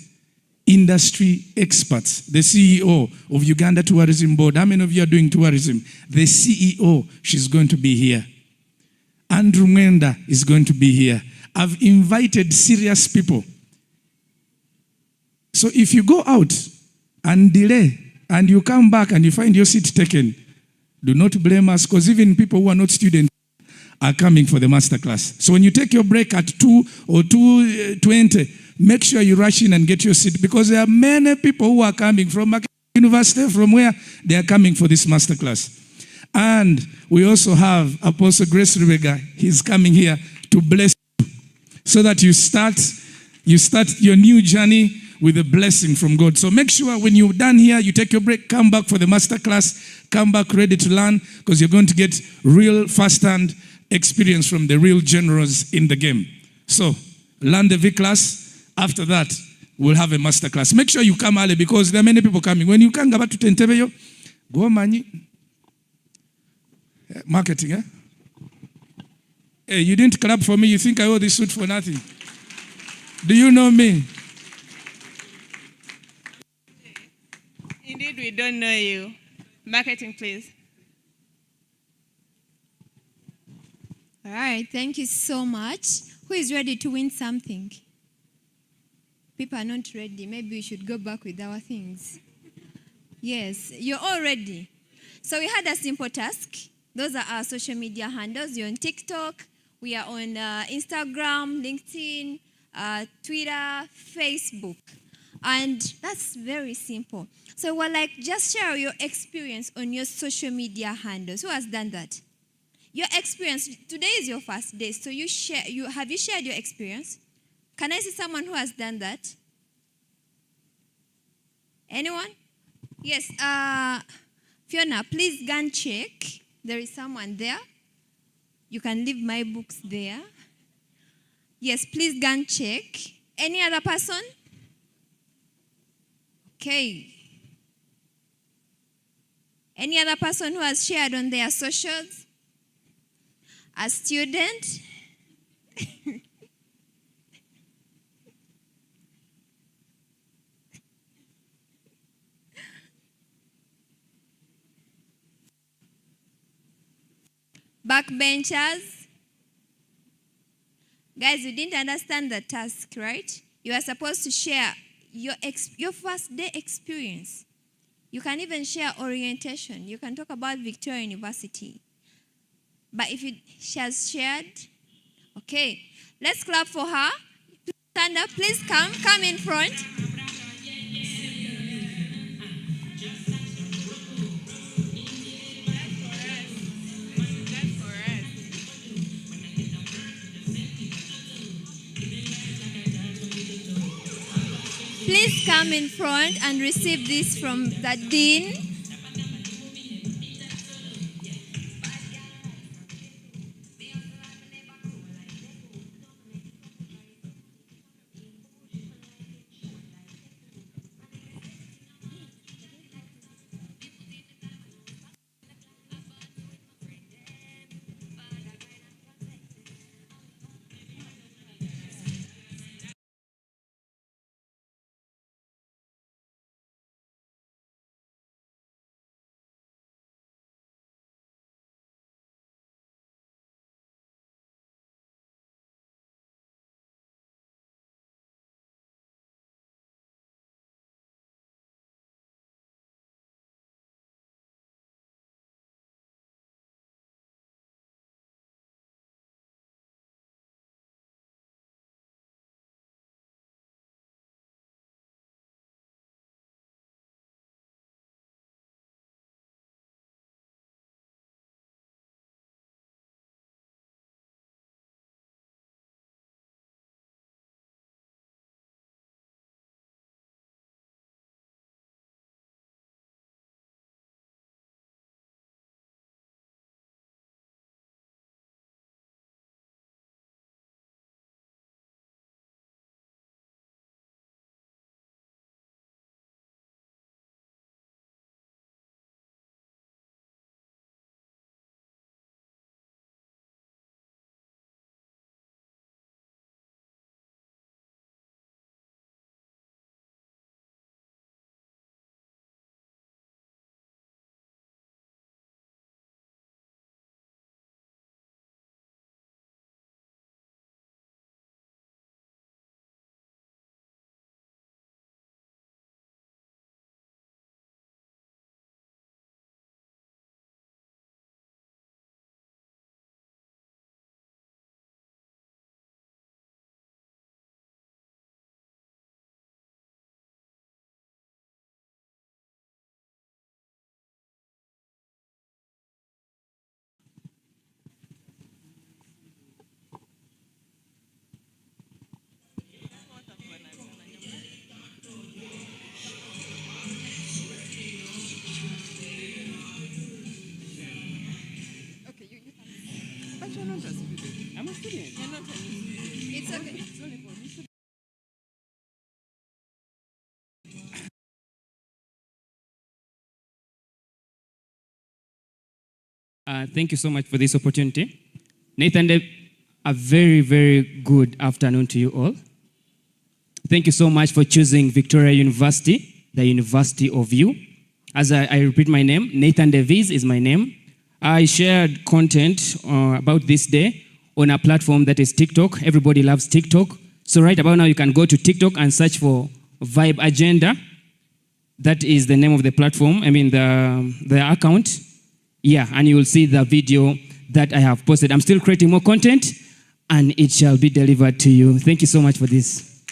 industry experts, the CEO of Uganda Tourism Board. How many of you are doing tourism? The CEO, she's going to be here. Andrew Mwenda is going to be here. I've invited serious people. So if you go out and delay and you come back and you find your seat taken, do not blame us, because even people who are not students are coming for the master class. So when you take your break at 2 or 2:20, make sure you rush in and get your seat, because there are many people who are coming from university, from where they are coming for this master class. And we also have Apostle Grace Rubega. He's coming here to bless you so that you start your new journey with a blessing from God. So make sure when you're done here, you take your break, come back for the master class, come back ready to learn, because you're going to get real first-hand experience from the real generals in the game. So learn the V class. After that, we'll have a master class. Make sure you come early, because there are many people coming. When you come about to Tentebeyo, go mani. Marketing, eh? Hey, you didn't clap for me. You think I wore this suit for nothing. Do you know me? Indeed, we don't know you. Marketing, please. All right, thank you so much. Who is ready to win something? People are not ready. Maybe we should go back with our things. Yes, you're all ready. So we had a simple task. Those are our social media handles. You're on TikTok. We are on Instagram, LinkedIn, Twitter, Facebook. And that's very simple. So we're like, just share your experience on your social media handles. Who has done that? Your experience. Today is your first day. So have you shared your experience? Can I see someone who has done that? Anyone? Yes. Fiona, please go and check. There is someone there. You can leave my books there. Yes, please go and check. Any other person? Okay. Any other person who has shared on their socials? A student? Backbenchers. Guys, you didn't understand the task, right? You are supposed to share your first day experience. You can even share orientation. You can talk about Victoria University. But if she has shared, okay, let's clap for her. Stand up, please come in front. Please come in front and receive this from the dean. I'm a student. You're not a student. It's okay. Thank you so much for this opportunity. Nathan, a very, very good afternoon to you all. Thank you so much for choosing Victoria University, the University of You. As I repeat my name, Nathan Davies is my name. I shared content about this day on a platform that is TikTok. Everybody loves TikTok. So right about now, you can go to TikTok and search for Vibe Agenda. That is the name of the platform, the account. Yeah, and you will see the video that I have posted. I'm still creating more content, and it shall be delivered to you. Thank you so much for this.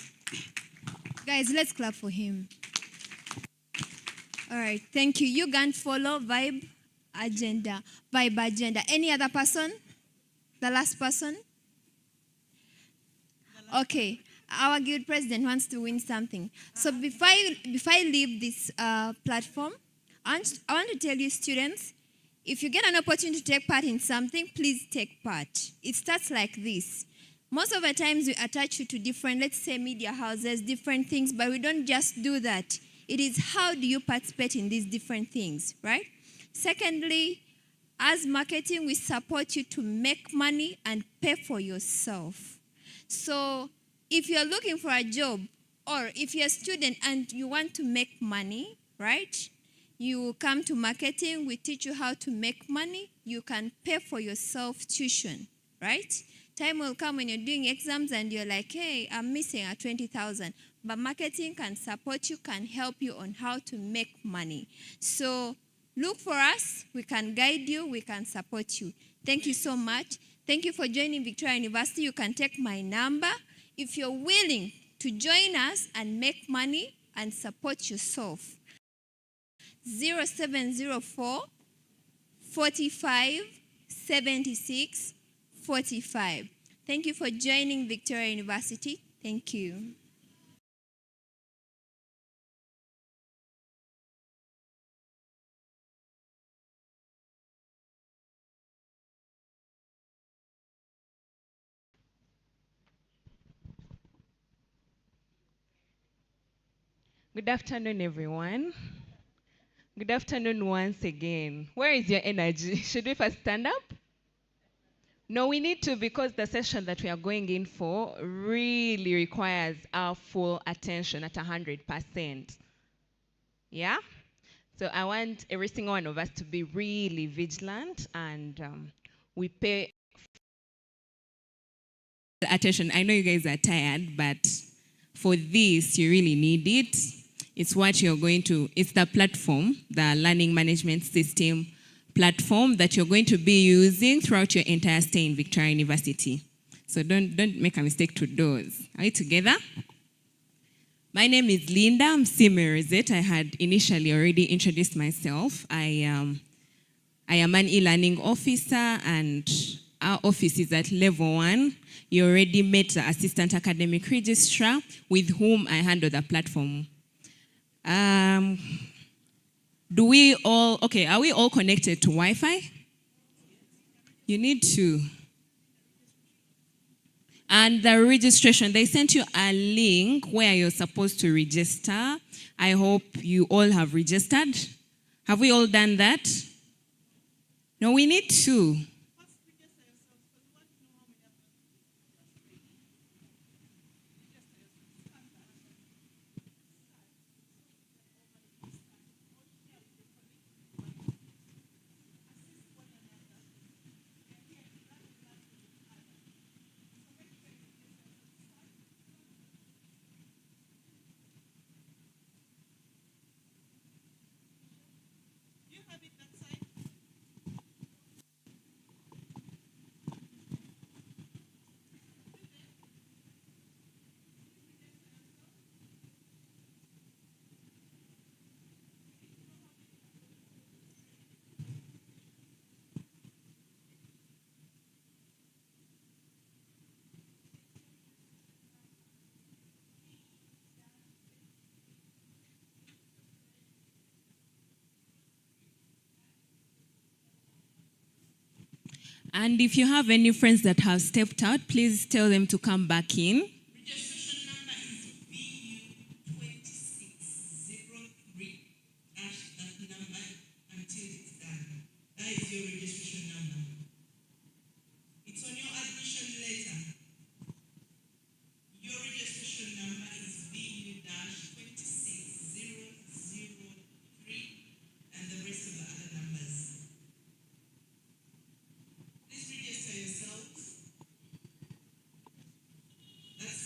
Guys, let's clap for him. All right, thank you. You can follow Vibe Agenda. Vibe Agenda. Any other person? The last person? Okay. Our guild president wants to win something. So before I leave this platform, I want to tell you, students, if you get an opportunity to take part in something, please take part. It starts like this. Most of the times we attach you to different, let's say, media houses, different things, but we don't just do that. It is how do you participate in these different things, right? Secondly, as marketing, we support you to make money and pay for yourself. So if you're looking for a job, or if you're a student and you want to make money, right? You come to marketing, we teach you how to make money. You can pay for yourself tuition, right? Time will come when you're doing exams and you're like, hey, I'm missing a 20,000. but marketing can support you, can help you on how to make money. So look for us. We can guide you. We can support you. Thank you so much. Thank you for joining Victoria University. You can take my number. If you're willing to join us and make money and support yourself, 0704 45 76 45. Thank you for joining Victoria University. Thank you. Good afternoon, everyone. Good afternoon once again. Where is your energy? Should we first stand up? No, we need to, because the session that we are going in for really requires our full attention at 100%. Yeah? So I want every single one of us to be really vigilant, and we pay attention. I know you guys are tired, but for this, you really need it. It's what you're going to, it's the platform, the learning management system platform that you're going to be using throughout your entire stay in Victoria University. So don't make a mistake to those. Are you together? My name is Linda. I'm Simerizet. I had initially already introduced myself. I am an e-learning officer, and our office is at level 1. You already met the assistant academic registrar with whom I handle the platform. Are we all connected to Wi-Fi? You need to. And the registration, they sent you a link where you're supposed to register. I hope you all have registered. Have we all done that? No, we need to. And if you have any friends that have stepped out, please tell them to come back in. Registration number is VU2603. Dash that number until it's done. That is your registration number. It's on your admission letter. Your registration number is VU-26003 and the rest of the other numbers. Please register yourselves. That's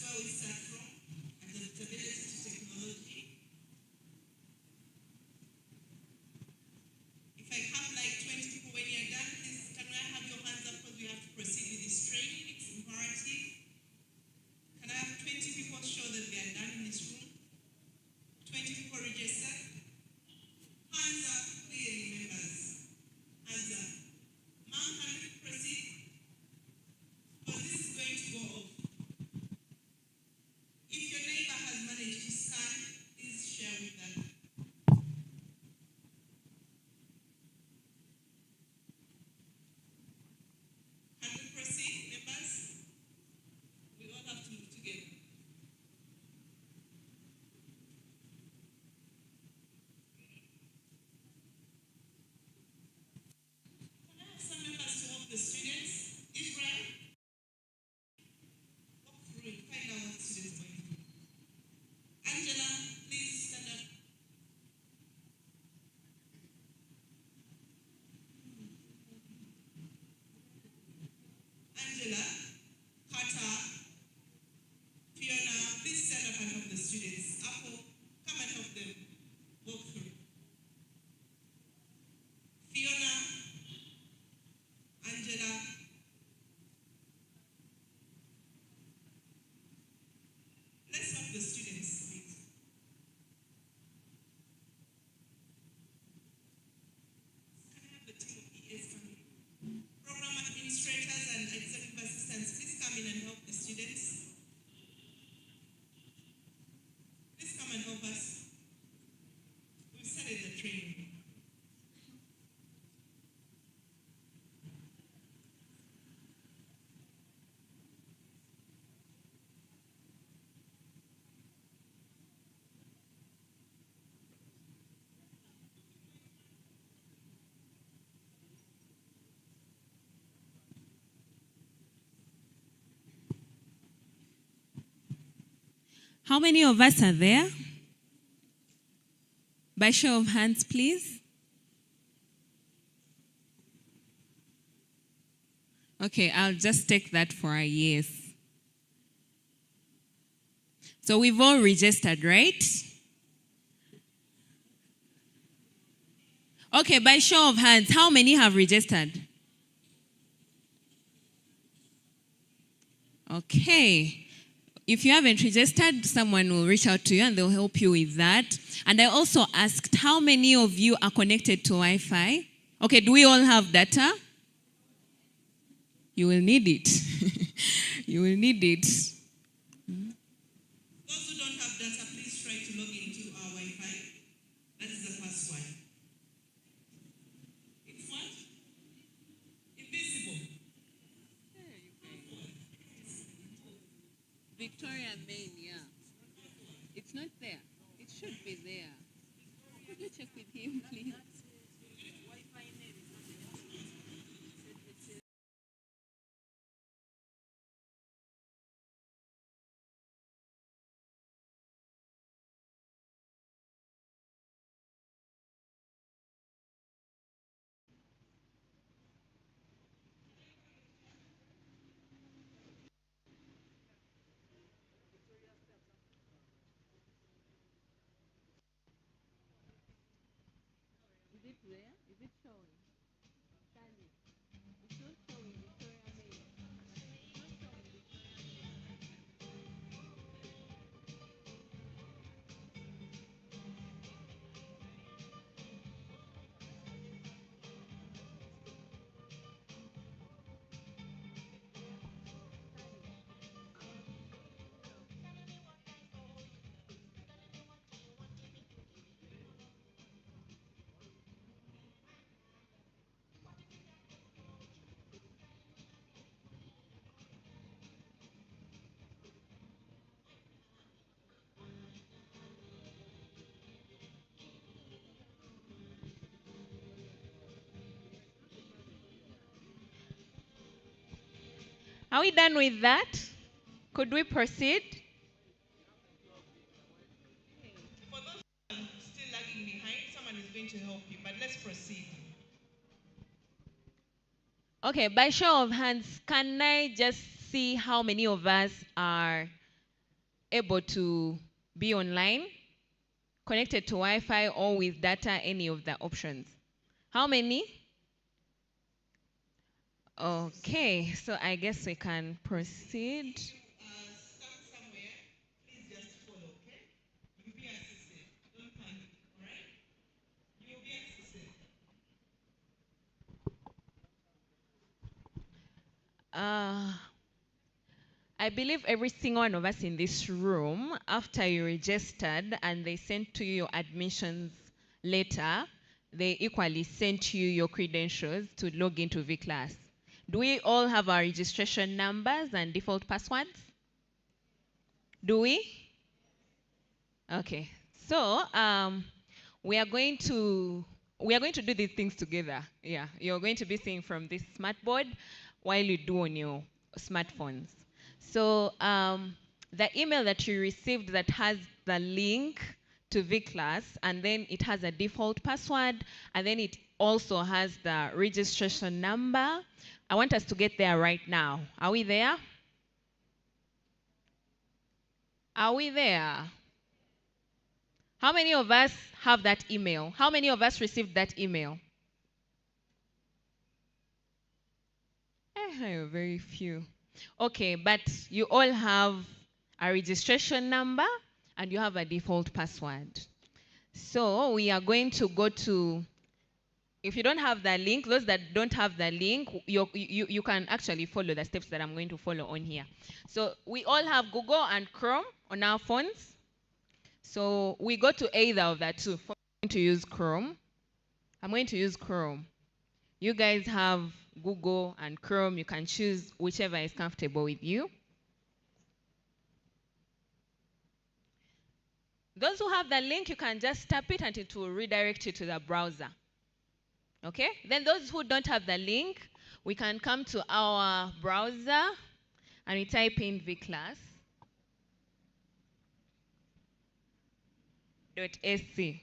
How many of us are there? By show of hands, please. Okay, I'll just take that for a yes. So we've all registered, right? Okay, by show of hands, how many have registered? Okay. If you haven't registered, someone will reach out to you and they'll help you with that. And I also asked, how many of you are connected to Wi-Fi? Okay, do we all have data? You will need it. You will need it. Those who don't have data, please try to log into our Wi-Fi. That is the first one. It's what? Invisible. Victoria Main, yeah. It's not there. It should be there. Could you check with him, please? Is it there? Is it showing? Stanley. It's not showing Victoria Main. It's not showing Victoria Main. Are we done with that? Could we proceed? For those who are still lagging behind, someone is going to help you, but let's proceed. Okay, by show of hands, can I just see how many of us are able to be online, connected to Wi-Fi or with data, any of the options? How many? Okay, so I guess we can proceed. I believe every single one of us in this room, after you registered and they sent to you your admissions letter, they equally sent you your credentials to log into vClass. Do we all have our registration numbers and default passwords? Do we? Okay. So we are going to do these things together. Yeah, you're going to be seeing from this smart board while you do on your smartphones. So the email that you received that has the link to vClass, and then it has a default password, and then it also has the registration number. I want us to get there right now. Are we there? Are we there? How many of us have that email? How many of us received that email? Very few. Okay, but you all have a registration number and you have a default password. So we are going to go to, if you don't have the link, those that don't have the link, you can actually follow the steps that I'm going to follow on here. So we all have Google and Chrome on our phones. So we go to either of the two. I'm going to use Chrome. I'm going to use Chrome. You guys have Google and Chrome. You can choose whichever is comfortable with you. Those who have the link, you can just tap it and it will redirect you to the browser. Okay? Then those who don't have the link, we can come to our browser and we type in vClass. .sc.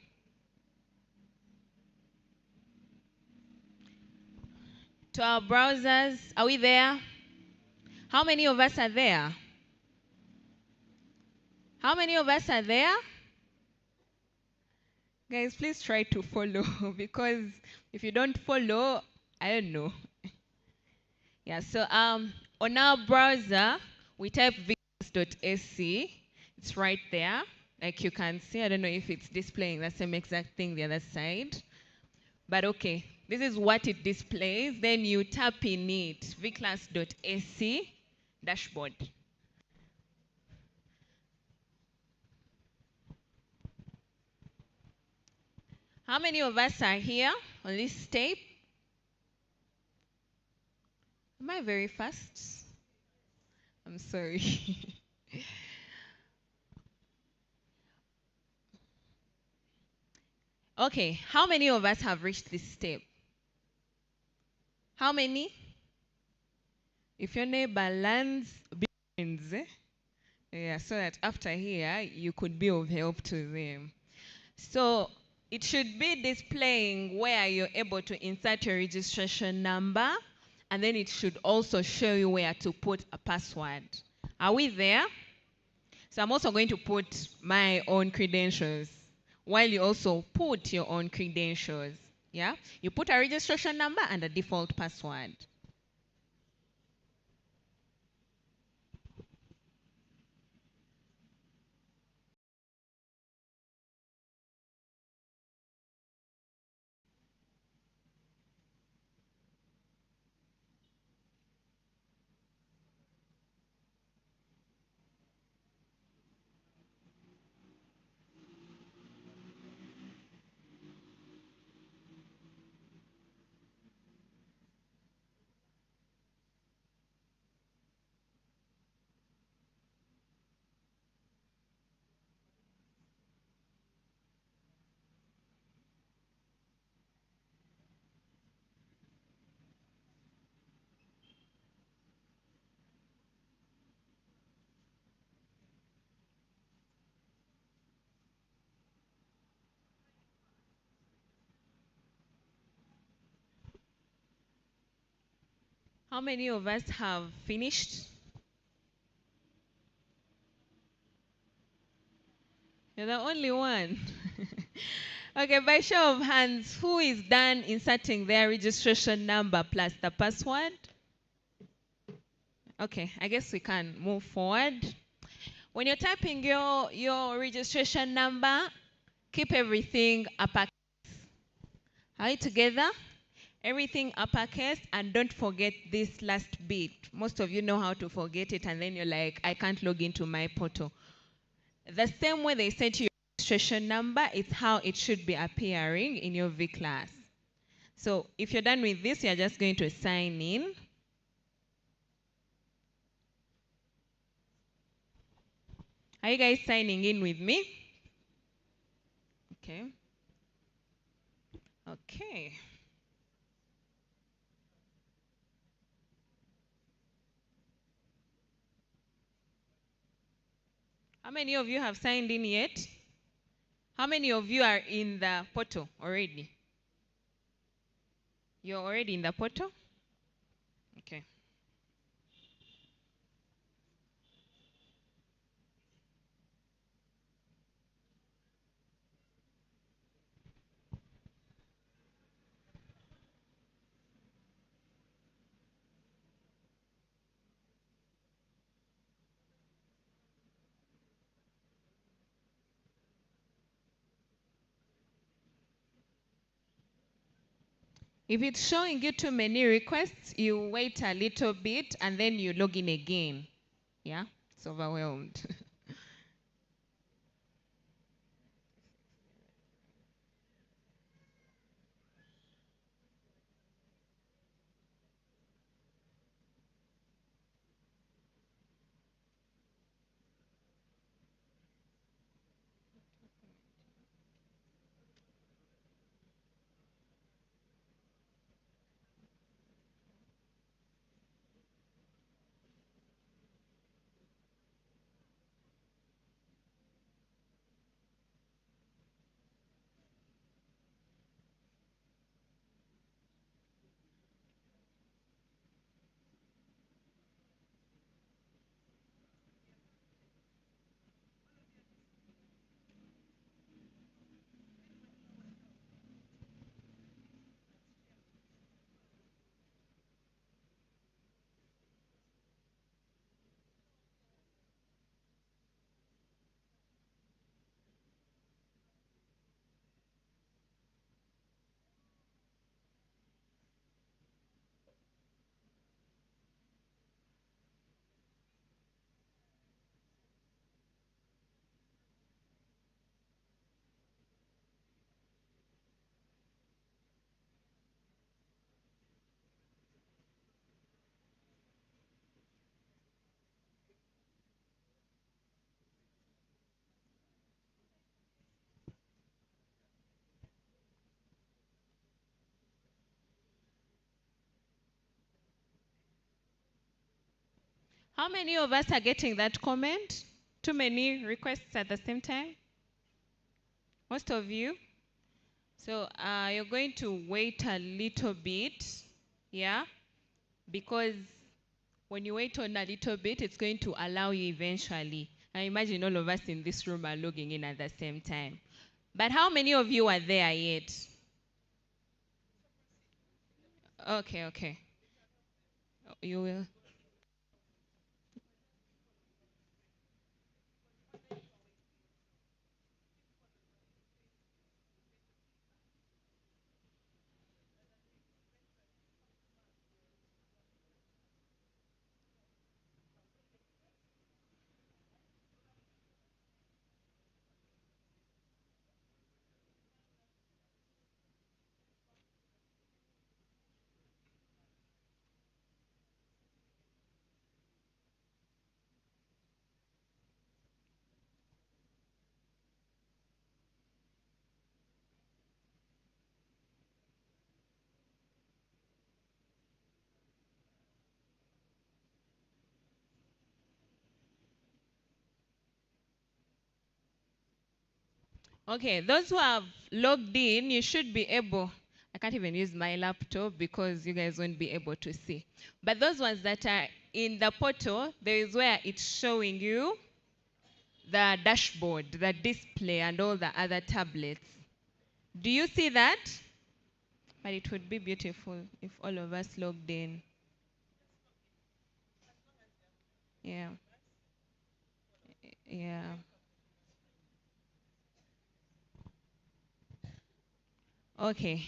To our browsers, are we there? How many of us are there? How many of us are there? Guys, please try to follow because if you don't follow, I don't know. Yeah, so on our browser, we type viclas.sc. It's right there. Like you can see, I don't know if it's displaying the same exact thing the other side. But okay, this is what it displays. Then you tap in it, viclas.sc dashboard. How many of us are here on this tape? Am I very fast? I'm sorry. Okay, how many of us have reached this step? How many? If your neighbor lands beans, yeah, so that after here you could be of help to them. So it should be displaying where you're able to insert your registration number, and then it should also show you where to put a password. Are we there? So I'm also going to put my own credentials while you also put your own credentials. Yeah? You put a registration number and a default password. How many of us have finished? You're the only one. Okay, by show of hands, who is done inserting their registration number plus the password? Okay, I guess we can move forward. When you're typing your registration number, keep everything uppercase. Are we together? Everything uppercase, and don't forget this last bit. Most of you know how to forget it, and then you're like, I can't log into my portal. The same way they sent you your registration number, it's how it should be appearing in your VClass. So if you're done with this, you're just going to sign in. Are you guys signing in with me? Okay. Okay. How many of you have signed in yet? How many of you are in the portal already? You're already in the portal? Okay. If it's showing you too many requests, you wait a little bit and then you log in again. Yeah? It's overwhelmed. How many of us are getting that comment? Too many requests at the same time? Most of you? So you're going to wait a little bit, yeah? Because when you wait on a little bit, it's going to allow you eventually. I imagine all of us in this room are logging in at the same time. But how many of you are there yet? Okay, okay. You will. Okay, those who have logged in, you should be able, I can't even use my laptop because you guys won't be able to see. But those ones that are in the portal, there is where it's showing you the dashboard, the display, and all the other tablets. Do you see that? But it would be beautiful if all of us logged in. Yeah. Yeah. Okay.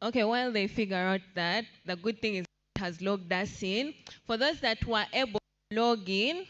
Okay, while they figure out that, the good thing is it has logged us in. For those that were able to log in,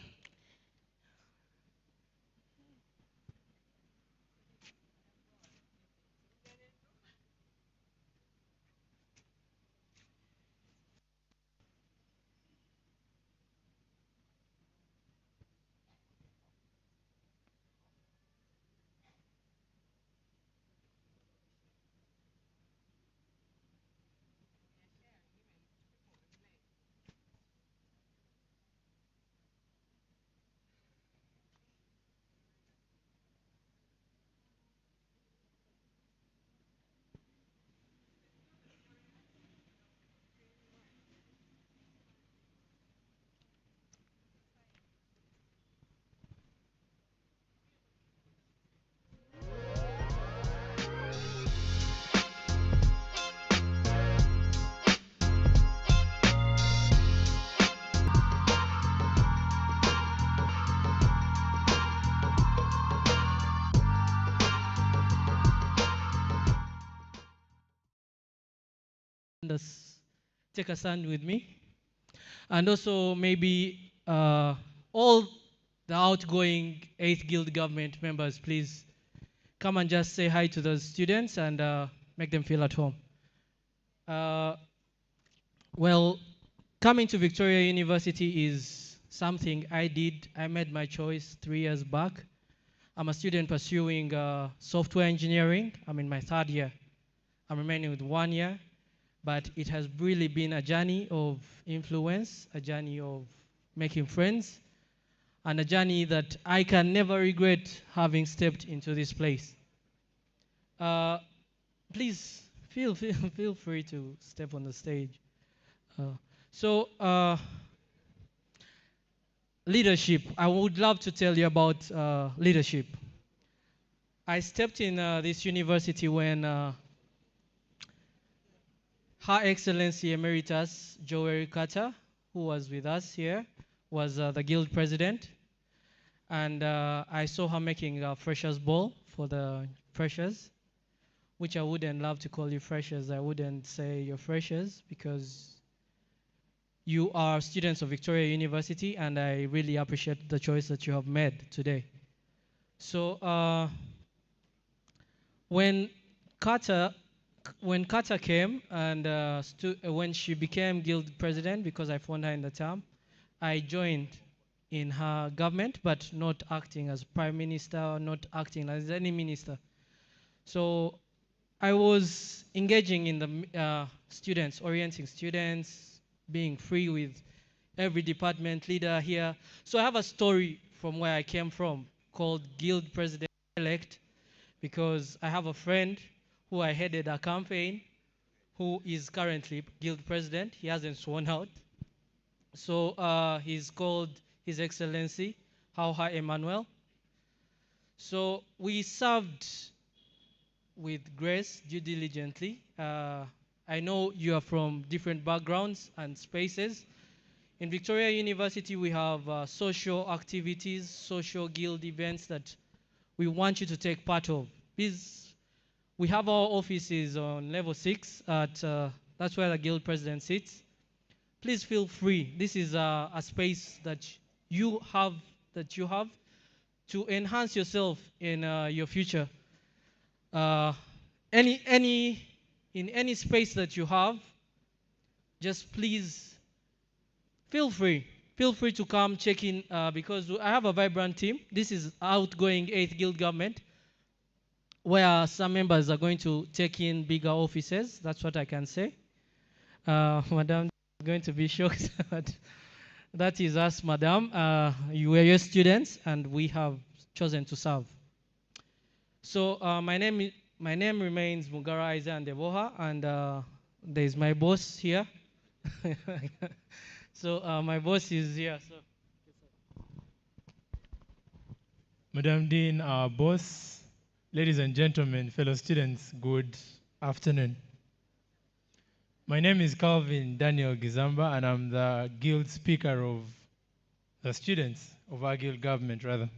Just take a stand with me. And also maybe all the outgoing 8th Guild government members, please come and just say hi to those students and make them feel at home. Well, coming to Victoria University is something I did. I made my choice 3 years back. I'm a student pursuing software engineering. I'm in my 3rd year. I'm remaining with 1 year. But it has really been a journey of influence, a journey of making friends, and a journey that I can never regret having stepped into this place. Please feel free to step on the stage. Leadership. I would love to tell you about leadership. I stepped in this university when Her Excellency Emeritus Joel Carter, who was with us here, was the guild president. And I saw her making a freshers ball for the freshers, which I wouldn't love to call you freshers. I wouldn't say you're freshers because you are students of Victoria University, and I really appreciate the choice that you have made today. So when Carter came and when she became guild president, because I found her in the term, I joined in her government, but not acting as prime minister, not acting as any minister. So I was engaging in the students, orienting students, being free with every department leader here. So I have a story from where I came from called Guild President Elect, because I have a friend who I headed a campaign, who is currently guild president. He hasn't sworn out. So he's called His Excellency Hauha Emmanuel. So we served with grace, due diligently. I know you are from different backgrounds and spaces. In Victoria University, we have social activities, social guild events that we want you to take part of. Please, we have our offices on level 6 at, that's where the guild president sits. Please feel free. This is a space that you have to enhance yourself in your future. In any space that you have, just please feel free. Feel free to come check in because I have a vibrant team. This is outgoing 8th Guild government, where some members are going to take in bigger offices. That's what I can say. Madam is going to be shocked. But that is us, Madam. You were your students, and we have chosen to serve. So my name remains Mugara Aiza Ndeboha, and there's my boss here. So my boss is here. So. Madam Dean, our boss, ladies and gentlemen, fellow students, good afternoon. My name is Calvin Daniel Gizamba, and I'm the guild speaker of the students of our guild government, rather.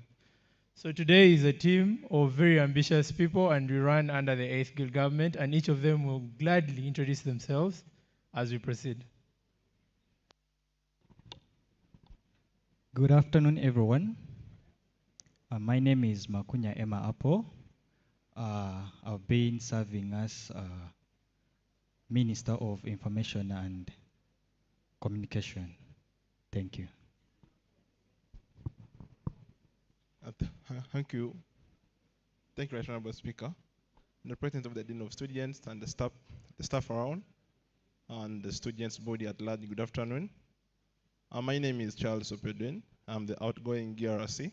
So today is a team of very ambitious people, and we run under the 8th Guild government, and each of them will gladly introduce themselves as we proceed. Good afternoon, everyone. My name is Makunya Emma Apo. I've been serving as Minister of Information and Communication. Thank you. Thank you. Thank you, Right Honorable Speaker. In the presence of the Dean of Students and the staff around, and the students' body at large, good afternoon. My name is Charles Opedwin. I'm the outgoing GRC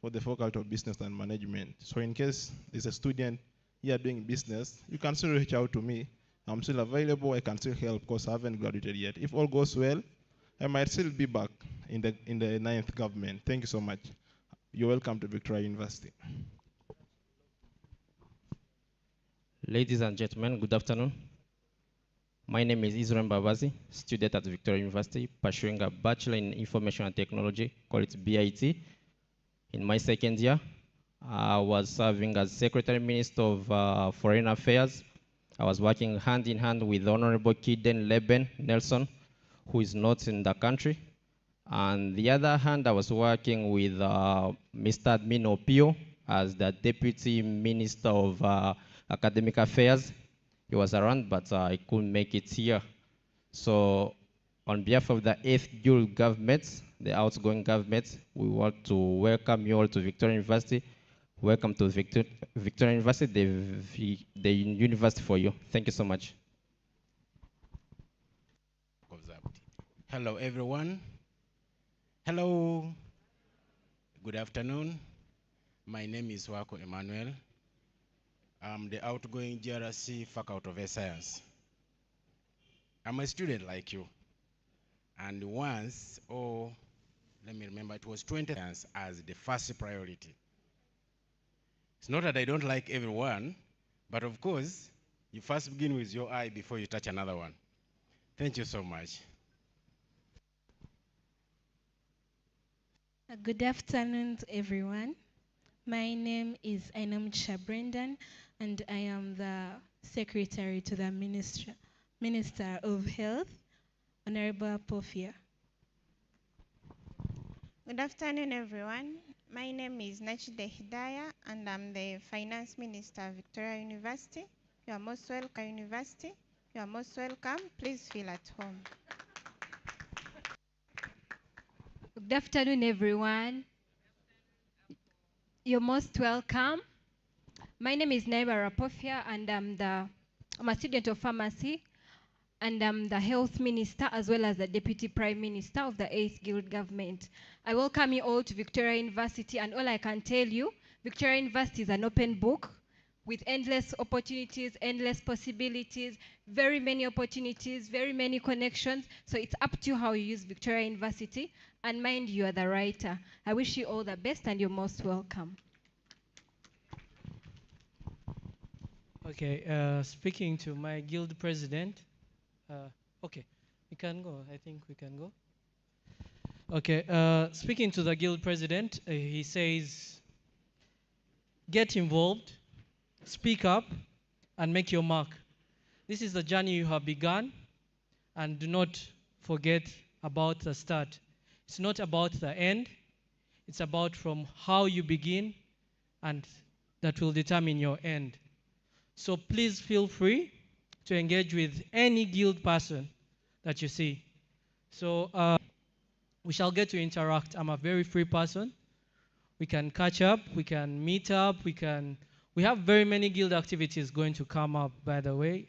for the Faculty of Business and Management. So in case there's a student here doing business, you can still reach out to me. I'm still available. I can still help because I haven't graduated yet. If all goes well, I might still be back in the 9th government. Thank you so much. You're welcome to Victoria University. Ladies and gentlemen, good afternoon. My name is Israel Babazi, student at Victoria University, pursuing a Bachelor in Information and Technology, call it BIT. In my second year, I was serving as Secretary Minister of Foreign Affairs. I was working hand in hand with Honorable Kiden Leben Nelson, who is not in the country. On the other hand, I was working with Mr. Admin Opio as the Deputy Minister of Academic Affairs. He was around, but I couldn't make it here. So on behalf of the 8th Guild government, the outgoing government, we want to welcome you all to Victoria University. Welcome to Victoria University, the university for you. Thank you so much. Hello, everyone. Hello. Good afternoon. My name is Wako Emmanuel. I'm the outgoing GRC Faculty of Science. I'm a student like you. And once, let me remember, it was 20 years as the first priority. It's not that I don't like everyone, but of course, you first begin with your eye before you touch another one. Thank you so much. Good afternoon, everyone. My name is Ainam Brendan, and I am the Secretary to the Minister of Health, Honorable Pofia. Good afternoon, everyone. My name is Nachide Hidaya, and I'm the Finance Minister of Victoria University. You are most welcome, University. You are most welcome. Please feel at home. Good afternoon, everyone. You're most welcome. My name is Naiba Rapofia, and I'm a student of pharmacy, and I'm the health minister as well as the deputy prime minister of the 8th Guild government. I welcome you all to Victoria University, and all I can tell you, Victoria University is an open book with endless opportunities, endless possibilities, very many opportunities, very many connections. So it's up to you how you use Victoria University. And mind you are the writer. I wish you all the best, and you're most welcome. Okay, speaking to my guild president. Okay, we can go. I think we can go. Okay, speaking to the guild president, he says, get involved, speak up, and make your mark. This is the journey you have begun, and do not forget about the start. It's not about the end, it's about from how you begin, and that will determine your end. So please feel free to engage with any guild person that you see. So we shall get to interact. I'm a very free person. We can catch up, we can meet up, we have very many guild activities going to come up, by the way,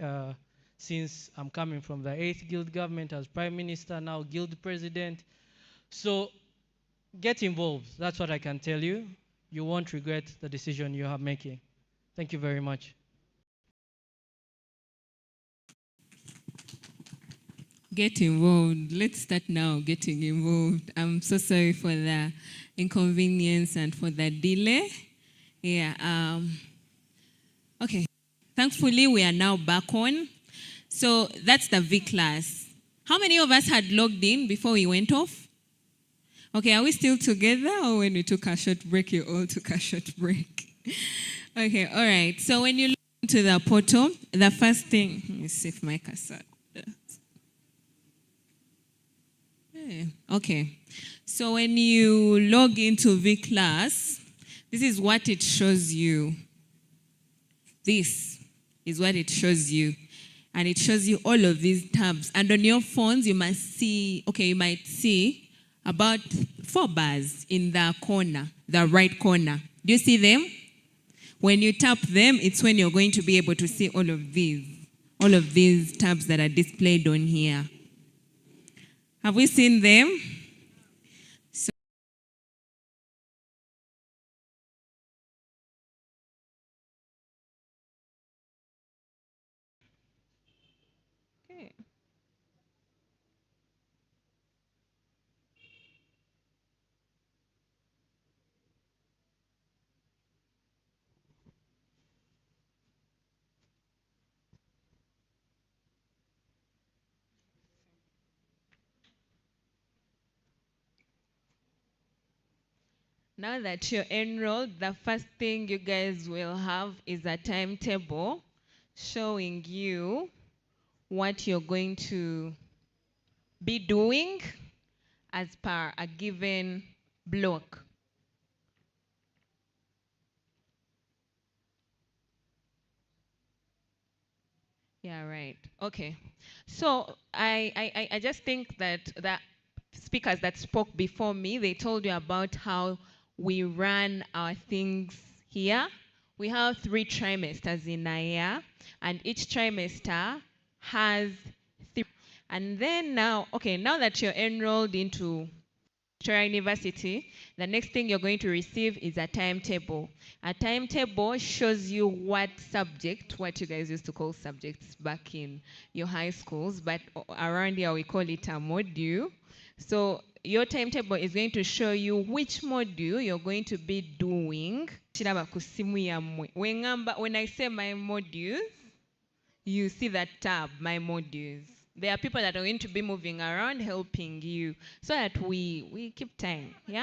since I'm coming from the 8th Guild government as Prime Minister, now Guild President. So get involved. That's what I can tell you. You won't regret the decision you are making. Thank you very much. Get involved. Let's start now getting involved. I'm so sorry for the inconvenience and for the delay. Yeah. Okay. Thankfully, we are now back on. So that's the V class. How many of us had logged in before we went off? Okay, are we still together, or when we took a short break, you all took a short break? Okay, all right. So when you log into the portal, the first thing, let me see if my cursor. Okay. So when you log into vClass, this is what it shows you. This is what it shows you. And it shows you all of these tabs. And on your phones, you might see about 4 bars in the corner, the right corner. Do you see them? When you tap them, it's when you're going to be able to see all of these tabs that are displayed on here. Have we seen them? Okay. Now that you're enrolled, the first thing you guys will have is a timetable showing you what you're going to be doing as per a given block. Yeah, right. Okay. So I just think that the speakers that spoke before me, they told you about how we run our things here. We have 3 trimesters in a year, and each trimester has 3. And then now that you're enrolled into Victoria University, the next thing you're going to receive is a timetable. A timetable shows you what you guys used to call subjects back in your high schools, but around here we call it a module. So your timetable is going to show you which module you're going to be doing. When I say my modules, you see that tab, my modules. There are people that are going to be moving around helping you so that we keep time. Yeah?